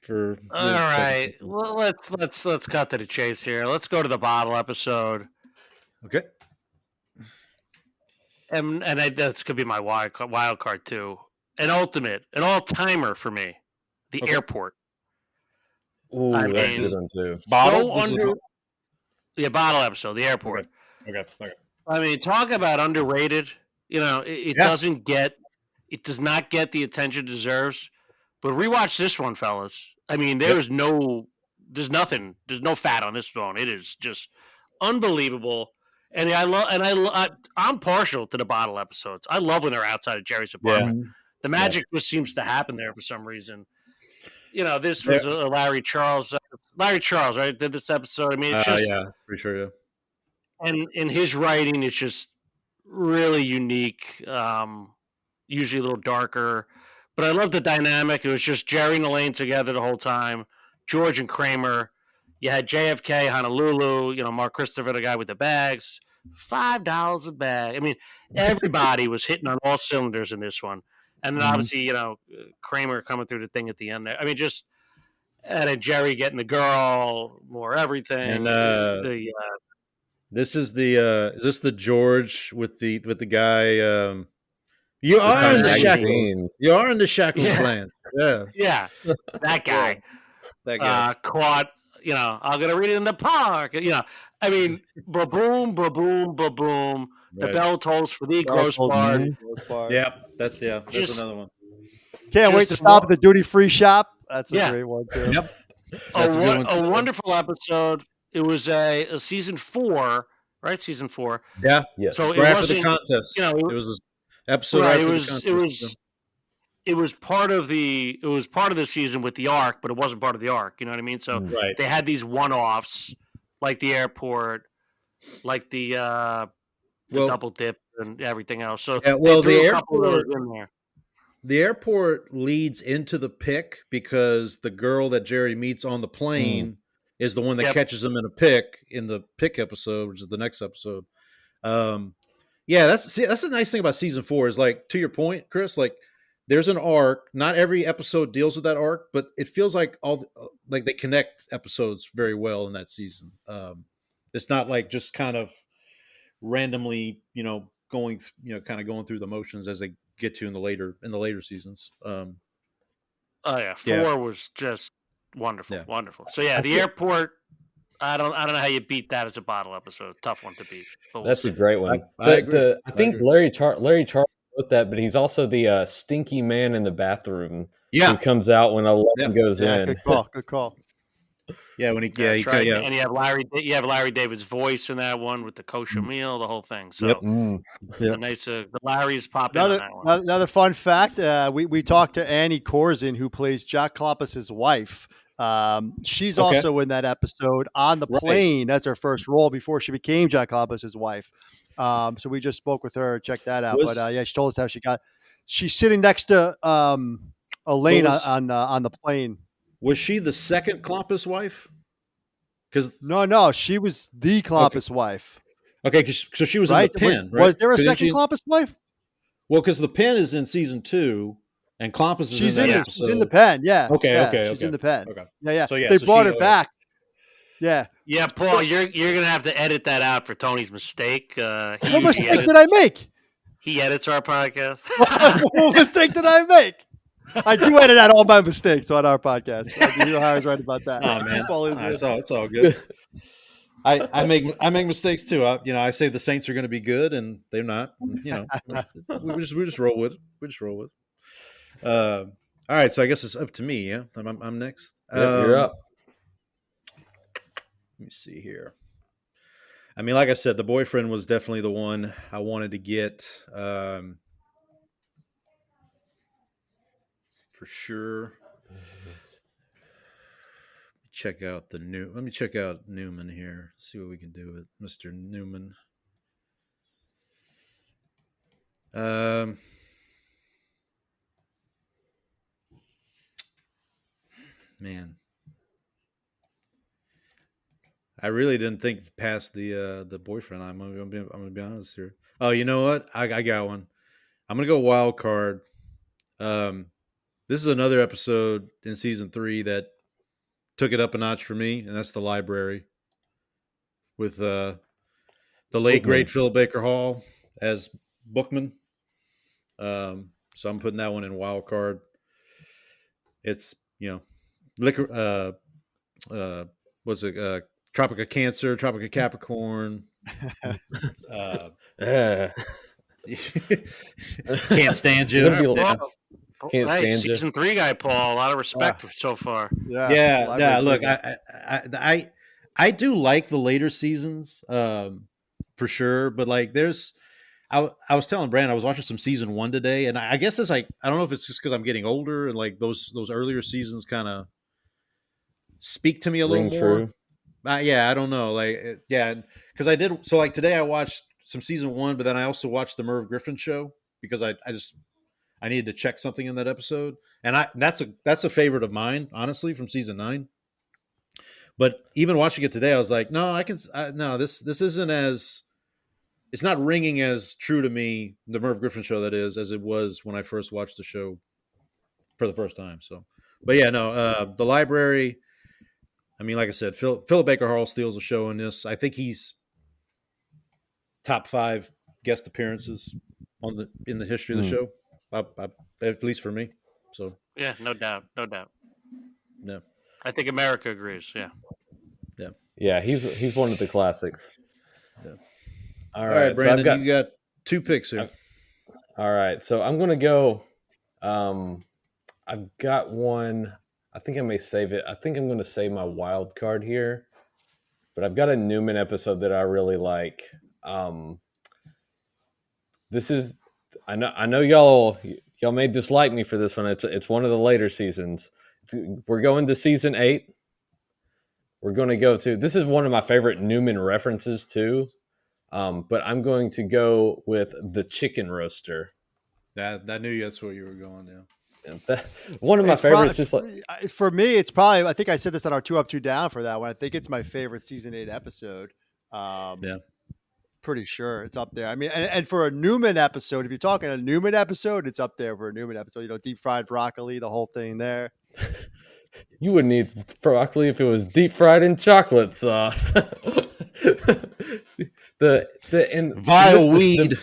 All right. Well, let's cut to the chase here. Let's go to the bottle episode. Okay. And that's could be my wild card too. An all-timer for me. The airport. Ooh, that's a good one too. Bottle episode, the airport. Okay. I mean, talk about underrated. It does not get the attention it deserves. But rewatch this one, fellas. I mean, there's no fat on this bone. It is just unbelievable. And I'm partial to the bottle episodes. I love when they're outside of Jerry's apartment. Yeah. The magic just seems to happen there for some reason. This was Larry Charles. Larry Charles, right? Did this episode. I mean, it's just for sure. Yeah. And in his writing, it's just really unique. Usually a little darker, but I love the dynamic. It was just Jerry and Elaine together the whole time. George and Kramer. You had JFK, Honolulu. Mark Christopher, the guy with the bags. $5 a bag. I mean, everybody was hitting on all cylinders in this one. And then obviously, Kramer coming through the thing at the end there. I mean, and then Jerry getting the girl, more everything. And this is is this the George with the guy? You are in the shackles. You are in the shackles land. Yeah. Yeah. That guy. That guy. Caught. I'm gonna read it in the park. I mean, ba-boom, ba-boom, ba-boom. The bell tolls for the gross part. Yep, that's another one. Can't wait to stop at the duty-free shop. That's a great one too. Yep, a wonderful episode. It was a season 4, right? Season 4. Yeah. Yes. So it wasn't the contest. It was this episode. Right. It was part of the season with the arc, but it wasn't part of the arc. You know what I mean? So they had these one-offs, like the airport, like the double dip and everything else. So the airport leads into the pick because the girl that Jerry meets on the plane is the one that catches him in a pick in the pick episode, which is the next episode. That's the nice thing about season 4 is, like, to your point, Chris, like, there's an arc. Not every episode deals with that arc, but it feels like they connect episodes very well in that season. It's not like just kind of randomly, going through the motions as they get to in the later seasons. 4 was just wonderful, wonderful. So the airport. I don't know how you beat that as a bottle episode. Tough one to beat. That's a great one. I think Larry Charles wrote that, but he's also the stinky man in the bathroom. Yeah, who comes out when 11 goes in. Good call. Yeah, when he That's right. And you have Larry David's voice in that one with the kosher meal, the whole thing. So Yep. nice. The Larrys pop in on that one. Another fun fact: we talked to Annie Corzin, who plays Jack Kloppus's wife. She's also in that episode on the plane. That's her first role before she became Jack Kloppus's wife. So we just spoke with her. Check that out. But she told us how she's sitting next to Elaine on the plane. Was she the second Kloppus wife? Because no, she was the Kloppus wife. Okay, so she was in the pen, right? Was there a second Kloppus wife? Well, because the pen is in season 2, and Kloppus is she's in the pen. Yeah. Okay. She's in the pen. Okay. Yeah. So they brought her back. Yeah. Yeah, Paul, you're gonna have to edit that out for Tony's mistake. What mistake did I make? He edits our podcast. What mistake did I make? I do edit out all my mistakes on our podcast. Harry's right about that. Oh man, it's all good. I make mistakes too. I say the Saints are going to be good, and they're not. We just roll with it. All right, so I guess it's up to me. Yeah, I'm next. You're up. Let me see here. I mean, like I said, the boyfriend was definitely the one I wanted to get for sure. Let me check out Newman here. See what we can do with Mr. Newman. Man, I really didn't think past the boyfriend. I'm gonna be honest here. Oh, you know what? I got one. I'm gonna go wild card. This is another episode in season 3 that took it up a notch for me, and that's The Library with the late great Philip Baker Hall as Bookman. So I'm putting that one in wild card. It's liquor. Was it Tropic of Cancer, Tropic of Capricorn? Can't stand you. Can't stand season 3 guy, Paul. A lot of respect so far. Yeah. Look, I do like the later seasons for sure, but like I was telling Brandon I was watching some season 1 today, and I guess it's like I don't know if it's just because I'm getting older and like those earlier seasons kind of speak to me a little more. True. I don't know, because I did. So like today I watched some season 1, but then I also watched the Merv Griffin show because I needed to check something in that episode, and that's a favorite of mine, honestly, from season 9. But even watching it today, I was like, no, this isn't as, it's not ringing as true to me, the Merv Griffin show, that is, as it was when I first watched the show for the first time. So, but yeah, no, The Library. I mean, like I said, Philip Baker Hall steals the show in this. I think he's top 5 guest appearances in the history of the show. At least for me. So yeah, no doubt. Yeah, I think America agrees. Yeah. He's one of the classics. Yeah. All right, Brandon, so you got 2 picks here. All right, so I'm gonna go. I've got one. I think I may save it. I think I'm gonna save my wild card here, but I've got a Newman episode that I really like. This is. I know y'all may dislike me for this one. It's one of the later seasons. We're going to season 8. We're going to go to. This is one of my favorite Newman references too. But I'm going to go with the chicken roaster. I knew that's where you were going. One of my favorites. Just like for me, it's probably. I think I said this on our 2 Up 2 Down for that one. I think it's my favorite season 8 episode. Pretty sure it's up there. I mean, and for a Newman episode, if you're talking a Newman episode, it's up there for a Newman episode. Deep fried broccoli, the whole thing there. You wouldn't eat broccoli if it was deep fried in chocolate sauce. the vile weed.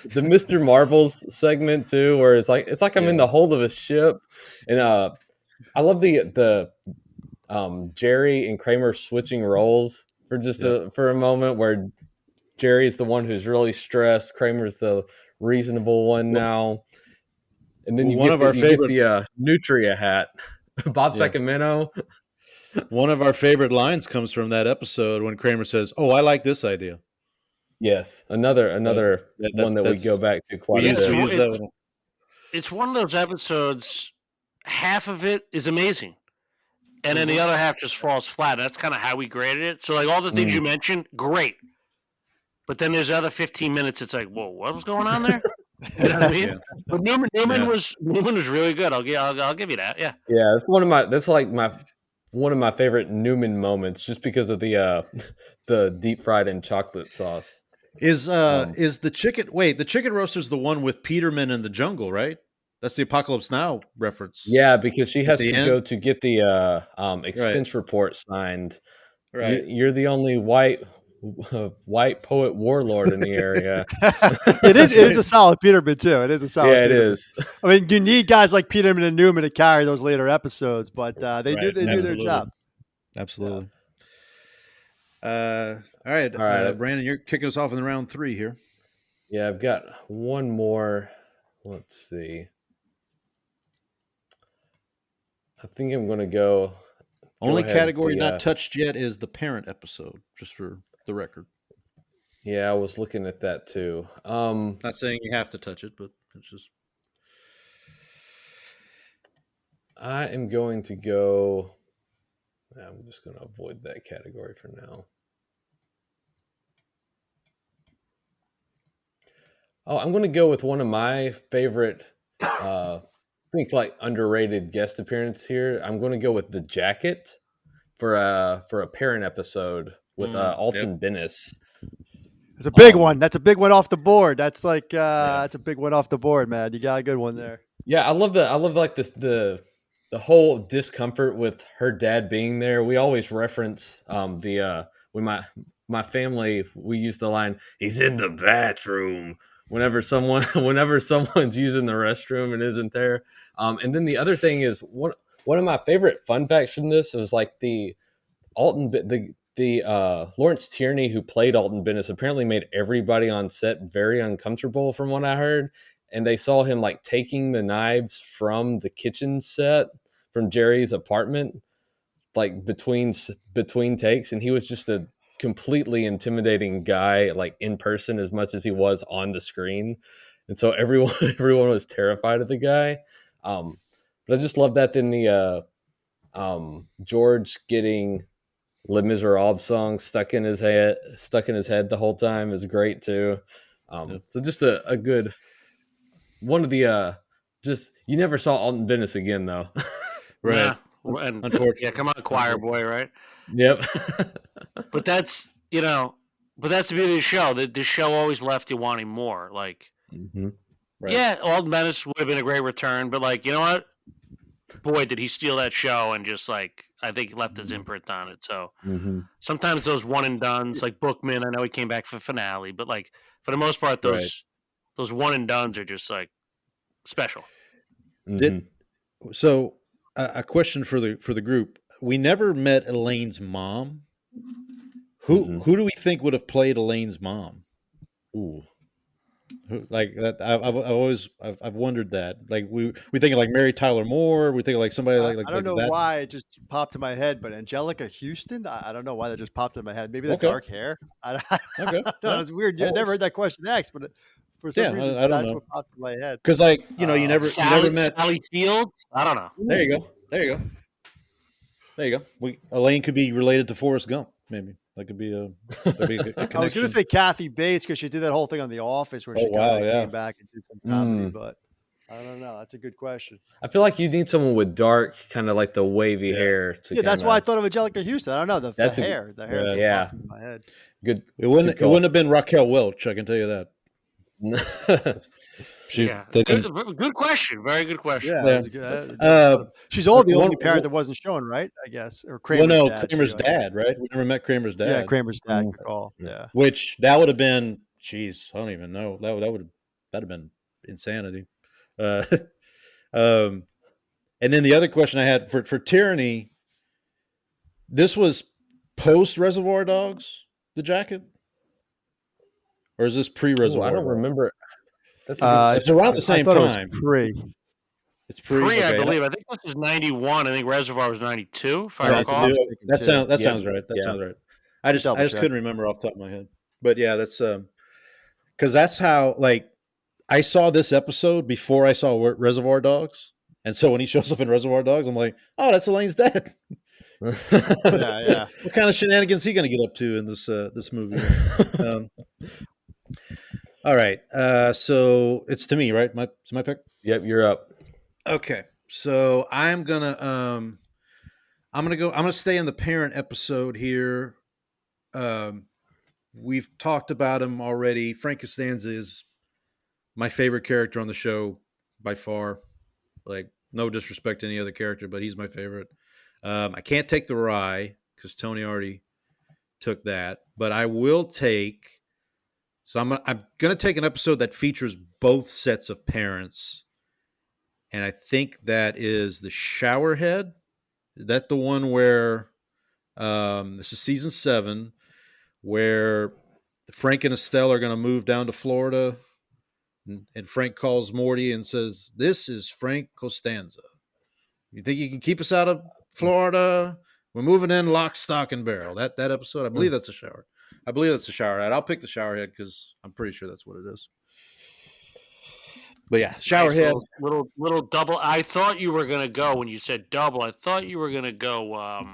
The Mr. Marbles segment too, where it's like I'm in the hold of a ship, and I love the Jerry and Kramer switching roles for just for a moment where Jerry's the one who's really stressed. Kramer's the reasonable one now. And then you get the Nutria hat. Bob Sacramento. One of our favorite lines comes from that episode when Kramer says, "Oh, I like this idea." Yes, another one that we go back to quite a bit. We use that one. It's one of those episodes. Half of it is amazing, and then the other half just falls flat. That's kind of how we graded it. So, like all the things you mentioned, great. But then there's the other 15 minutes. It's like, whoa, what was going on there? You know what I mean? Yeah. But Newman was really good. I'll give you that. Yeah. Yeah, it's one of my favorite Newman moments, just because of the deep fried in chocolate sauce. Is the chicken? Wait, the chicken roaster's the one with Peterman in the jungle, right? That's the Apocalypse Now reference. Yeah, because she has to go to get the expense report signed. Right. You're the only white poet warlord in the area. It is a solid Peterman too. It is a solid. Yeah, Peterman. It is. I mean, you need guys like Peterman and Newman to carry those later episodes, but they do their job. Absolutely. All right. Brandon, you're kicking us off in the round 3 here. Yeah, I've got one more. Let's see. I think I'm going to go. Only category not touched yet is the parent episode, just for the record. Yeah, I was looking at that too. Not saying you have to touch it, but it's just. I am going to go. I'm just going to avoid that category for now. Oh, I'm going to go with one of my favorite, I think like underrated guest appearance here. I'm going to go with The Jacket for a parent episode with Alton Bennis. It's a big one. That's a big one off the board. That's like that's a big one off the board, man. You got a good one there. Yeah, I love like this the whole discomfort with her dad being there. We always reference when my family, we use the line, "He's in the bathroom," whenever someone's using the restroom and isn't there. And then the other thing is one of my favorite fun facts from this was like the Lawrence Tierney, who played Alton Bennis, apparently made everybody on set very uncomfortable from what I heard. And they saw him like taking the knives from the kitchen set from Jerry's apartment, like between takes. And he was just a completely intimidating guy, like in person as much as he was on the screen. And so everyone was terrified of the guy. But I just love that. Then the George getting Les Miserables song stuck in his head the whole time is great too. So just a good one of the just you never saw Alton Bennis again though. Right. Yeah. And unfortunately, come on, choir boy, right? Yep. But that's the beauty of the show. The show always left you wanting more. Like, right. Yeah, Alton Bennis would have been a great return, but like, you know what? Boy, did he steal that show and just like I think he left his imprint on it. So sometimes those one and dones, like Bookman, I know he came back for the finale, but like for the most part, those one and dones are just like special. So a question for the group: we never met Elaine's mom. Who do we think would have played Elaine's mom? Ooh. Like that, I've wondered that. Like we think of like Mary Tyler Moore. We think of like somebody like I don't know that. why it just popped in my head, but Angelica Houston. I don't know why that just popped in my head. Maybe the dark hair. I don't know. It's weird. I never heard that question asked, but for some reason that's what popped in my head. Because like you never met Sally Fields. I don't know. There you go. Elaine could be related to Forrest Gump, maybe. That could be a I was going to say Kathy Bates because she did that whole thing on The Office where she came back and did some comedy, but I don't know. That's a good question. I feel like you need someone with dark, kind of like the wavy hair. That's why I thought of Angelica Houston. I don't know the hair. The hair is in my head. Good. It wouldn't have been Raquel Welch. I can tell you that. Good question. Very good question. Yeah. She's the only parent that wasn't shown, right? I guess, or Kramer's dad. Kramer's dad, right? We never met Kramer's dad. Yeah, Kramer's dad. Good call. Yeah. Which that would have been. Jeez, I don't even know. That'd have been insanity. And then the other question I had for Tyranny. This was post Reservoir Dogs, The Jacket, or is this pre Reservoir? I don't remember. It's around the same time. It was pre. It's I okay. believe. I think this was 91. I think Reservoir was 92, if I Yeah, recall. That sounds right. That Yeah. sounds right. I just Double check. couldn't remember off the top of my head. But yeah, that's because that's how like I saw this episode before I saw Reservoir Dogs, and so when he shows up in Reservoir Dogs, I'm like, oh, that's Elaine's dad. Yeah. What kind of shenanigans he going to get up to in this movie? All right, so it's to me, right? It's my pick. Yep, you're up. Okay, so I'm gonna stay in the parent episode here. We've talked about him already. Frank Costanza is my favorite character on the show by far. Like, no disrespect to any other character, but he's my favorite. I can't take the rye because Tony already took that, but I will take. So I'm gonna take an episode that features both sets of parents, and I think that is the Showerhead. Is that the one where this is season 7, where Frank and Estelle are going to move down to Florida, and Frank calls Morty and says, "This is Frank Costanza. You think you can keep us out of Florida? We're moving in lock, stock, and barrel." That episode, I believe that's a shower. I believe that's the Showerhead. I'll pick the Showerhead because I'm pretty sure that's what it is. But yeah, Showerhead. Nice little double. I thought you were gonna go when you said double. I thought you were gonna go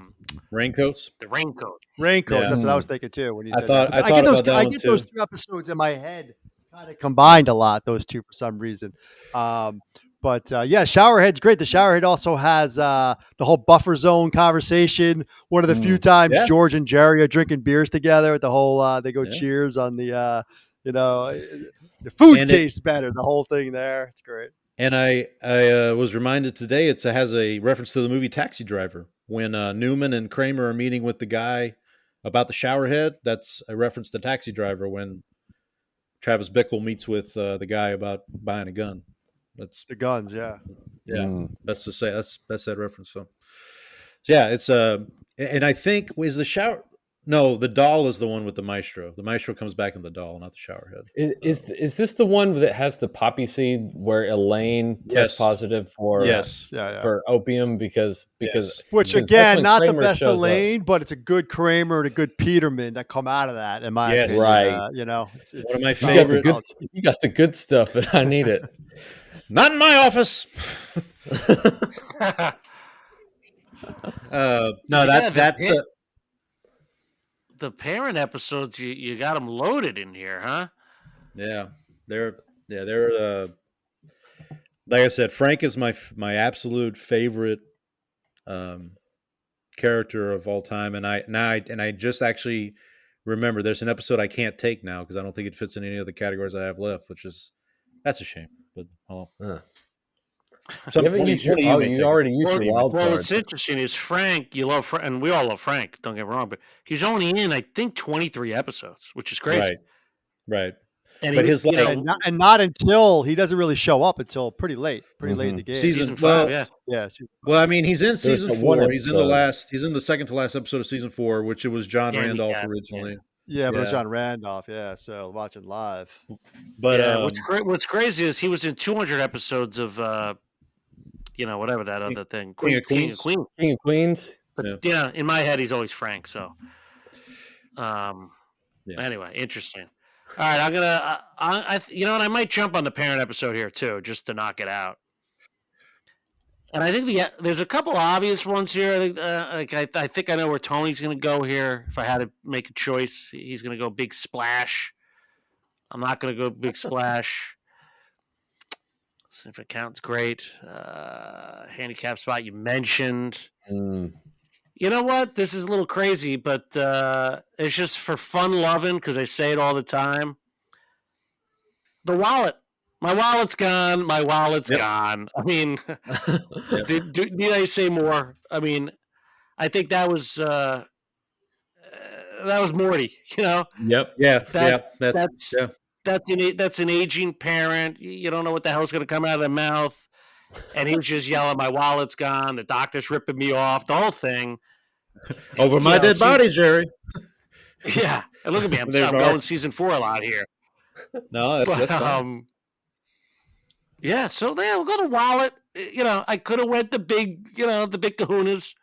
Raincoats. the raincoat. Raincoat. Yeah. That's what I was thinking too. When you said thought- that. I thought about that I one, get too. those 2 episodes in my head kind of combined a lot. Those 2 for some reason. But yeah, Showerhead's great. The Showerhead also has the whole buffer zone conversation. One of the few times George and Jerry are drinking beers together. The whole they go cheers on the the food tastes better. The whole thing there. It's great. And I was reminded today it has a reference to the movie Taxi Driver when Newman and Kramer are meeting with the guy about the Showerhead. That's a reference to Taxi Driver when Travis Bickle meets with the guy about buying a gun. That's the guns, yeah. That's to say that's that reference. So yeah, it's and I think was the shower. No, the doll is the one with the maestro. The maestro comes back in the doll, not the Showerhead. Is this the one that has the poppy seed where Elaine tests positive for for opium because which because again, not Kramer the best shows Elaine, but it's a good Kramer and a good Peterman that come out of that. In my opinion, right? It's one of my favorite. You got the good stuff, and I need it. Not in my office. That's the parent episodes. You got them loaded in here, huh? Yeah, they're like I said, Frank is my absolute favorite character of all time, and I just actually remember there's an episode I can't take now because I don't think it fits in any of the categories I have left, that's a shame. But you already used your wild card. Well, what's interesting is Frank. You love Frank, and we all love Frank. Don't get me wrong, but he's only in I think 23 episodes, which is crazy. Right. And but not until he doesn't really show up until pretty late in the game. Season 5, yeah. Well, I mean, he's in season 4. He's in He's in the second to last episode of season 4, which it was John Randolph originally. Yeah, but it was John Randolph. Yeah, so watching live. But what's crazy is he was in 200 episodes of whatever that other thing, King of Queens. But in my head, he's always Frank. So, anyway, interesting. All right, I'm gonna. I might jump on the parent episode here too, just to knock it out. And I think there's a couple obvious ones here. I think I know where Tony's going to go here. If I had to make a choice, he's going to go Big Splash. I'm not going to go Big Splash. If it counts, great. Handicap spot you mentioned. You know what? This is a little crazy, but it's just for fun loving because I say it all the time. The wallet. My wallet's gone. My wallet's gone. I mean, need I say more? I mean, I think that was Morty. You know. Yep. That's an aging parent. You don't know what the hell's going to come out of their mouth, and he's just yelling, "My wallet's gone. The doctor's ripping me off." The whole thing over my dead body, Jerry. Yeah, and look at me. I'm going season 4 a lot here. No, that's fine. Yeah, so we'll go to wallet. I could have went the big kahunas.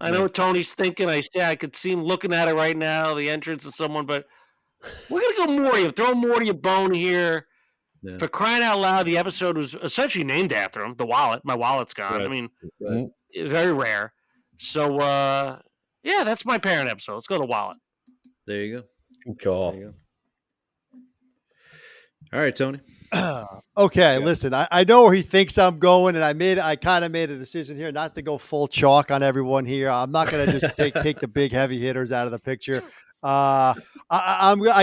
I know what Tony's thinking. I could see him looking at it right now, the entrance of someone, but we're going to go Morty. Throw Morty a bone here. Yeah. For crying out loud, the episode was essentially named after him. The wallet. My wallet's gone. Right. I mean, very rare. So, that's my parent episode. Let's go to wallet. There you go. Good call. There you go. All right, Tony. Okay, listen, I know where he thinks I'm going, and I kind of made a decision here not to go full chalk on everyone here. I'm not going to just take the big heavy hitters out of the picture. I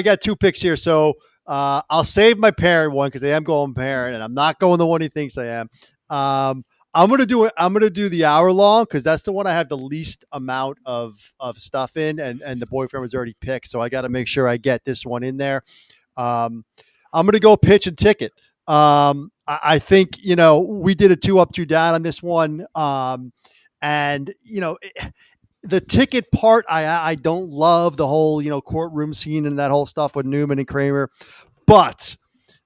got 2 picks here, so I'll save my parent one because I am going parent, and I'm not going the one he thinks I am. I'm gonna do it. I'm gonna do the hour long because that's the one I have the least amount of stuff in, and the boyfriend was already picked, so I got to make sure I get this one in there. I'm going to go pitch and ticket. I think, we did a 2 up, 2 down on this one. And, the ticket part, I don't love the whole, courtroom scene and that whole stuff with Newman and Kramer. But,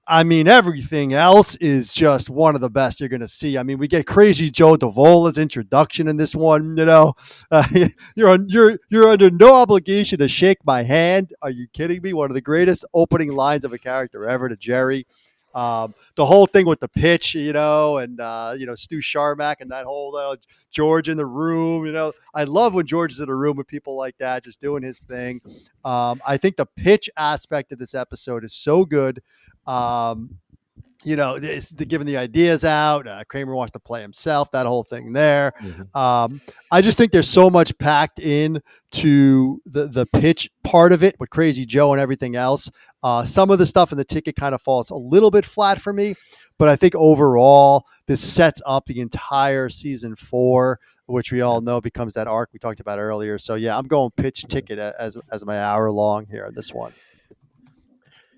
I mean, everything else is just one of the best you're going to see. I mean, we get Crazy Joe Davola's introduction in this one. You're under no obligation to shake my hand. Are you kidding me? One of the greatest opening lines of a character ever to Jerry. The whole thing with the pitch, and Stu Sharmack and that whole George in the room. I love when George is in a room with people like that, just doing his thing. I think the pitch aspect of this episode is so good. It's giving the ideas out. Kramer wants to play himself, that whole thing there. Mm-hmm. I just think there's so much packed in to the pitch part of it with Crazy Joe and everything else. Some of the stuff in the ticket kind of falls a little bit flat for me, but I think overall this sets up the entire season 4, which we all know becomes that arc we talked about earlier. So yeah, I'm going pitch ticket as my hour long here on this one.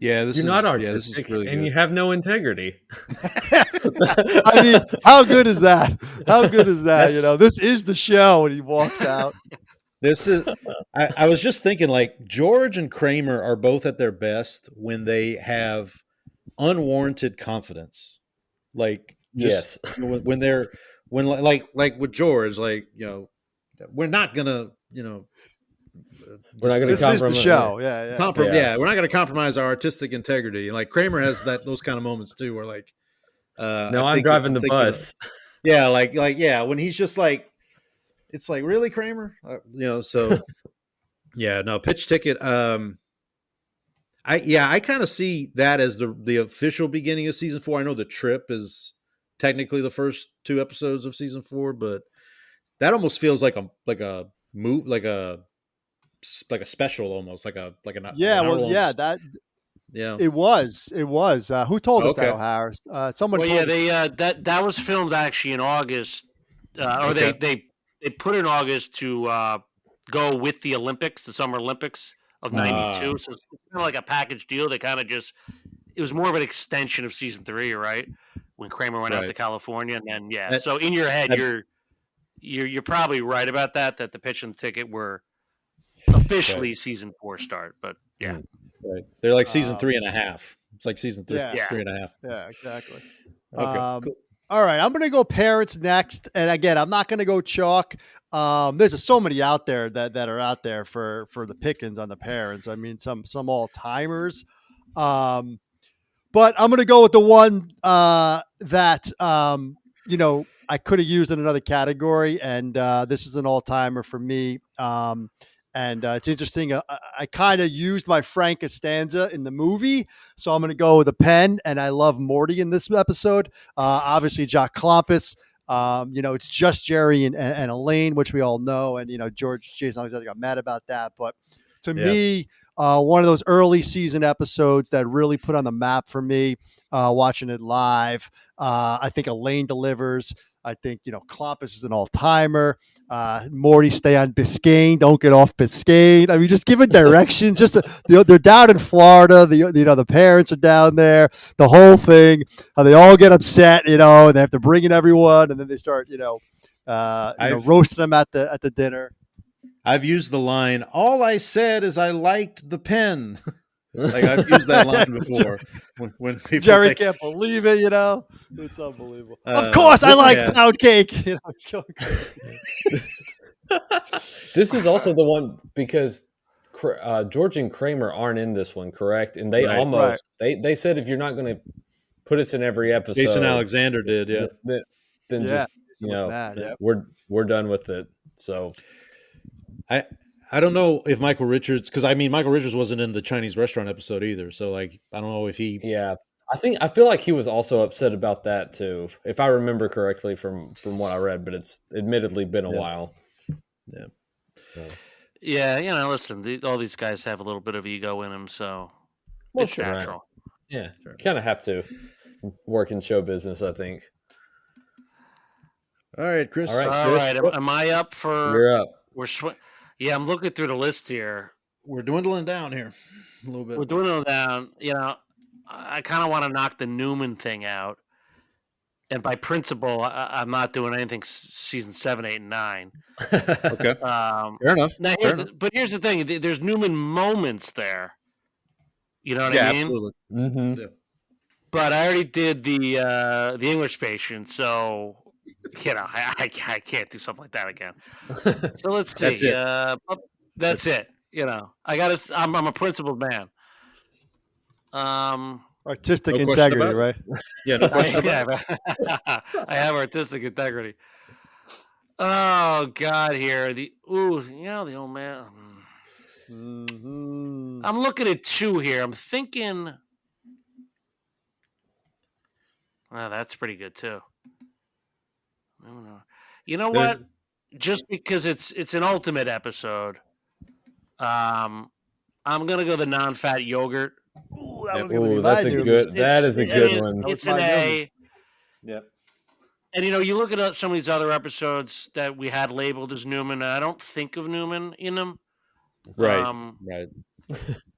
Yeah, you're not artistic, really and you have no integrity. I mean, how good is that? How good is that? This is the show, and he walks out. This is. I was just thinking, like George and Kramer are both at their best when they have unwarranted confidence. Like, just when with George, we're not gonna, we're not going to compromise. This is the show. We're not going to compromise our artistic integrity. And like Kramer has those kind of moments too, where like, no, I'm driving the bus. When he's just like, it's like, really, Kramer, So pitch ticket. I kind of see that as the official beginning of season 4. I know the trip is technically the first 2 episodes of season 4, but that almost feels like a move, like a special, almost like a it was who told us that, O'Hara? Someone that was filmed actually in August, they put in August to go with the Olympics, the Summer Olympics of '92. So it's kind of like a package deal. They kind of it was more of an extension of season 3, right, when Kramer went out to California, and then so in your head you're probably right about that the pitch and the ticket were officially season 4 start, but right, they're like season 3.5. It's like season 3, 3.5. Yeah, exactly. Okay, cool. All right, I'm going to go parents next, and again, I'm not going to go chalk. There's so many out there that are out there for the pickings on the parents. I mean, some all timers, but I'm going to go with the one that I could have used in another category, and this is an all timer for me. And it's interesting. I kind of used my Frank Costanza in the movie, so I'm going to go with a pen. And I love Morty in this episode. Obviously, Jack Klompus. It's just Jerry and Elaine, which we all know. And Jason Alexander got mad about that. But to me, one of those early season episodes that really put on the map for me. Watching it live, I think Elaine delivers. I think Klompus is an all-timer. Morty, stay on Biscayne. Don't get off Biscayne. I mean, just giving directions. They're down in Florida. The parents are down there. The whole thing. How they all get upset. And they have to bring in everyone, and then they start roasting them at the dinner. I've used the line. All I said is I liked the pen. Like I've used that line before when people Jerry like, can't believe it. It's unbelievable. Of course, I like pound cake. It's going crazy. This is also the one because George and Kramer aren't in this one, correct? And they almost they said if you're not going to put us in every episode, Jason Alexander did, then just we're done with it. So I don't know if Michael Richards, because I mean Michael Richards wasn't in the Chinese restaurant episode either, so like I don't know if he. Yeah, I feel like he was also upset about that too, if I remember correctly from what I read. But it's admittedly been a while. Yeah. So. Yeah, listen, all these guys have a little bit of ego in them, so it's natural. Yeah, kind of have to work in show business, I think. All right, Chris. All right. Am I up for? You're up. Yeah, I'm looking through the list here. We're dwindling down here a little bit. We're dwindling down. I kind of want to knock the Newman thing out. And by principle, I'm not doing anything season 7, 8, and 9. Okay. Fair enough. But here's the thing. There's Newman moments there. You know what I mean? Absolutely. Mm-hmm. Yeah. But I already did the English Patient, so I can't do something like that again. So let's see. That's it. I'm a principled man. Artistic integrity, right? Yeah, no question about it. I have artistic integrity. Oh God, here the old man. Mm-hmm. I'm looking at 2 here. I'm thinking. Wow, that's pretty good too. I don't know. You know what? Just because it's an ultimate episode, I'm gonna go the non-fat yogurt. Ooh, that's a good. That is a good one. It's an A. Yep. And you look at some of these other episodes that we had labeled as Newman. And I don't think of Newman in them. Right. Right.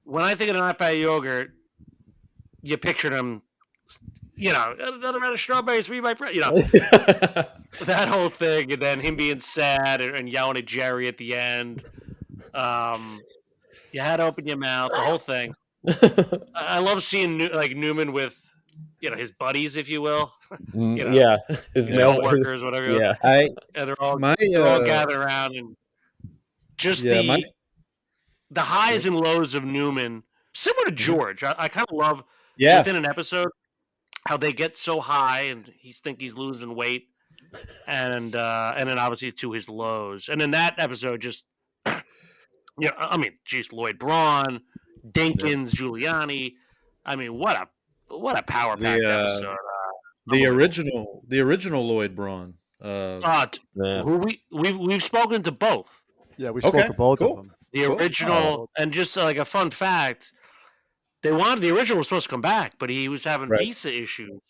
When I think of non-fat yogurt, you picture them. Another round of strawberries for you, my friend. That whole thing, and then him being sad and yelling at Jerry at the end. You had to open your mouth, the whole thing. I love seeing Newman with, his buddies, if you will. His co-workers, whatever. Yeah, and they're all gathered around, and just the highs and lows of Newman, similar to George. I kind of love within an episode how they get so high and he's losing weight, and then obviously to his lows, and in that episode just Lloyd Braun, Dinkins, Giuliani. I mean, what a power packed episode. The original Lloyd Braun. Who we've spoken to both. Yeah, we spoke to both of them. The original, and just like a fun fact, the original was supposed to come back, but he was having visa issues.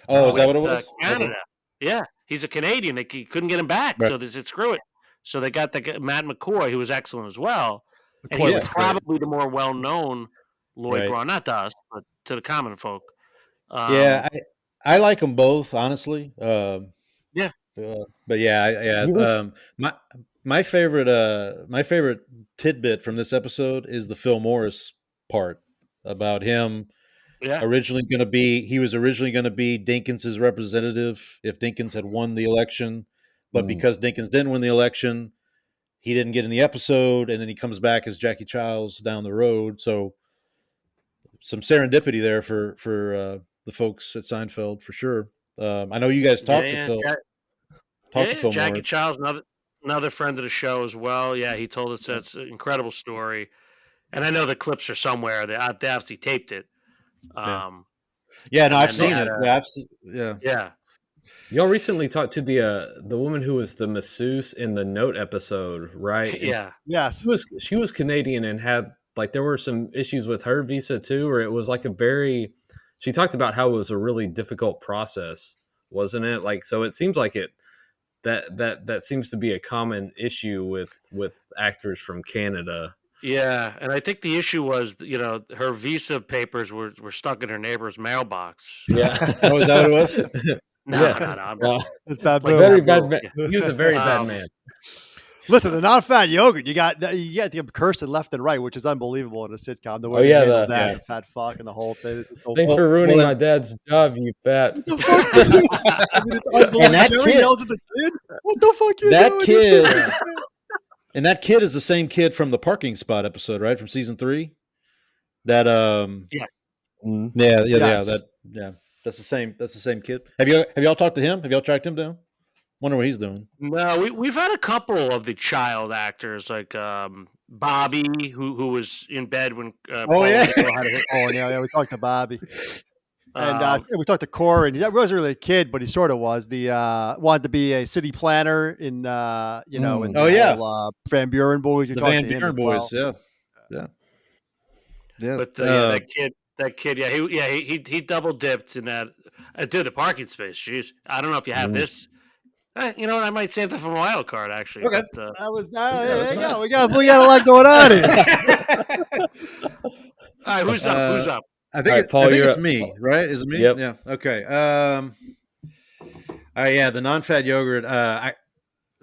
Oh, is that what it was? Canada. Yeah, he's a Canadian. They couldn't get him back, so they said screw it. So they got Matt McCoy, who was excellent as well, and he was probably the more well-known Lloyd Braun, not to us, but to the common folk. I like them both, honestly. But my favorite tidbit from this episode is the Phil Morris part about him. Yeah. He was originally going to be Dinkins' representative if Dinkins had won the election, but because Dinkins didn't win the election, he didn't get in the episode, and then he comes back as Jackie Childs down the road. So some serendipity there for the folks at Seinfeld for sure. I know you guys talked to Phil. To Phil Jackie Morris. Childs, another friend of the show as well. Yeah, he told us that's an incredible story, and I know the clips are somewhere. They obviously taped it. I've seen it. Yeah. Y'all recently talked to the woman who was the masseuse in the Note episode, right? Yeah. Yes. She was Canadian and had there were some issues with her visa too, or it was she talked about how it was a really difficult process, wasn't it? So it seems like that seems to be a common issue with actors from Canada. Yeah, and I think the issue was, her visa papers were stuck in her neighbor's mailbox. Yeah. Oh, is that what it was? No. It's bad. Very bad man. He was a very bad man. Listen, the non-fat yogurt, you got the cursing left and right, which is unbelievable in a sitcom. The way they handle that fat fuck and the whole thing. Thanks for ruining my dad's job, you fat. What the fuck? I mean, it's unbelievable. And that Jerry kid- yells at the kid. What the fuck you That doing? kid, and that kid is the same kid from the parking spot episode, right? From season 3. That Yeah. That's the same. That's the same kid. Have y'all talked to him? Have y'all tracked him down? Wonder what he's doing. No, we've had a couple of the child actors, like Bobby, who was in bed when. Oh, yeah. We talked to Bobby. And we talked to Corey, and he wasn't really a kid, but he sort of was. The wanted to be a city planner in, in the Van Buren Boys. The Van Buren Boys, yeah. But that kid, he double dipped in that. Dude, the parking space. Jeez, I don't know if you have this. You know what? I might save that for a wild card, actually. Okay. But, There you go. We got a lot going on here. all right, who's up? Who's up? I think, Paul, I think it's up. me, right? Is it me? Yep. Yeah. Okay. The non-fat yogurt.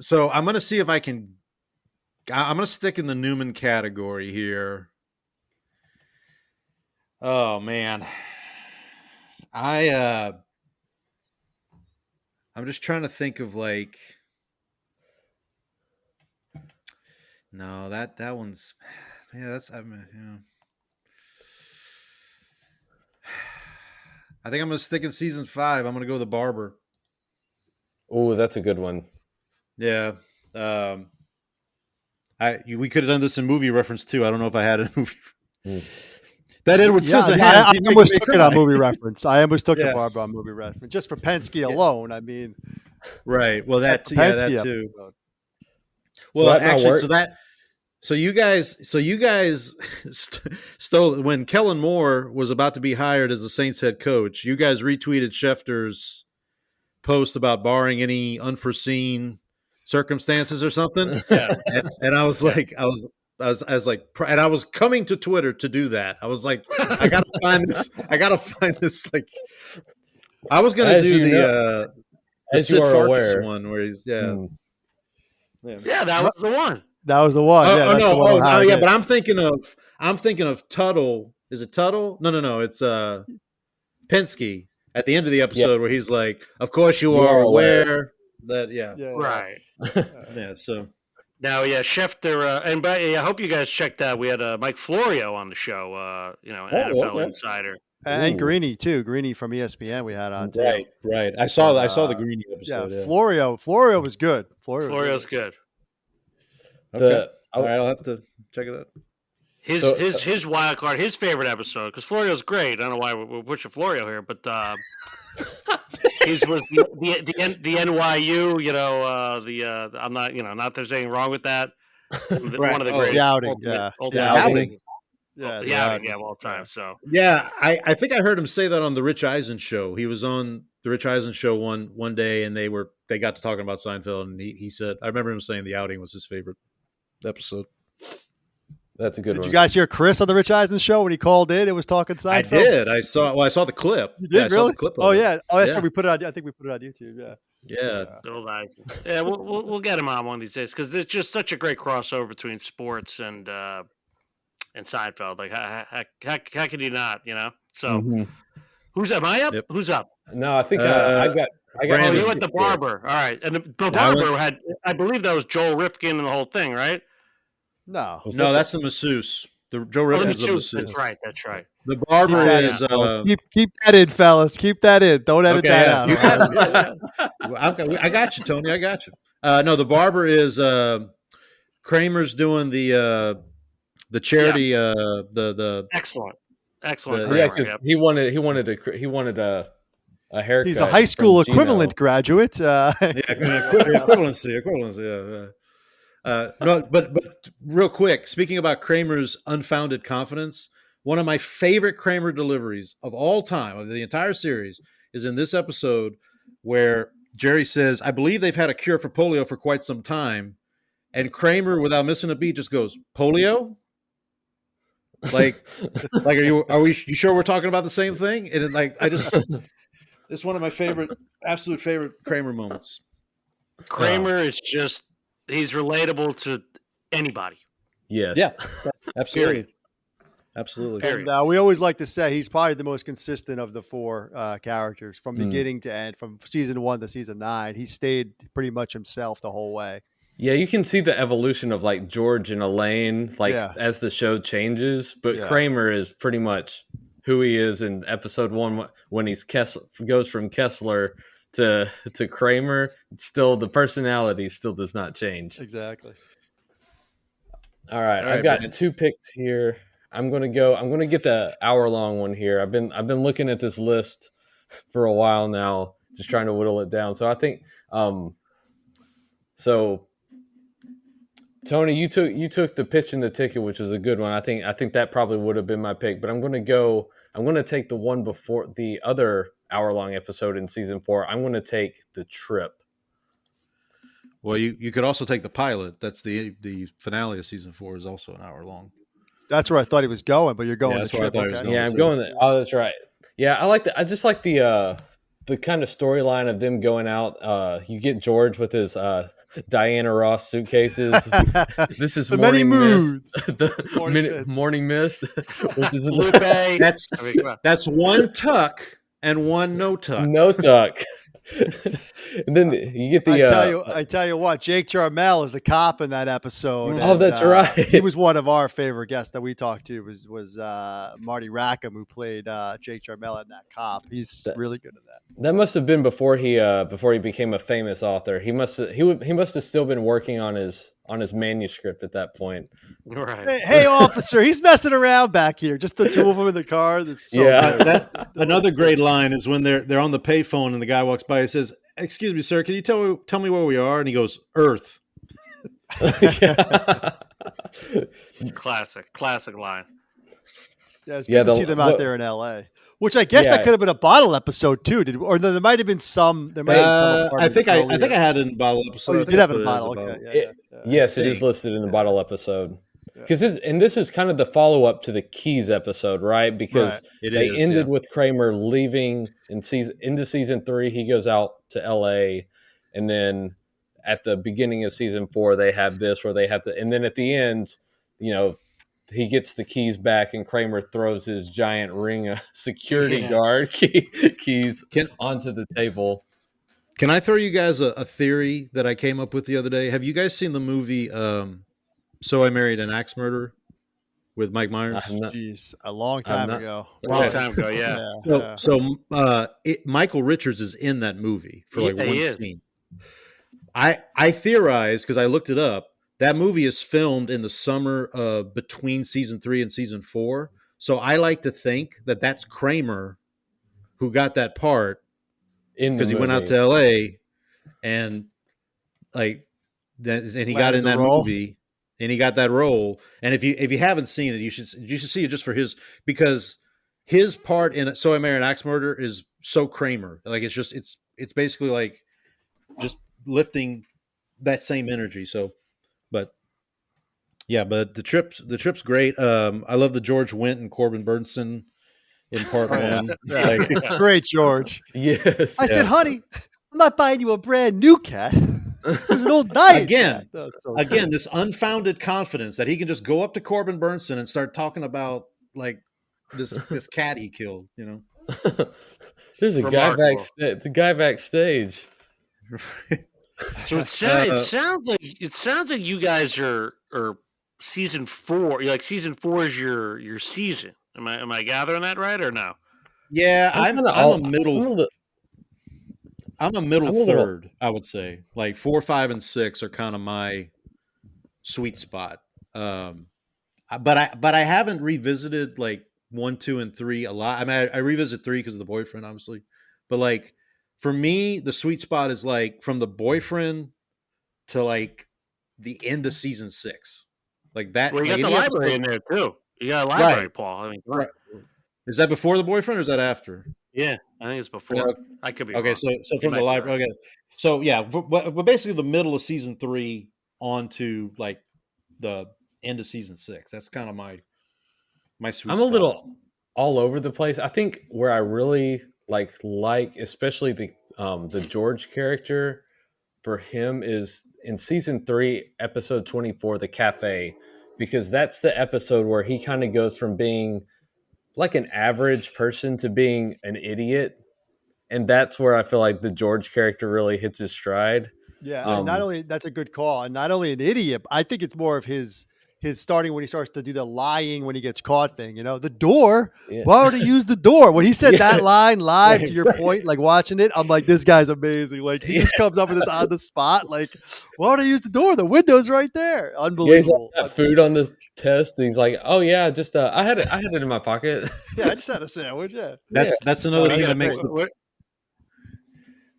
So I'm gonna see if I can. I'm gonna stick in the Newman category here. Oh man, I'm just trying to think of like. No, that one's. Yeah, that's. I think I'm going to stick in season 5. I'm going to go the barber. Oh, that's a good one. Yeah. We could have done this in movie reference too. I don't know if I had a movie. That Edward Scissorhands. I almost took it on movie reference. I almost took the barber on movie reference just for Penske alone. I mean, right. Well, that too. Episode. Well, actually, so you guys stole when Kellen Moore was about to be hired as the Saints head coach. You guys retweeted Schefter's post about barring any unforeseen circumstances or something. Yeah. And I was like, I was like, and I was coming to Twitter to do that. I was like, I gotta find this. Like, I was gonna do the Sid Farkas one where he's yeah, that was the one. That was the one. But I'm thinking of Tuttle. Is it Tuttle? No. It's Penske at the end of the episode where he's like, "Of course you are aware that." Right. Yeah. So now, Schefter, and I hope you guys checked that. We had Mike Florio on the show. An NFL insider. And Greeny too. Greeny from ESPN we had on too. Right. I saw the Greeny episode. Yeah, Florio was good. Florio's good. Okay. All right, I'll have to check it out. His wild card, his favorite episode, because Florio's great. I don't know why we're pushing Florio here, but he's with the NYU. I'm not not that there's anything wrong with that. Right. One of the great the outing, outing. The outing of all time. So I think I heard him say that on the Rich Eisen show. He was on the Rich Eisen show one day, and they got to talking about Seinfeld, and he said, I remember him saying the outing was his favorite episode. That's a good one. Did you guys hear Chris on the Rich Eisen show when he called in? It was talking Seinfeld. I did. I saw the clip. You did really? Oh yeah. Oh, that's yeah. what we put it on. I think we put it on YouTube. Yeah. Yeah, we'll get him on one of these days because it's just such a great crossover between sports and Seinfeld. Like how could you not? So who's am I up? Yep. Who's up? No, I think I got. Oh, you went the barber. All right, and the barber had. I believe that was Joel Rifkin and the whole thing, right? No, that's the masseuse. The Joe Rifkin's the masseuse. That's right. The barber is keep that in, fellas. Keep that in. Don't edit that out. I got you, Tony. I got you. No, the barber is Kramer's doing the charity. The excellent. Because he wanted a haircut. He's a high school equivalent graduate. Equivalency. No, but real quick, speaking about Kramer's unfounded confidence, one of my favorite Kramer deliveries of all time, of the entire series, is in this episode where Jerry says, I believe they've had a cure for polio for quite some time. And Kramer, without missing a beat, just goes, polio? Like, are we sure we're talking about the same thing? And it's one of my absolute favorite Kramer moments. Kramer is just he's relatable to anybody. Yes. Yeah, absolutely. Absolutely. And we always like to say he's probably the most consistent of the 4 characters from beginning to end, from season 1 to season 9. He stayed pretty much himself the whole way. Yeah, you can see the evolution of like George and Elaine, as the show changes. But Kramer is pretty much who he is in episode 1 when he's goes from Kessler to Kramer. Still, the personality still does not change. Exactly. All right, I've got 2 picks here. I'm gonna get the hour-long one here. I've been looking at this list for a while now, just trying to whittle it down. So I think, so Tony, you took the pitch and the ticket, which was a good one. I think that probably would have been my pick, but I'm gonna take the one before the other hour-long episode in season 4. I'm gonna take The Trip. Well, you could also take the pilot. That's the finale of season 4 is also an hour long. That's where I thought he was going, but you're going that's The where I Trip. thought he was Okay. going. Yeah, I'm going. Oh, that's right. Yeah, I like the. I just like the kind of storyline of them going out. You get George with his Diana Ross suitcases. This is The Morning many Mist. moods. The Morning Mist, which is that's one tuck and one no tuck. no tuck. And then you get the. I tell you what, Jake Jarmel is the cop in that episode. Oh, that's right. He was one of our favorite guests that we talked to. Was Marty Rackham, who played Jake Jarmel in that cop. He's really good at that. That must have been before he became a famous author. He must have still been working on his manuscript at that point. Right. Hey, officer, he's messing around back here. Just the 2 of them in the car. That's so good. Another great line is when they're on the payphone and the guy walks by and says, "Excuse me, sir, can you tell me where we are?" And he goes, "Earth." Classic line. Yeah, it's good to see them out there in L.A. Which I guess that could have been a bottle episode too. Or there might have been some. There might have been some. I think I had it in a bottle episode. Oh, you did have it in a bottle. Okay. Yes, it is listed in the bottle episode. Because this is kind of the follow up to the Keys episode, right? Because they ended with Kramer leaving into season 3. He goes out to L.A. and then at the beginning of season 4, they have this where they have to, and then at the end, he gets the keys back and Kramer throws his giant ring of security guard keys onto the table. Can I throw you guys a theory that I came up with the other day? Have you guys seen the movie So I Married an Axe Murderer with Mike Myers? Jeez, a long time ago. Long time ago, yeah. So Michael Richards is in that movie for like one scene. I theorize, because I looked it up, that movie is filmed in the summer between season 3 and season 4. So I like to think that that's Kramer who got that part because he went out to LA and he got in that movie and he got that role. And if you haven't seen it, you should see it just for because his part in So I Married an Axe Murderer is so Kramer. Like it's basically like just lifting that same energy. So. But the trip's great. I love the George Wendt and Corbin Burnson in part 1. Great George. Yes. I said, honey, I'm not buying you a brand new cat. It's an old diet cat. Again, this unfounded confidence that he can just go up to Corbin Burnson and start talking about like this cat he killed. There's a guy backstage. So it sounds like you guys are season 4. Like season 4 is your season. Am I gathering that right or no? Yeah, I'm a middle third. I would say like 4, 5, and 6 are kind of my sweet spot. But I haven't revisited like 1, 2, and 3 a lot. I mean, I revisit 3 because of the boyfriend, obviously, but like. For me, the sweet spot is like from the boyfriend to like the end of season 6, like that. Well, you got the library in there too. You got a library, Paul. I mean, right. Is that before the boyfriend or is that after? Yeah, I think it's before. I could be okay. Wrong. So from the library. Okay. So yeah, but basically the middle of season 3 on to like the end of season 6. That's kind of my sweet. I'm a little all over the place. I think where I really like especially the George character for him is in season 3, episode 24, The Cafe, because that's the episode where he kind of goes from being like an average person to being an idiot. And that's where I feel like the George character really hits his stride. Yeah, and not only that's a good call, and not only an idiot, I think it's more of his starting when he starts to do the lying when he gets caught thing. The door. Yeah. Why would he use the door? When he said that line live, to your point, like watching it, I'm like, this guy's amazing. Like he just comes up with this on the spot. Like, why would I use the door? The window's right there. Unbelievable. He's like, got food on the test. And he's like, oh yeah, just I had it in my pocket. Yeah, I just had a sandwich. Yeah, that's another thing that makes the.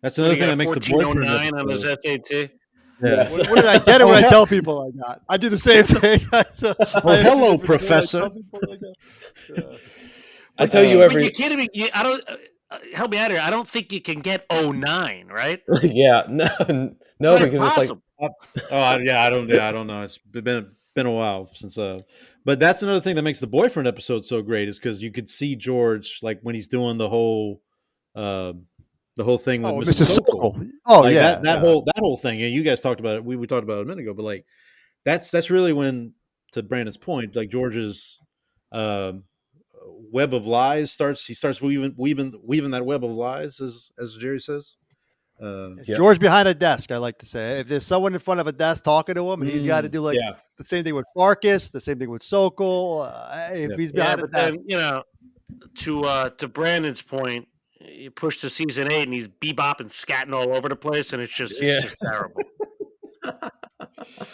That's another thing that makes the boyfriend on his SAT. Yeah. What did I get it when I tell people I got? I do the same thing. Hello, Professor. I tell you every. You can't even. I don't. Help me out here. I don't think you can get 09, right? Yeah, no, because impossible. It's like. I don't know. It's been a while since. But that's another thing that makes the boyfriend episode so great is because you could see George like when he's doing the whole thing with Mrs. Sokol. Oh, like yeah, that whole thing. And you guys talked about it. We talked about it a minute ago. But like, that's really when, to Brandon's point, like George's web of lies starts. He starts weaving that web of lies, as Jerry says. George behind a desk. I like to say, if there's someone in front of a desk talking to him, and he's got to do the same thing with Farkas, the same thing with Sokol. If he's behind a desk, then, to Brandon's point. You push to season 8 and he's bebopping, scatting all over the place, and it's just terrible.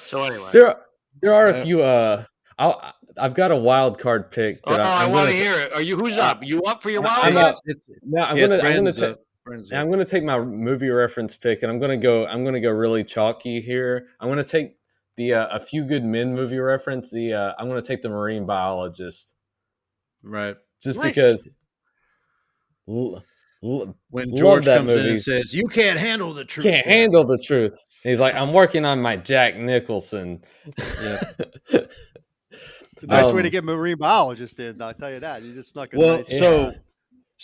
So anyway, there are a few. I've got a wild card pick. I want to hear it. Are you? Who's up? You up for your wild card? I'm going to take my movie reference pick, and I'm going to go really chalky here. I'm going to take the A Few Good Men movie reference. I'm going to take The Marine Biologist. Right. Just because. When George comes in and says, "You can't handle the truth," handle the truth. And he's like, "I'm working on my Jack Nicholson." Yeah. It's a nice way to get marine biologist in. I'll tell you that. You just snuck it. So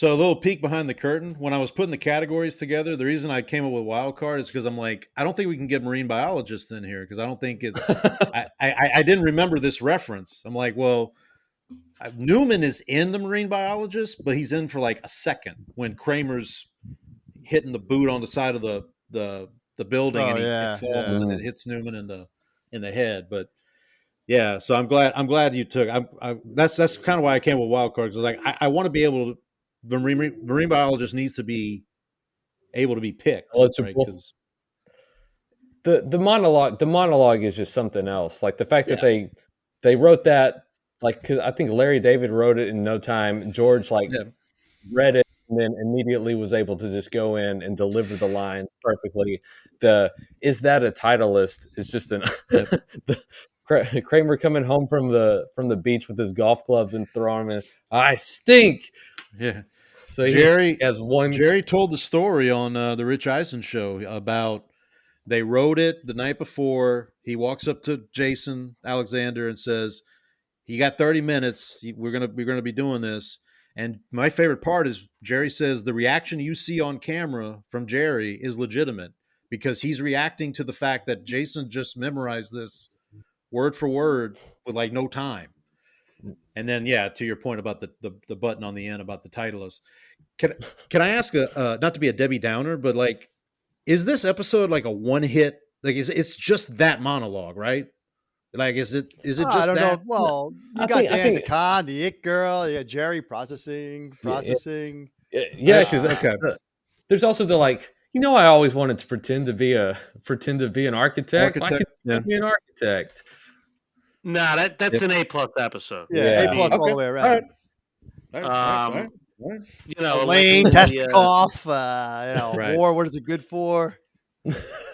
a little peek behind the curtain. When I was putting the categories together, the reason I came up with wild card is because I'm like, I don't think we can get marine biologist in here because I don't think it's. I didn't remember this reference. I'm like, well. Newman is in The Marine Biologist, but he's in for like a second when Kramer's hitting the boot on the side of the building and it falls and it hits Newman in the head. But yeah, so I'm glad you took. That's kind of why I came with wild cards. Like I want to be able to. The marine biologist needs to be able to be picked. Right? Because the monologue is just something else. Like the fact that they wrote that. Like, cause I think Larry David wrote it in no time. George read it and then immediately was able to just go in and deliver the lines perfectly. Is that a title list? Is just Kramer coming home from the beach with his golf clubs and throwing them in. I stink. Yeah. So Jerry told the story on the Rich Eisen show about they wrote it the night before. He walks up to Jason Alexander and says, "You got 30 minutes. We're gonna be doing this." And my favorite part is Jerry says the reaction you see on camera from Jerry is legitimate because he's reacting to the fact that Jason just memorized this word for word with like no time. And then to your point about the button on the end about the title list, can I ask not to be a Debbie Downer, but like, is this episode like a one hit? Like, it's just that monologue, right? Like, is it just I don't that? know. Well, you got Dan the Con, the It Girl, you got Jerry processing. Yeah, because there's also the like. I always wanted to pretend to be an architect. I could be an architect. Nah, that's an A+ episode. Yeah, A+ all the way around. All right. Lane, Testikoff, War. What is it good for?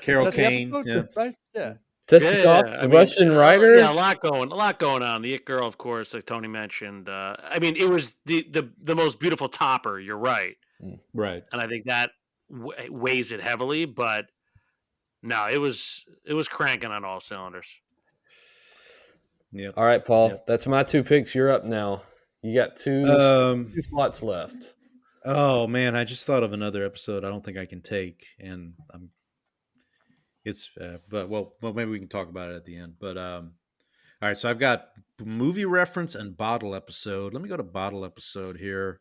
Carol Kane, right? Yeah. Testikoff, the Russian writer. Yeah, a lot going on. The It Girl, of course, like Tony mentioned. I mean, it was the most beautiful topper. You're right. Right. And I think that weighs it heavily, but no, it was cranking on all cylinders. Yeah. All right, Paul. That's my 2 picks. You're up now. You got two slots left. Oh man, I just thought of another episode I don't think I can take, and It's but maybe we can talk about it at the end. But all right, so I've got movie reference and bottle episode. Let me go to bottle episode here.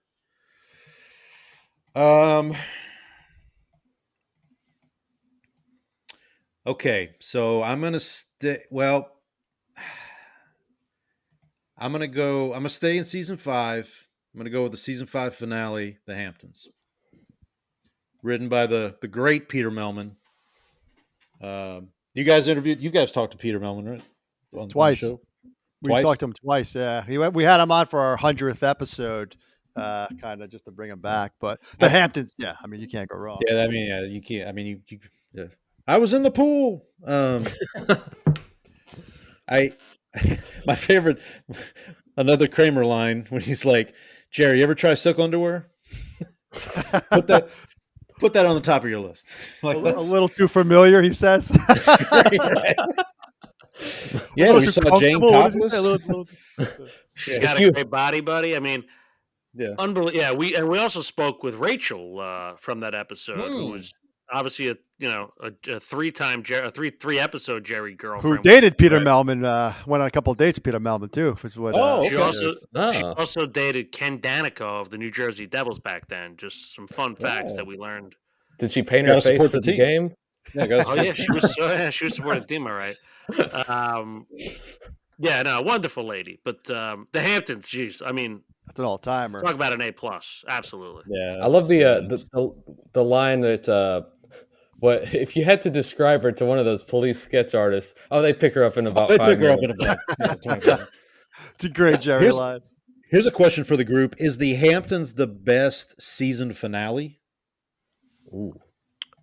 Okay, so I'm gonna stay. Well, I'm gonna stay in season 5. I'm gonna go with the season 5 finale, The Hamptons, written by the great Peter Melman. You guys talked to Peter Melman, right? On Twice. the show? We talked to him twice. Yeah, we had him on for our 100th episode, kind of just to bring him back. But the Hamptons, yeah, I mean, you can't go wrong. Yeah, I mean, you can't. I mean, you yeah. I was in the pool. My favorite, another Kramer line when he's like, "Jerry, you ever try silk underwear? Put that on the top of your list." Like, a little too familiar, he says. Right. Yeah, we saw Jane Topless. She's got a great body, buddy. I mean, yeah, unbelievable. Yeah, we also spoke with Rachel from that episode, who was obviously a three episode Jerry girlfriend who dated Peter Melman. Went on a couple of dates with Peter Melman too. Was what, she also dated Ken Danico of the New Jersey Devils back then. Just some fun facts that we learned. Did she paint her face for the game? Yeah, she was supporting the team, all right. Wonderful lady. But the Hamptons, geez, I mean, that's an all-timer. Talk about an A+, absolutely. Yeah, I love the line that what if you had to describe her to one of those police sketch artists? Oh, they pick her up in about 5 minutes. It's a great Jerry line. Here's a question for the group: is the Hamptons the best season finale? Ooh.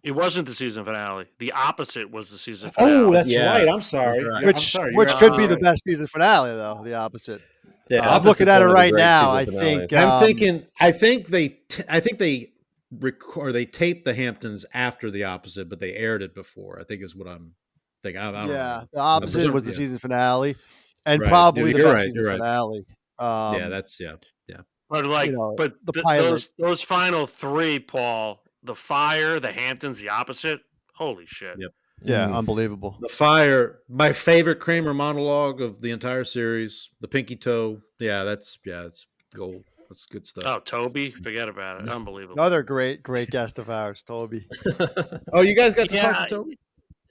It wasn't the season finale. The opposite was the season finale. Oh, that's right. I'm sorry. Right. Which could be the best season finale, though. The opposite. Yeah, I'm looking at it right now. I think. I think they taped the Hamptons after the opposite, but they aired it before. I think is what I'm thinking. I don't know. The opposite was the season finale, and probably the best season finale. But those final three, Paul. The Fire, the Hamptons, the opposite. Holy shit. Yep. Yeah, unbelievable. The Fire, my favorite Kramer monologue of the entire series. The pinky toe. Yeah, it's gold. That's good stuff. Oh, Toby, forget about it. Unbelievable. Another great guest of ours, Toby. Oh, you guys got to talk to Toby?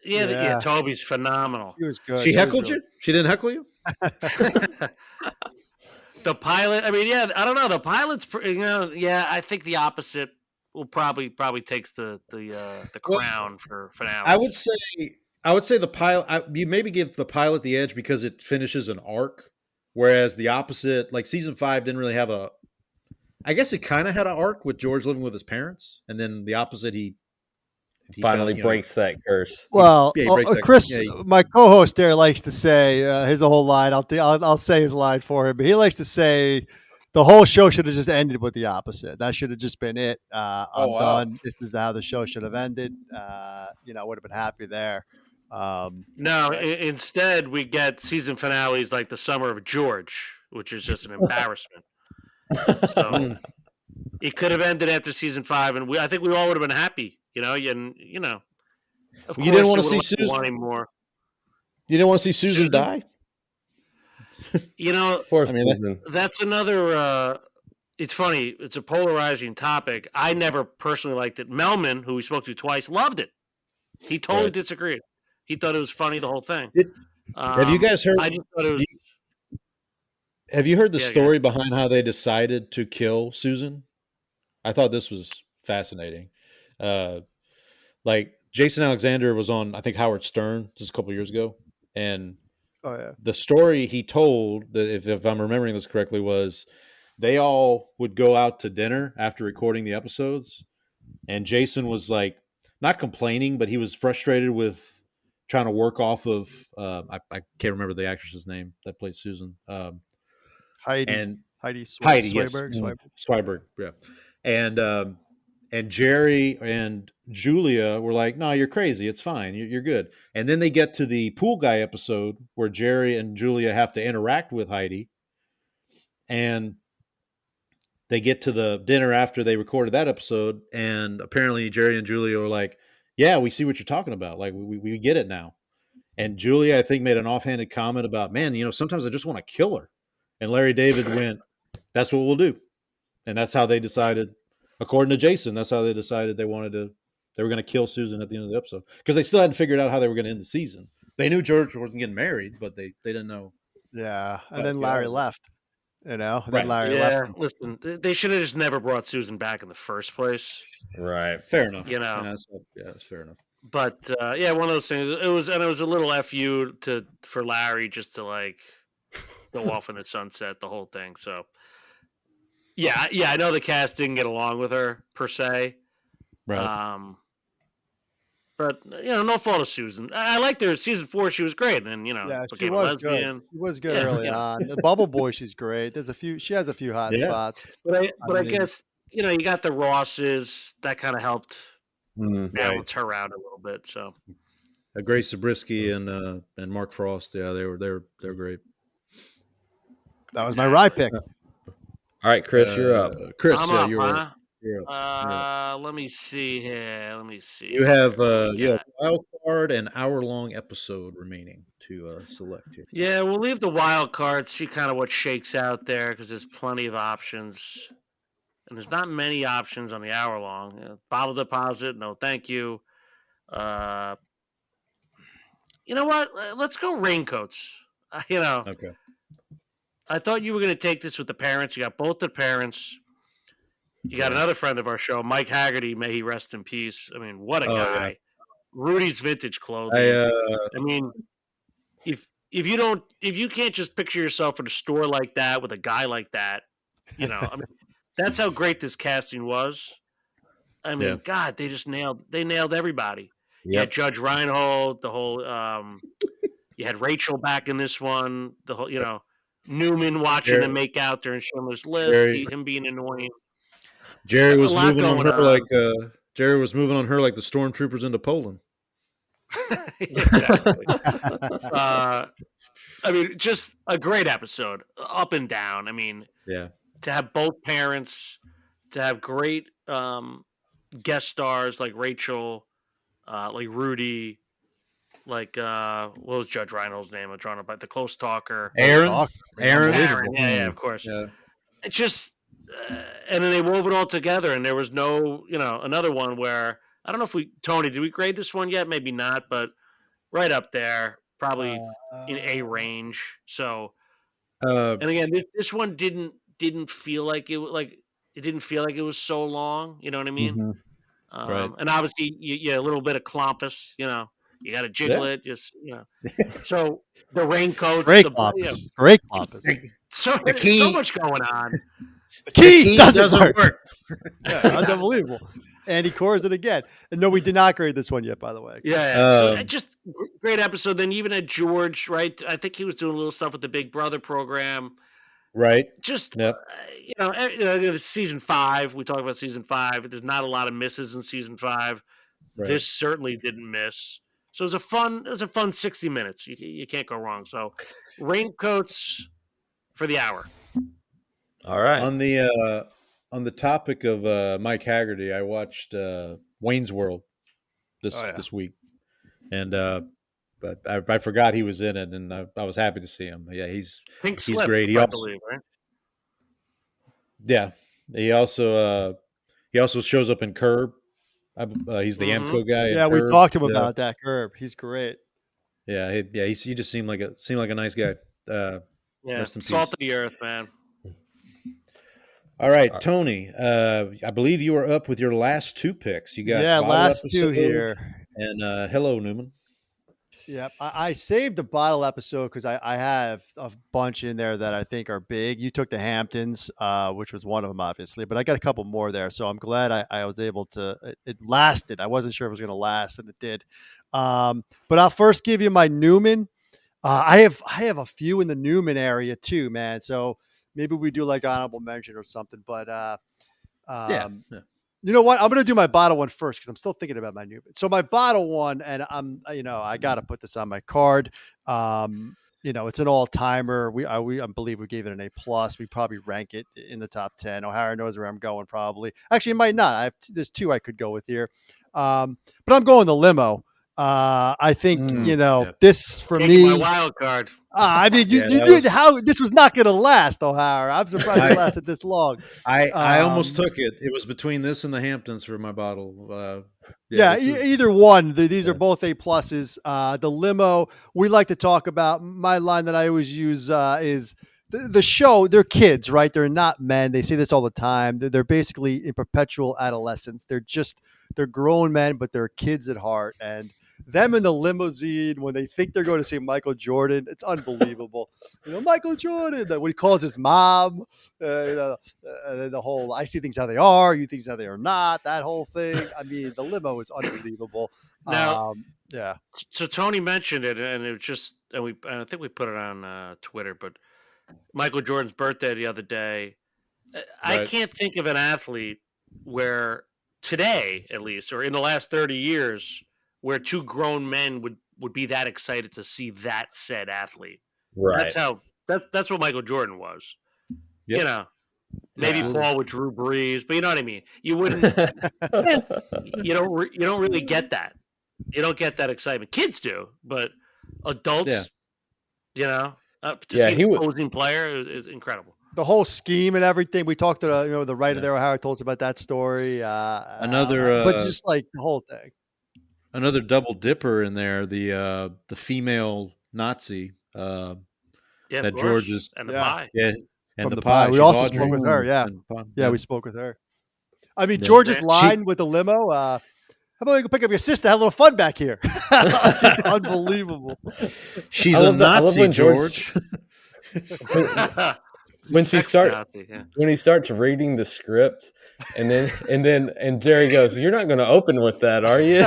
Yeah, Toby's phenomenal. She was good. She heckled you? She didn't heckle you? The pilot, I mean, I don't know. The pilot's, I think the opposite will probably takes the crown for finale. I would say the pilot. You maybe give the pilot the edge because it finishes an arc, whereas the opposite, like season 5, didn't really have a. I guess it kind of had an arc with George living with his parents, and then the opposite, he finally breaks that curse. Well, Chris, my co-host there likes to say his whole line. I'll say his line for him, but he likes to say. The whole show should have just ended with the opposite. That should have just been it. I'm done. This is how the show should have ended. Would have been happy there. Instead, we get season finales like The Summer of George, which is just an embarrassment. So it could have ended after season 5, and I think we all would have been happy. Of course, you didn't want to see Susan anymore. You didn't want to see Susan die. Of course, that's another. It's funny. It's a polarizing topic. I never personally liked it. Melman, who we spoke to twice, loved it. He totally disagreed. He thought it was funny, the whole thing. Have you guys heard? I just thought it was. Have you heard the story behind how they decided to kill Susan? I thought this was fascinating. Like Jason Alexander was on, I think, Howard Stern just a couple of years ago, and. Oh, yeah. The story he told, if I'm remembering this correctly, was they all would go out to dinner after recording the episodes, and Jason was like not complaining, but he was frustrated with trying to work off of I can't remember the actress's name that played Susan. Heidi Swyberg, yeah, and Jerry and Julia were like, "No, you're crazy. It's fine. You're good." And then they get to the pool guy episode where Jerry and Julia have to interact with Heidi, and they get to the dinner after they recorded that episode, and apparently Jerry and Julia were like, yeah, we see what you're talking about. Like we get it now. And Julia, I think, made an offhanded comment about, man, sometimes I just want to kill her. And Larry David went, that's what we'll do. And that's how they decided, according to Jason, that's how they decided they were going to kill Susan at the end of the episode. Because they still hadn't figured out how they were going to end the season. They knew George wasn't getting married, but they didn't know. Yeah. And then Larry left, Then Right. Larry left him. Listen, they should have just never brought Susan back in the first place. Right. Fair enough. Yeah, that's fair enough. But one of those things. It was a little fu for Larry just to like go off in the sunset, the whole thing. So yeah, I know the cast didn't get along with her per se, Right. But no fault of Susan. I liked her. Season 4, she was great. And then Yeah, she became a was lesbian. good. She was good early on. The Bubble Boy, she's great. She has a few hot spots. But I guess you got the Rosses that kind of helped balance her out a little bit. So Grace Zabriskie and Mark Frost, yeah, they're great. That was my rye pick. All right, Chris, you're up. Chris, I'm yeah, up, you're huh? up. You're up. Let me see here. You have wild card and hour-long episode remaining to select here. Yeah, we'll leave the wild card. See kind of what shakes out there because there's plenty of options, and there's not many options on the hour long. Bottle deposit, no, thank you. You know what? Let's go raincoats. Okay. I thought you were going to take this with the parents. You got both the parents. You got another friend of our show, Mike Haggerty. May he rest in peace. I mean, what a guy! Yeah. Rudy's Vintage Clothing. I mean, if you can't just picture yourself in a store like that with a guy like that, I mean, that's how great this casting was. I mean, God, they nailed everybody. Yep. You had Judge Reinhold, the whole. You had Rachel back in this one. The whole, Newman watching them make out there in Schindler's List. Him being annoying. Jerry was moving on her like the stormtroopers into Poland. Exactly. I mean, just a great episode, up and down. I mean, to have both parents, to have great guest stars like Rachel, like Rudy, like what was Judge Reinhold's name? I'm drawing about the close talker, Aaron. Yeah, of course. Yeah. It's just. And then they wove it all together, and there was no, another one where I don't know if Tony, did we grade this one yet? Maybe not, but right up there, probably in A range. So, and again, this one didn't feel like it didn't feel like it was so long. You know what I mean? Mm-hmm. Right. And obviously, you a little bit of Klompus. You got to jiggle it. Just So the raincoats, great Klompus, great Klompus. So much going on. The key doesn't work. Unbelievable. Andy cores it again. And no, we did not grade this one yet, by the way. Yeah. So just great episode. Then even at George, right? I think he was doing a little stuff with the Big Brother program. Right. Just, season 5. We talked about season 5. There's not a lot of misses in season 5. Right. This certainly didn't miss. So it was a fun 60 minutes. You can't go wrong. So raincoats for the hour. All right. On the topic of Mike Haggerty, I watched Wayne's World this week, and but I forgot he was in it, and I was happy to see him. Yeah, he's Slip, great. I believe, right? Yeah, he also shows up in Curb. He's the Amco guy. Yeah, we talked to him about that. Curb, he's great. Yeah, he just seemed like a nice guy. Salt of the earth, man. All right, Tony. I believe you are up with your last 2 picks. You got last 2 here. And hello, Newman. Yeah, I saved the bottle episode because I have a bunch in there that I think are big. You took the Hamptons, which was one of them, obviously, but I got a couple more there, so I'm glad I was able to. It lasted. I wasn't sure if it was going to last, and it did. But I'll first give you my Newman. I have a few in the Newman area too, man. So. Maybe we do like honorable mention or something, but you know what? I'm going to do my bottle one first because I'm still thinking about my Newman. So my bottle one, and I got to put this on my card. It's an all timer. I believe we gave it an A+. We probably rank it in the top 10. O'Hara knows where I'm going. Probably, actually, it might not. There's 2 I could go with here. But I'm going the limo. I think this for Taking my me. wild card. I mean, you knew how this was not going to last, O'Hara. I'm surprised it lasted this long. I almost took it. It was between this and the Hamptons for my bottle. Either one. These are both A pluses. The limo we like to talk about. My line that I always use is the show. They're kids, right? They're not men. They say this all the time. They're basically in perpetual adolescence. They're grown men, but they're kids at heart. And them in the limousine when they think they're going to see Michael Jordan, it's unbelievable. Michael Jordan, when he calls his mom, the whole "I see things how they are, you things how they are not," that whole thing. I mean, the limo is unbelievable. Now, yeah. So Tony mentioned it, and it was just, and I think we put it on Twitter, but Michael Jordan's birthday the other day. I can't think of an athlete where today, at least, or in the last 30 years, where two grown men would be that excited to see that said athlete. Right. That's what Michael Jordan was. Yep. Maybe Paul with Drew Brees, but you know what I mean. You wouldn't. You don't really get that. You don't get that excitement. Kids do, but adults, to see an opposing player is incredible. The whole scheme and everything. We talked to the writer there, O'Hara told us about that story. But just like the whole thing. Another double dipper in there, the female Nazi that George is and the pie. Yeah, and from the pie. We also spoke with her. Yeah, we spoke with her. I mean, George's line with the limo. How about you go pick up your sister? Have a little fun back here. It's just unbelievable. She's a Nazi, George. When he starts reading the script, and Jerry goes, "You're not going to open with that, are you?"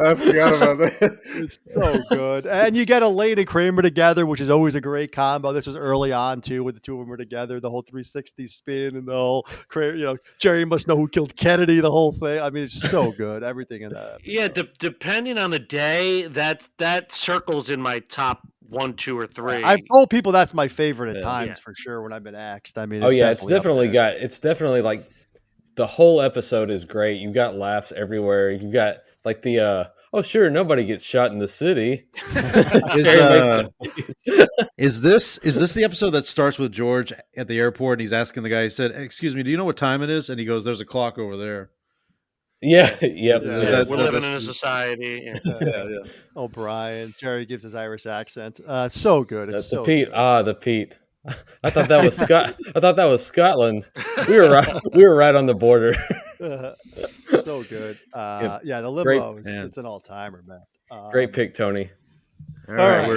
I forgot about that. It's so good, and you get Elaine and Kramer together, which is always a great combo. This was early on too, with the two of them were together. The whole 360 spin and the whole, Jerry must know who killed Kennedy. The whole thing. I mean, it's so good. Everything in that. Yeah, depending on the day, that circles in my top 1, 2, or 3. I've told people that's my favorite at times for sure when I've been asked. I mean, it's definitely like the whole episode is great. You've got laughs everywhere. You've got like the sure, nobody gets shot in the city. Is this the episode that starts with George at the airport and he's asking the guy? He said, "Excuse me, do you know what time it is?" And he goes, "There's a clock over there." Yeah, yep. We're living in a society. Yeah. O'Brien. Jerry gives his Irish accent. It's so good. It's the Pete. Good. The Pete. I thought that was Scott. I thought that was Scotland. We were right on the border. So good. The limo it's an all timer, man. Great pick, Tony. All right,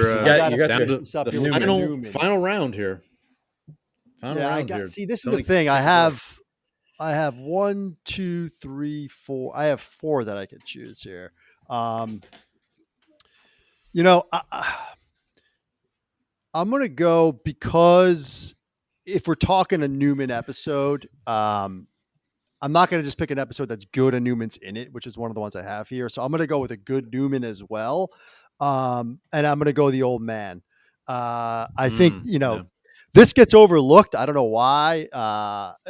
you got down to the final round here. See, this is the thing. I have 1, 2, 3, 4. I have 4 that I could choose here. I'm going to go because if we're talking a Newman episode, I'm not going to just pick an episode that's good and Newman's in it, which is one of the ones I have here. So I'm going to go with a good Newman as well. And I'm going to go the old man. I think, this gets overlooked. I don't know why.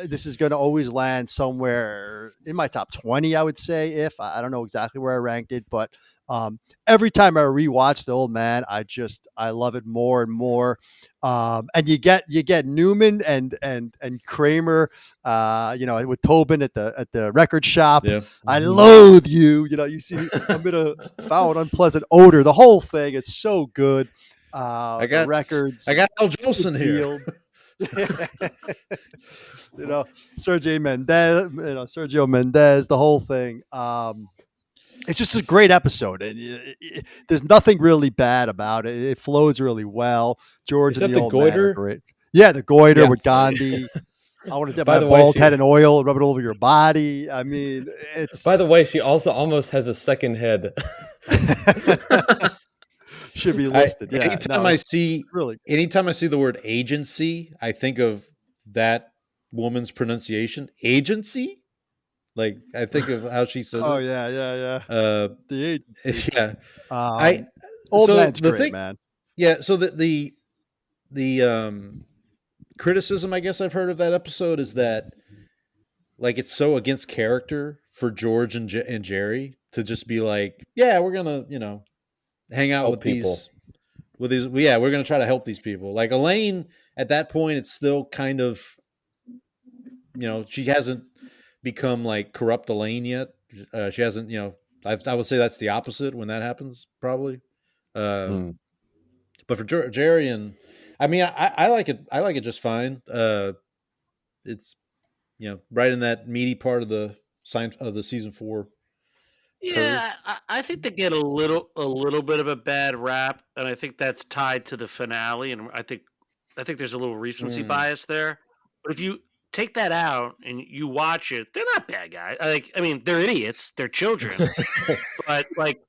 This is going to always land somewhere in my top 20, I would say. I don't know exactly where I ranked it, but every time I rewatch the old man, I love it more and more. And you get Newman and Kramer, with Tobin at the record shop. Yeah. I loathe you. You see, I'm in a foul and unpleasant odor. The whole thing. It's so good. I got records. I got Al Jolson here. Sergio Mendez, the whole thing. It's just a great episode, and there's nothing really bad about it. It flows really well. George, is that the goiter? Great. Yeah, the goiter with Gandhi. I want to dip my bald head in oil and rub it all over your body. I mean, it's. By the way, she also almost has a second head. Should be listed. Anytime I see the word agency, I think of that woman's pronunciation. Agency? Like I think of how she says it. Oh yeah. The agency. Yeah. Old man's great, man. Yeah. So the criticism I guess I've heard of that episode is that like it's so against character for George and Jerry to just be like, yeah, we're gonna hang out Help people. with these. Yeah, we're gonna try to help these people. Like Elaine at that point, it's still kind of she hasn't become like corrupt Elaine yet. She hasn't I would say that's the opposite when that happens probably. Mm. But for Jerry and I mean I like it. I like it just fine. It's right in that meaty part of the season 4 Yeah, curve. I think they get a little bit of a bad rap, and I think that's tied to the finale. And I think there's a little recency bias there. But if you take that out and you watch it, they're not bad guys. I mean, they're idiots. They're children, but like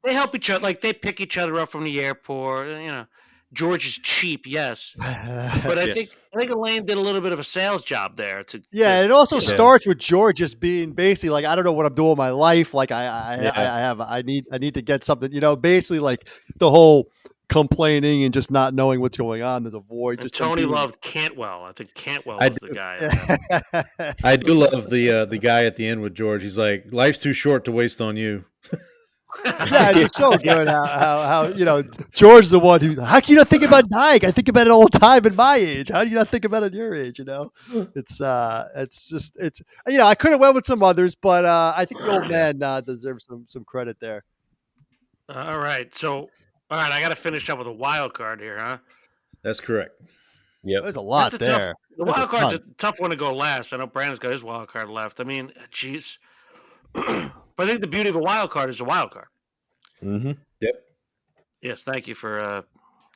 they help each other. Like they pick each other up from the airport. George is cheap, yes, but I think Elaine did a little bit of a sales job there. It also starts with George just being basically like, I don't know what I'm doing with my life. Like I need to get something. Basically like the whole complaining and just not knowing what's going on. There's a void. And Tony loved Cantwell. I think Cantwell was the guy. I do love the guy at the end with George. He's like, life's too short to waste on you. Yeah, it's so good how George's the one who, how can you not think about dying? I think about it all the time at my age. How do you not think about it at your age? It's just I could have went with some others, but I think the old man deserves some credit there. All right, I got to finish up with a wild card here, huh? That's correct. Yep, there's a lot there. The wild card's a tough one to go last. I know Brandon's got his wild card left. I mean, jeez. But I think the beauty of a wild card is a wild card. Mm-hmm. Yep. Yes, thank you for.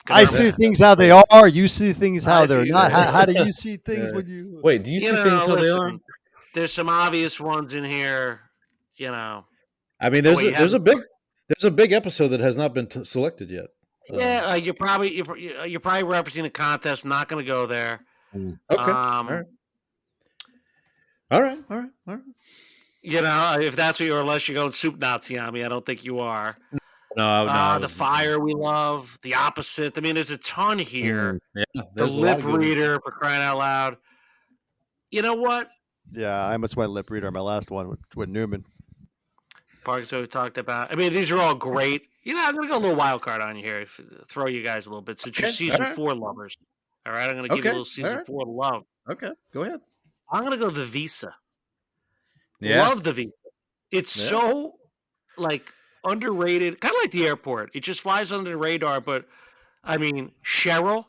I see things how they are. You see things how they're not. How do you see things when you? Wait, do you see things how they are? There's some obvious ones in here. I mean, there's a big episode that has not been selected yet. Yeah, you're probably referencing the contest. Not going to go there. Okay. All right. If that's what you're, unless you're going soup Nazi on me, I don't think you are. No. The fire we love, the opposite. I mean, there's a ton here. Yeah, the lip reader, for crying out loud. You know what? Yeah, I almost went lip reader on my last one with Newman. Parks we talked about. I mean, these are all great. I'm going to go a little wild card on you here. Throw you guys a little bit. Since you're season 4 lovers. All right, I'm going to give you a little season 4 love. Okay, go ahead. I'm going to go the Visa. Yeah. Love the Visa. It's so like underrated, kind of like the airport. It just flies under the radar. But I mean, Cheryl,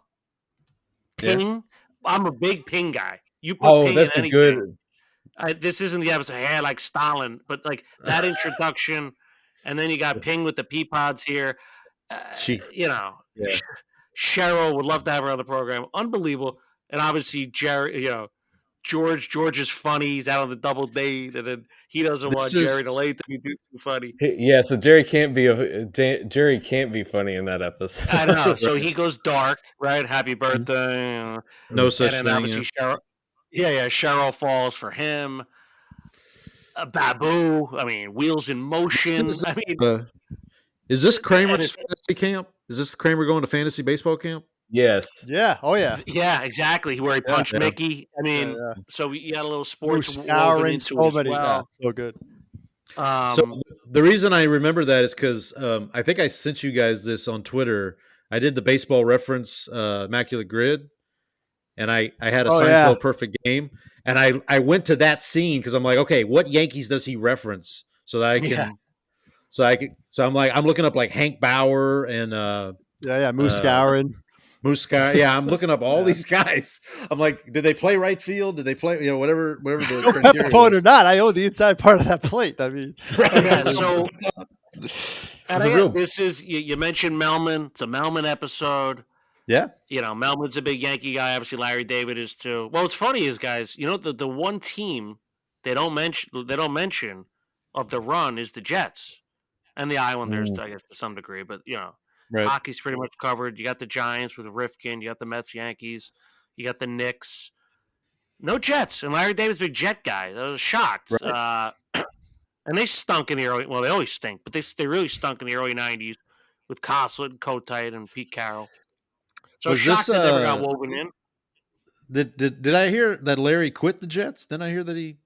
Ping. Yeah. I'm a big Ping guy. You put Ping that's in a good. This isn't the episode. Hey, like Stalin, but like that introduction, and then you got Ping with the pea pods here. Cheryl would love to have her on the program. Unbelievable, and obviously Jerry. George is funny. He's out on the double date, and then he doesn't want Jerry to late to be too funny. Yeah, so Jerry can't be funny in that episode. I know. So he goes dark, right? Happy birthday. No such thing. Obviously Cheryl, Cheryl falls for him. Babu. I mean, wheels in motion. Is this Kramer's fantasy camp? Is this Kramer going to fantasy baseball camp? Yes. Yeah. Oh, yeah. Yeah, exactly. Where he punched Mickey. I mean, so you got a little sports woven into it as well. Yeah, so good. So the reason I remember that is because I think I sent you guys this on Twitter. I did the baseball reference Immaculate Grid, and I had a Seinfeld perfect game, and I went to that scene because I'm like, okay, what Yankees does he reference so that I can. Yeah. So I'm like, I'm looking up like Hank Bauer and Moose Gowron. Yeah, I'm looking up all these guys. I'm like, did they play right field? Did they play, whatever the criteria was. Or not, I own the inside part of that plate. I mean, so this is you mentioned Melman. It's a Melman episode. Yeah, Melman's a big Yankee guy. Obviously, Larry David is too. Well, what's funny is, guys, the one team they don't mention of the run is the Jets and the Islanders, I guess to some degree, but Right. Hockey's pretty much covered. You got the Giants with Rifkin. You got the Mets, Yankees. You got the Knicks. No Jets. And Larry David's a big Jet guy. I was shocked. Right. And they stunk in the early – well, they always stink, but they really stunk in the early 90s with Koslet, Kotite, and Pete Carroll. So shocked that never got woven in. Did I hear that Larry quit the Jets? Didn't I hear that he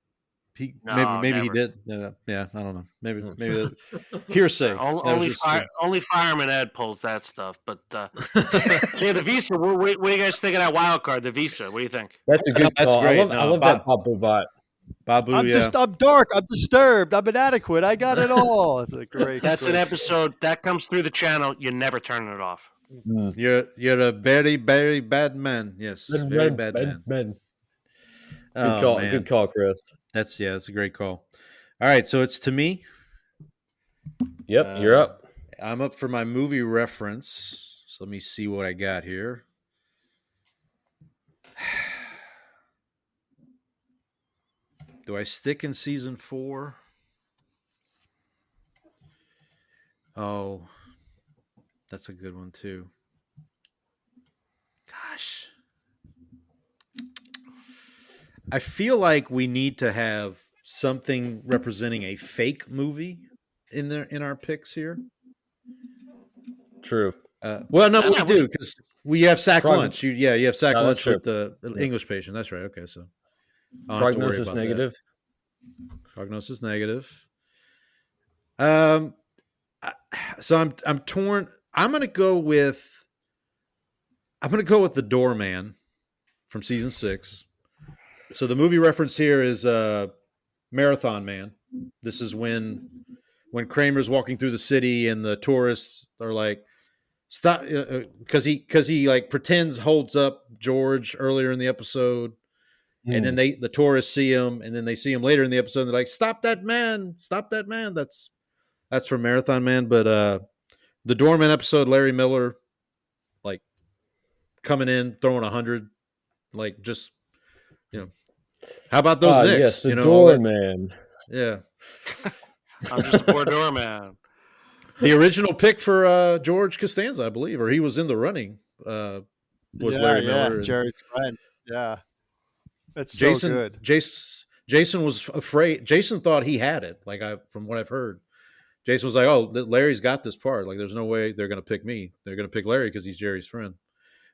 Maybe he did. Yeah, I don't know. Maybe hearsay. Only Fireman Ed pulls that stuff. But see the Visa. What do you guys think of that wild card? The Visa. What do you think? That's a good call. Great. I love that Babu bot. Babu, I'm dark. I'm disturbed. I'm inadequate. I got it all. It's a great. That's an episode that comes through the channel. You never turn it off. You're a very, very bad man. Yes, very bad man. Good call. Man. Good call, Chris. That's a great call. All right, so it's to me. Yep, you're up. I'm up for my movie reference. So let me see what I got here. Do I stick in season 4? Oh, that's a good one too. Gosh. I feel like we need to have something representing a fake movie in our picks here. True. Well, no, we do because we have Sack Lunch. You have Sack Lunch true. with the English Patient. That's right. Okay, so Prognosis negative. Prognosis negative. So I'm torn. I'm gonna go with the Doorman from season 6. So the movie reference here is Marathon Man. This is when Kramer's walking through the city and the tourists are like, stop, because he like pretends holds up George earlier in the episode, and then the tourists see him, and then they see him later in the episode, and they're like, stop that man. That's from Marathon Man. But the Doorman episode, Larry Miller, like coming in, throwing 100, like just, how about those Knicks? Yes, the Doorman. Yeah. I'm just a poor doorman. The original pick for George Costanza, I believe, or he was in the running, was Larry Miller. Jerry's friend. Yeah. That's Jason, so good. Jason was afraid. Jason thought he had it, from what I've heard. Jason was like, oh, Larry's got this part. Like, there's no way they're going to pick me. They're going to pick Larry because he's Jerry's friend.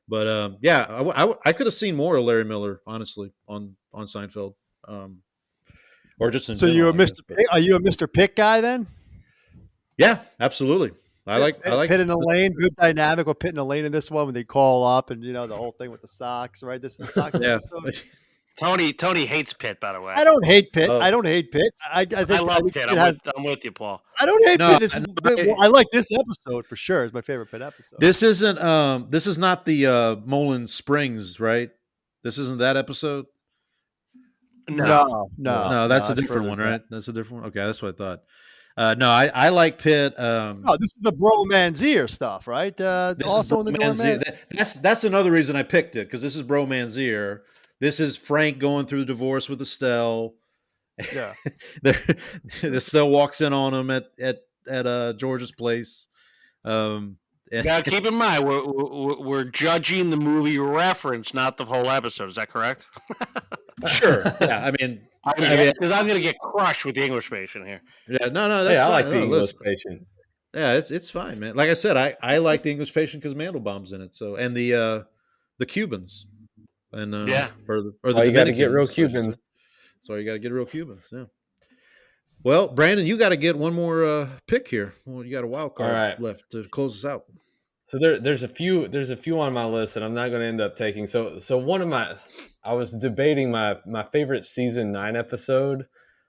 But, I could have seen more of Larry Miller, honestly, on Seinfeld. Or just in so general, are you a Mr. Pick guy then? Yeah, absolutely. I like Pitt and Elaine, good dynamic with Pitt and Elaine in this one when they call up and the whole thing with the socks, right? This is the socks episode. Tony hates Pitt, by the way. I don't hate Pitt. I don't hate Pitt. I love Pitt. I'm with you, Paul. I don't hate Pitt. I like this episode for sure. It's my favorite Pitt episode. This isn't. This is not the Mullen Springs, right? This isn't that episode. No. That's a different one, right? That's a different one. Okay, that's what I thought. No, I like Pitt. This is the Bro Manzier stuff, right? Also in the Doorman. That's another reason I picked it, because this is Bro Manzier. This is Frank going through the divorce with Estelle. Yeah, Estelle walks in on him at George's place. Now, keep in mind, we're judging the movie reference, not the whole episode. Is that correct? Sure. Yeah. I mean, because I'm going to get crushed with the English Patient here. Yeah. No. That's fine. I like the English Patient. Yeah, it's fine, man. Like I said, I like the English Patient because Mandelbaum's in it. So, and the Cubans, and or the you got to get real Cubans. So you got to get real Cubans. Yeah. Well, Brandon, you got to get one more pick here. Well, you got a wild card left to close us out. So there's a few on my list that I'm not going to end up taking. So I was debating my favorite season 9 episode,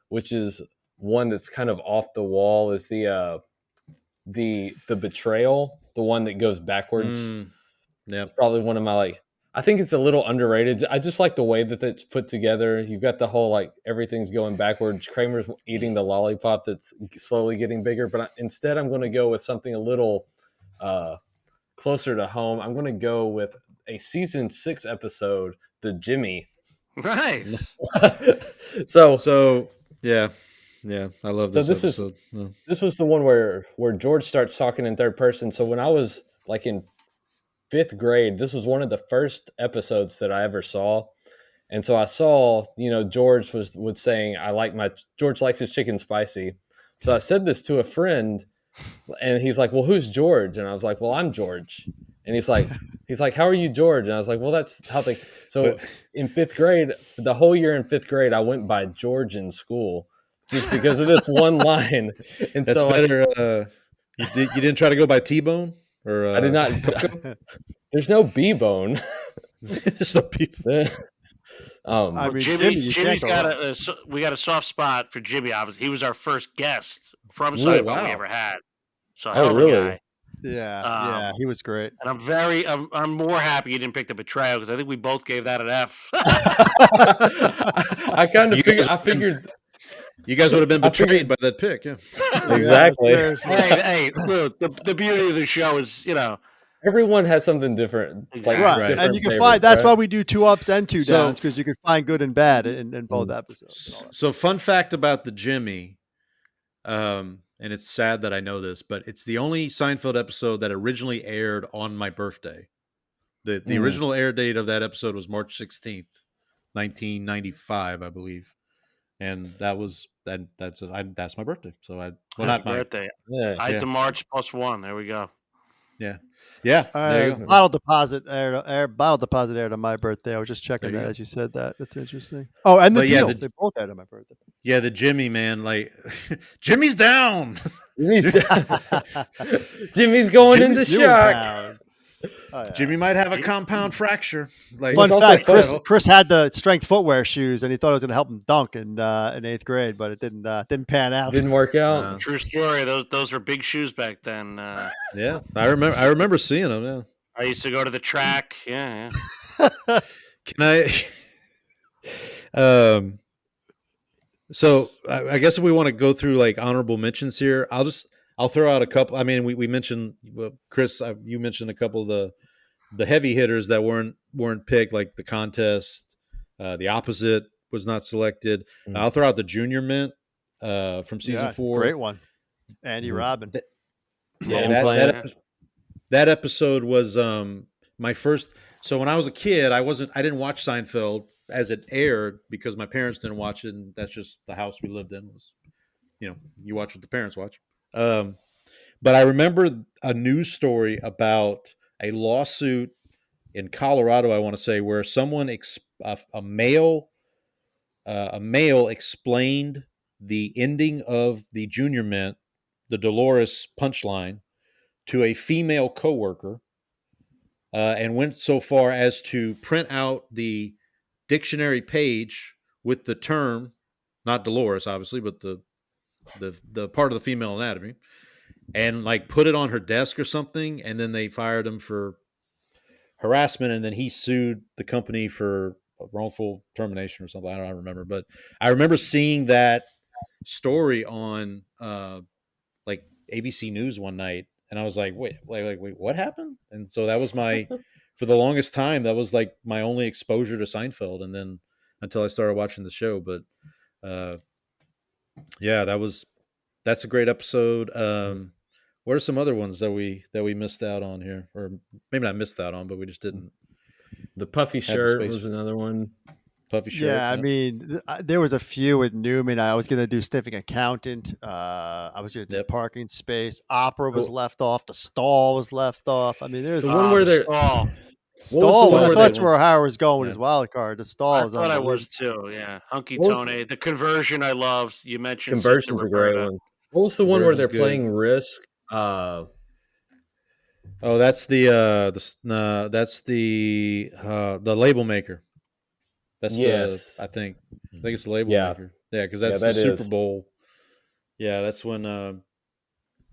which is one that's kind of off the wall, is the betrayal, the one that goes backwards. Yeah, it's probably one of my I think it's a little underrated. I just like the way that it's put together. You've got the whole everything's going backwards. Kramer's eating the lollipop that's slowly getting bigger. But instead, I'm going to go with something a little closer to home. I'm going to go with a season 6 episode, the Jimmy. Nice. So yeah, I love this. So this was the one where George starts talking in third person. So when I was in 5th grade, this was one of the first episodes that I ever saw. And so I saw, George was saying, George likes his chicken spicy. So I said this to a friend, and he's like, well, who's George? And I was like, well, I'm George. And he's like, he's like, "How are you, George?" And I was like, "Well, that's how they." So in fifth grade, for the whole year in fifth grade, I went by George in school just because of this one line. And That's so better. You didn't try to go by T-Bone or I did not. Coco? There's no B-bone. There's no people. I mean, Jimmy's got we got a soft spot for Jimmy. Obviously, he was our first guest from Seinfeld we ever had. So hell of a guy. Yeah, he was great. And I'm more happy you didn't pick the betrayal because I think we both gave that an F. I kind of figured you guys would have been betrayed by that pick. Yeah, exactly. hey, look, the beauty of the show is, everyone has something different, exactly. Right. different and you can favorites, find that's right? why we do 2 ups and 2 downs, because you can find good and bad in both episodes. So, fun fact about the Jimmy, and it's sad that I know this, but it's the only Seinfeld episode that originally aired on my birthday. The original air date of that episode was March 16th, 1995, I believe. And that's my birthday. So not my birthday. I to March +1. There we go. Yeah. Yeah. There you go. Bottle deposit aired on my birthday. I was just checking that as you said that. That's interesting. Oh, and the deal. They both aired on my birthday. Yeah, the Jimmy, man, like Jimmy's down. Jimmy's going into shock. Oh, yeah. Jimmy might have a compound fracture. Like, fun fact: Chris had the strength footwear shoes, and he thought it was going to help him dunk in 8th grade, but it didn't pan out. Didn't work out. True story. Those were big shoes back then. Yeah, I remember seeing them. Yeah, I used to go to the track. Yeah. Can I? So I guess if we want to go through like honorable mentions here, I'll throw out a couple. I mean, we mentioned, Chris, you mentioned a couple of the heavy hitters that weren't picked, like the contest. The opposite was not selected. I'll throw out the Junior Mint from season 4. Great one, Andy Robin. That episode was my first. So when I was a kid, I didn't watch Seinfeld as it aired because my parents didn't watch it, and that's just the house we lived in. Was, you watch what the parents watch. But I remember a news story about a lawsuit in Colorado, I want to say, where someone a male explained the ending of the Junior Mint, the Dolores punchline, to a female coworker, and went so far as to print out the dictionary page with the term, not Dolores, obviously, but the part of the female anatomy, and like put it on her desk or something, and then they fired him for harassment, and then he sued the company for wrongful termination or something. I don't remember, but I remember seeing that story on like ABC News one night, and I was like, wait, what happened? And so that was for the longest time, that was like my only exposure to Seinfeld, and then until I started watching the show. But yeah, that's a great episode. What are some other ones that we missed out on here, or maybe not missed out on, but we just didn't? The puffy shirt was another one. Puffy shirt. Yeah, I mean, there was a few with Newman. I was going to do sniffing accountant. I was going to do parking space. Opera was left off. The stall was left off. I mean, there's the one where they're stall. I thought that's where Howard was going with his wild card. The stall is. I thought I was too. Yeah, Hunky Tony. The conversion I loved. You mentioned conversion's a great one. What was the one where they're playing Risk? That's the label maker. That's I think it's the label maker. Yeah, because that's the Super Bowl. Yeah, that's when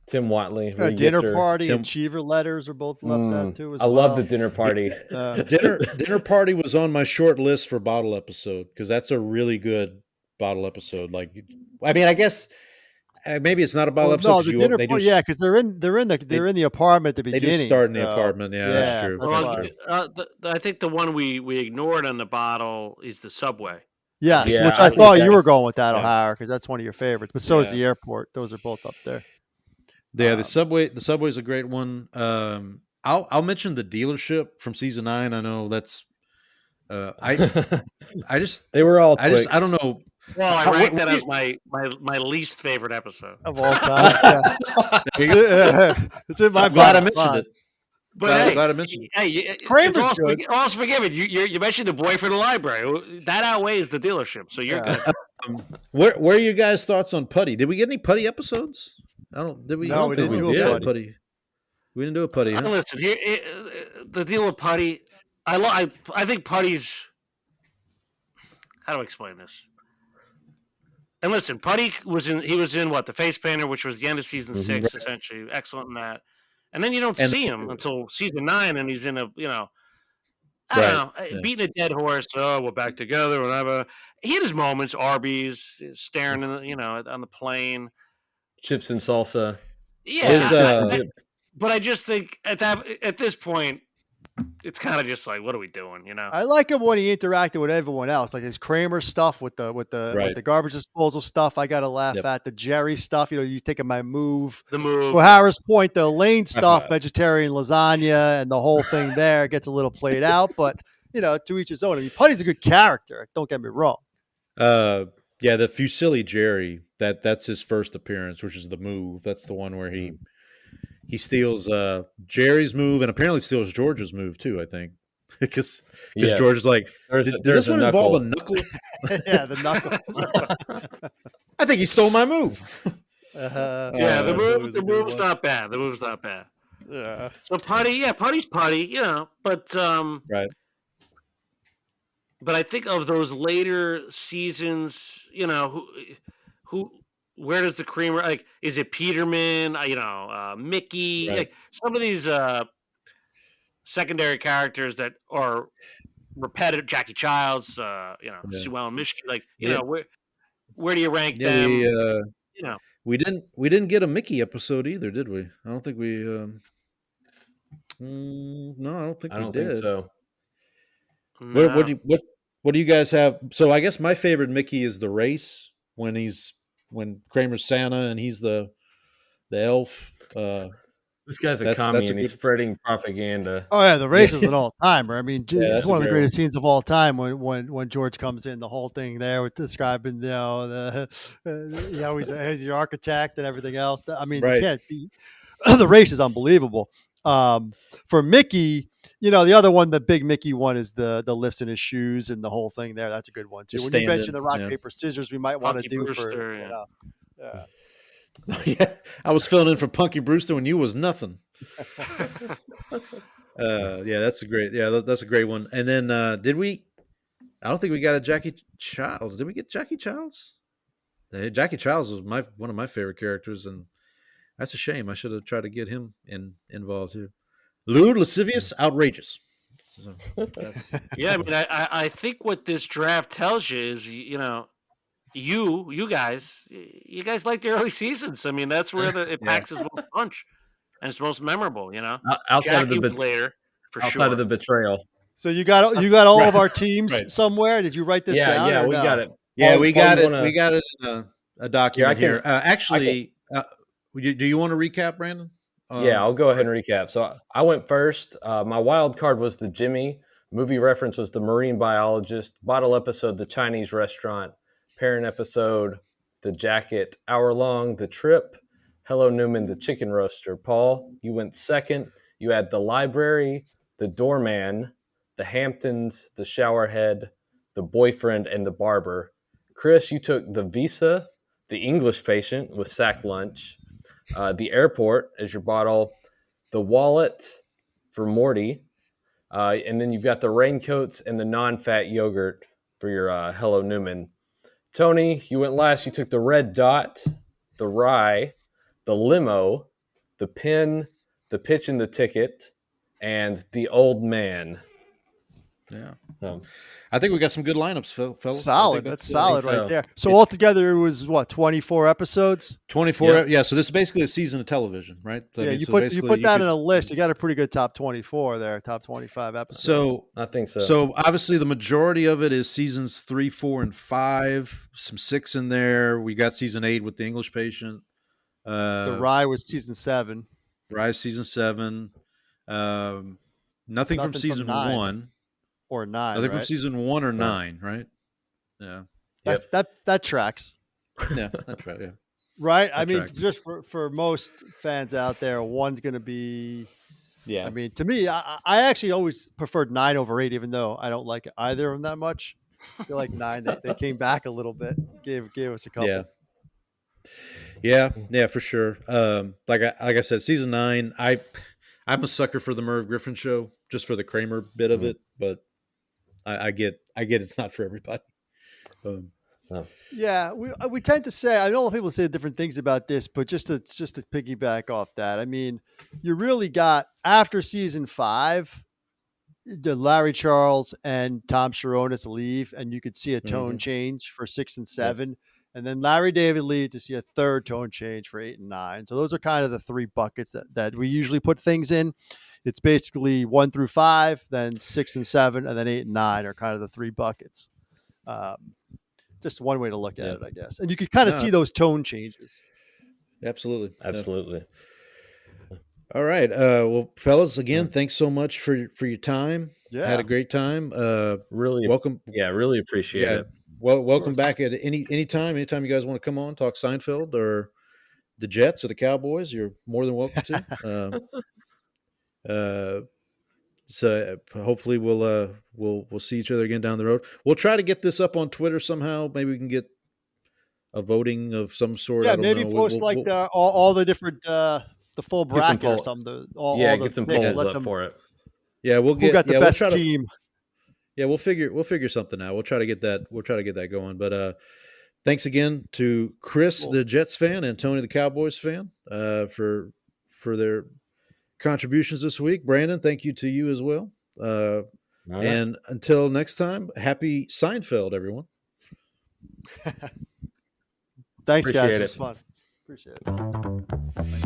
Tim Watley. Dinner party and Cheever letters are both left out too. I love the dinner party. Dinner party was on my short list for bottle episode because that's a really good bottle episode. Like, I mean, I guess. Maybe it's not a bottle episode. No, the dinner party, because they're in the apartment at the beginning. They just start in the apartment. Yeah, that's true. I think the one we ignored on the bottle is the subway. Yes, which I thought you were going with that, O'Hara, because that's one of your favorites. But so is the airport. Those are both up there. Yeah, the subway. The subway is a great one. I'll mention the dealership from season 9. I know that's. I just they were all. I don't know. Well, I ranked that as my least favorite episode of all time. Yeah. It's in my. I'm glad I mentioned it. But glad I mentioned it. hey, Kramer's it's good. all's forgiven. You mentioned the boy for the library. That outweighs the dealership, so you're good. Where are your guys' thoughts on Putty? Did we get any Putty episodes? Did we? No, we didn't do a Putty. We didn't do a Putty. Huh? Listen, here the deal with Putty. I think Putty's. How do I explain this? And listen, Putty was in what, the Face Painter, which was the end of season 6, essentially excellent in that. And then you don't see him until season 9, and he's in a I don't know, beating a dead horse. Oh, we're back together. Whatever. He had his moments. Arby's staring in on the plane. Chips and salsa. Yeah, but I just think at this point, it's kind of just like, what are we doing? I like him when he interacted with everyone else, like his Kramer stuff with the garbage disposal stuff. I got to laugh at the Jerry stuff. You taking my move. The move. To Harris' point, the Lane stuff, vegetarian lasagna, and the whole thing there gets a little played out, but to each his own. I mean, Putty's a good character. Don't get me wrong. The Fusilli Jerry. That's his first appearance, which is the move. That's the one where he steals Jerry's move and apparently steals George's move too, I think. Because George is like, did this one involve a knuckle? Yeah, the knuckle. I think he stole my move. The move's not bad. The move's not bad. Yeah. So Putty's Putty, but right. But I think of those later seasons, who where does the creamer, like, is it Peterman, Mickey, like some of these secondary characters that are repetitive, Jackie Childs, Sue Ellen Mishke, like, where do you rank them? We didn't get a Mickey episode either, did we? I don't think we no, I don't think we did. Think so. No. What do you guys have? So I guess my favorite Mickey is the race when Kramer's Santa and he's the elf. This guy's a commie and he's spreading propaganda. Oh yeah, the race is an all-timer. I mean, it's one of the greatest scenes of all time when George comes in, the whole thing there with describing he's your architect and everything else. I mean, you can't beat the race is unbelievable. For Mickey, the other one, the big Mickey one, is the lifts in his shoes and the whole thing there. That's a good one too. When you mentioned the rock paper scissors, we might want to do Brewster, yeah, I was filling in for Punky Brewster when you was nothing. That's a great one. And then did we? I don't think we got a Jackie Childs. Did we get Jackie Childs? Jackie Childs was one of my favorite characters, and that's a shame. I should have tried to get him involved too. Lewd, lascivious, outrageous. So I mean, I think what this draft tells you is, you guys like the early seasons. I mean, that's where it packs its most punch and it's most memorable. Outside of the later, outside of the betrayal. So you got all of our teams somewhere. Did you write this down? Yeah, we got it. Yeah, we got it. We got it in a document here. Actually, do you want to recap, Brandon? I'll go ahead and recap. So I went first. My wild card was the Jimmy. Movie reference was the marine biologist. Bottle episode, the Chinese restaurant. Parent episode, the jacket. Hour long, the trip. Hello Newman, the chicken roaster. Paul, you went second. You had the library, the doorman, the Hamptons, the showerhead, the boyfriend, and the barber. Chris, you took the visa, the English patient with sack lunch. The airport as your bottle, the wallet for Morty, and then you've got the raincoats and the non-fat yogurt for your Hello Newman. Tony, you went last. You took the red dot, the rye, the limo, the pin, the pitch and the ticket, and the old man. Yeah. I think we got some good lineups, fellas. Solid. That's solid right there. So altogether, it was 24 episodes? 24. Yeah. So this is basically a season of television, right? You put that in a list. You got a pretty good top 24 there, top 25 episodes. So I think so. So obviously the majority of it is seasons 3, 4, and 5. Some 6 in there. We got season 8 with the English patient. The Rye was season 7. Rye season 7. Nothing from season 1. Or 9. I think from season 1 or 9, right? Yeah. That tracks. Yeah, that's right. Yeah. Right? I mean, just for most fans out there, one's going to be Yeah. I mean, to me, I actually always preferred 9 over 8, even though I don't like either of them that much. I feel like 9, they came back a little bit, gave us a couple. Yeah, for sure. Like I said, season 9, I'm a sucker for the Merv Griffin show, just for the Kramer bit of it, but I get it's not for everybody. Yeah, we tend to say, I know a lot of people say different things about this, but just to piggyback off that, I mean, you really got after season 5, the Larry Charles and Tom Sharonis leave, and you could see a tone change for 6 and 7, and then Larry David leaves to see a third tone change for 8 and 9. So those are kind of the 3 buckets that we usually put things in. It's basically 1 through 5, then 6 and 7, and then 8 and 9 are kind of the 3 buckets. Just one way to look at it, I guess. And you could kind of see those tone changes. Absolutely. Absolutely. All right. Well, fellas, again, thanks so much for your time. Yeah. Had a great time. Really welcome. Yeah, really appreciate it. Well, welcome back at anytime you guys want to come on, talk Seinfeld or the Jets or the Cowboys, you're more than welcome to. So hopefully we'll see each other again down the road. We'll try to get this up on Twitter somehow. Maybe we can get a voting of some sort. Yeah, I don't maybe know. post all the different the full bracket or something. Get some polls up for it. Yeah, we'll get who got the best team. We'll figure something out. We'll try to get that going. But thanks again to Chris, the Jets fan, and Tony, the Cowboys fan, for their contributions this week. Brandon, thank you to you as well. And until next time, happy Seinfeld, everyone. Thanks, guys. Appreciate It was fun. Appreciate it.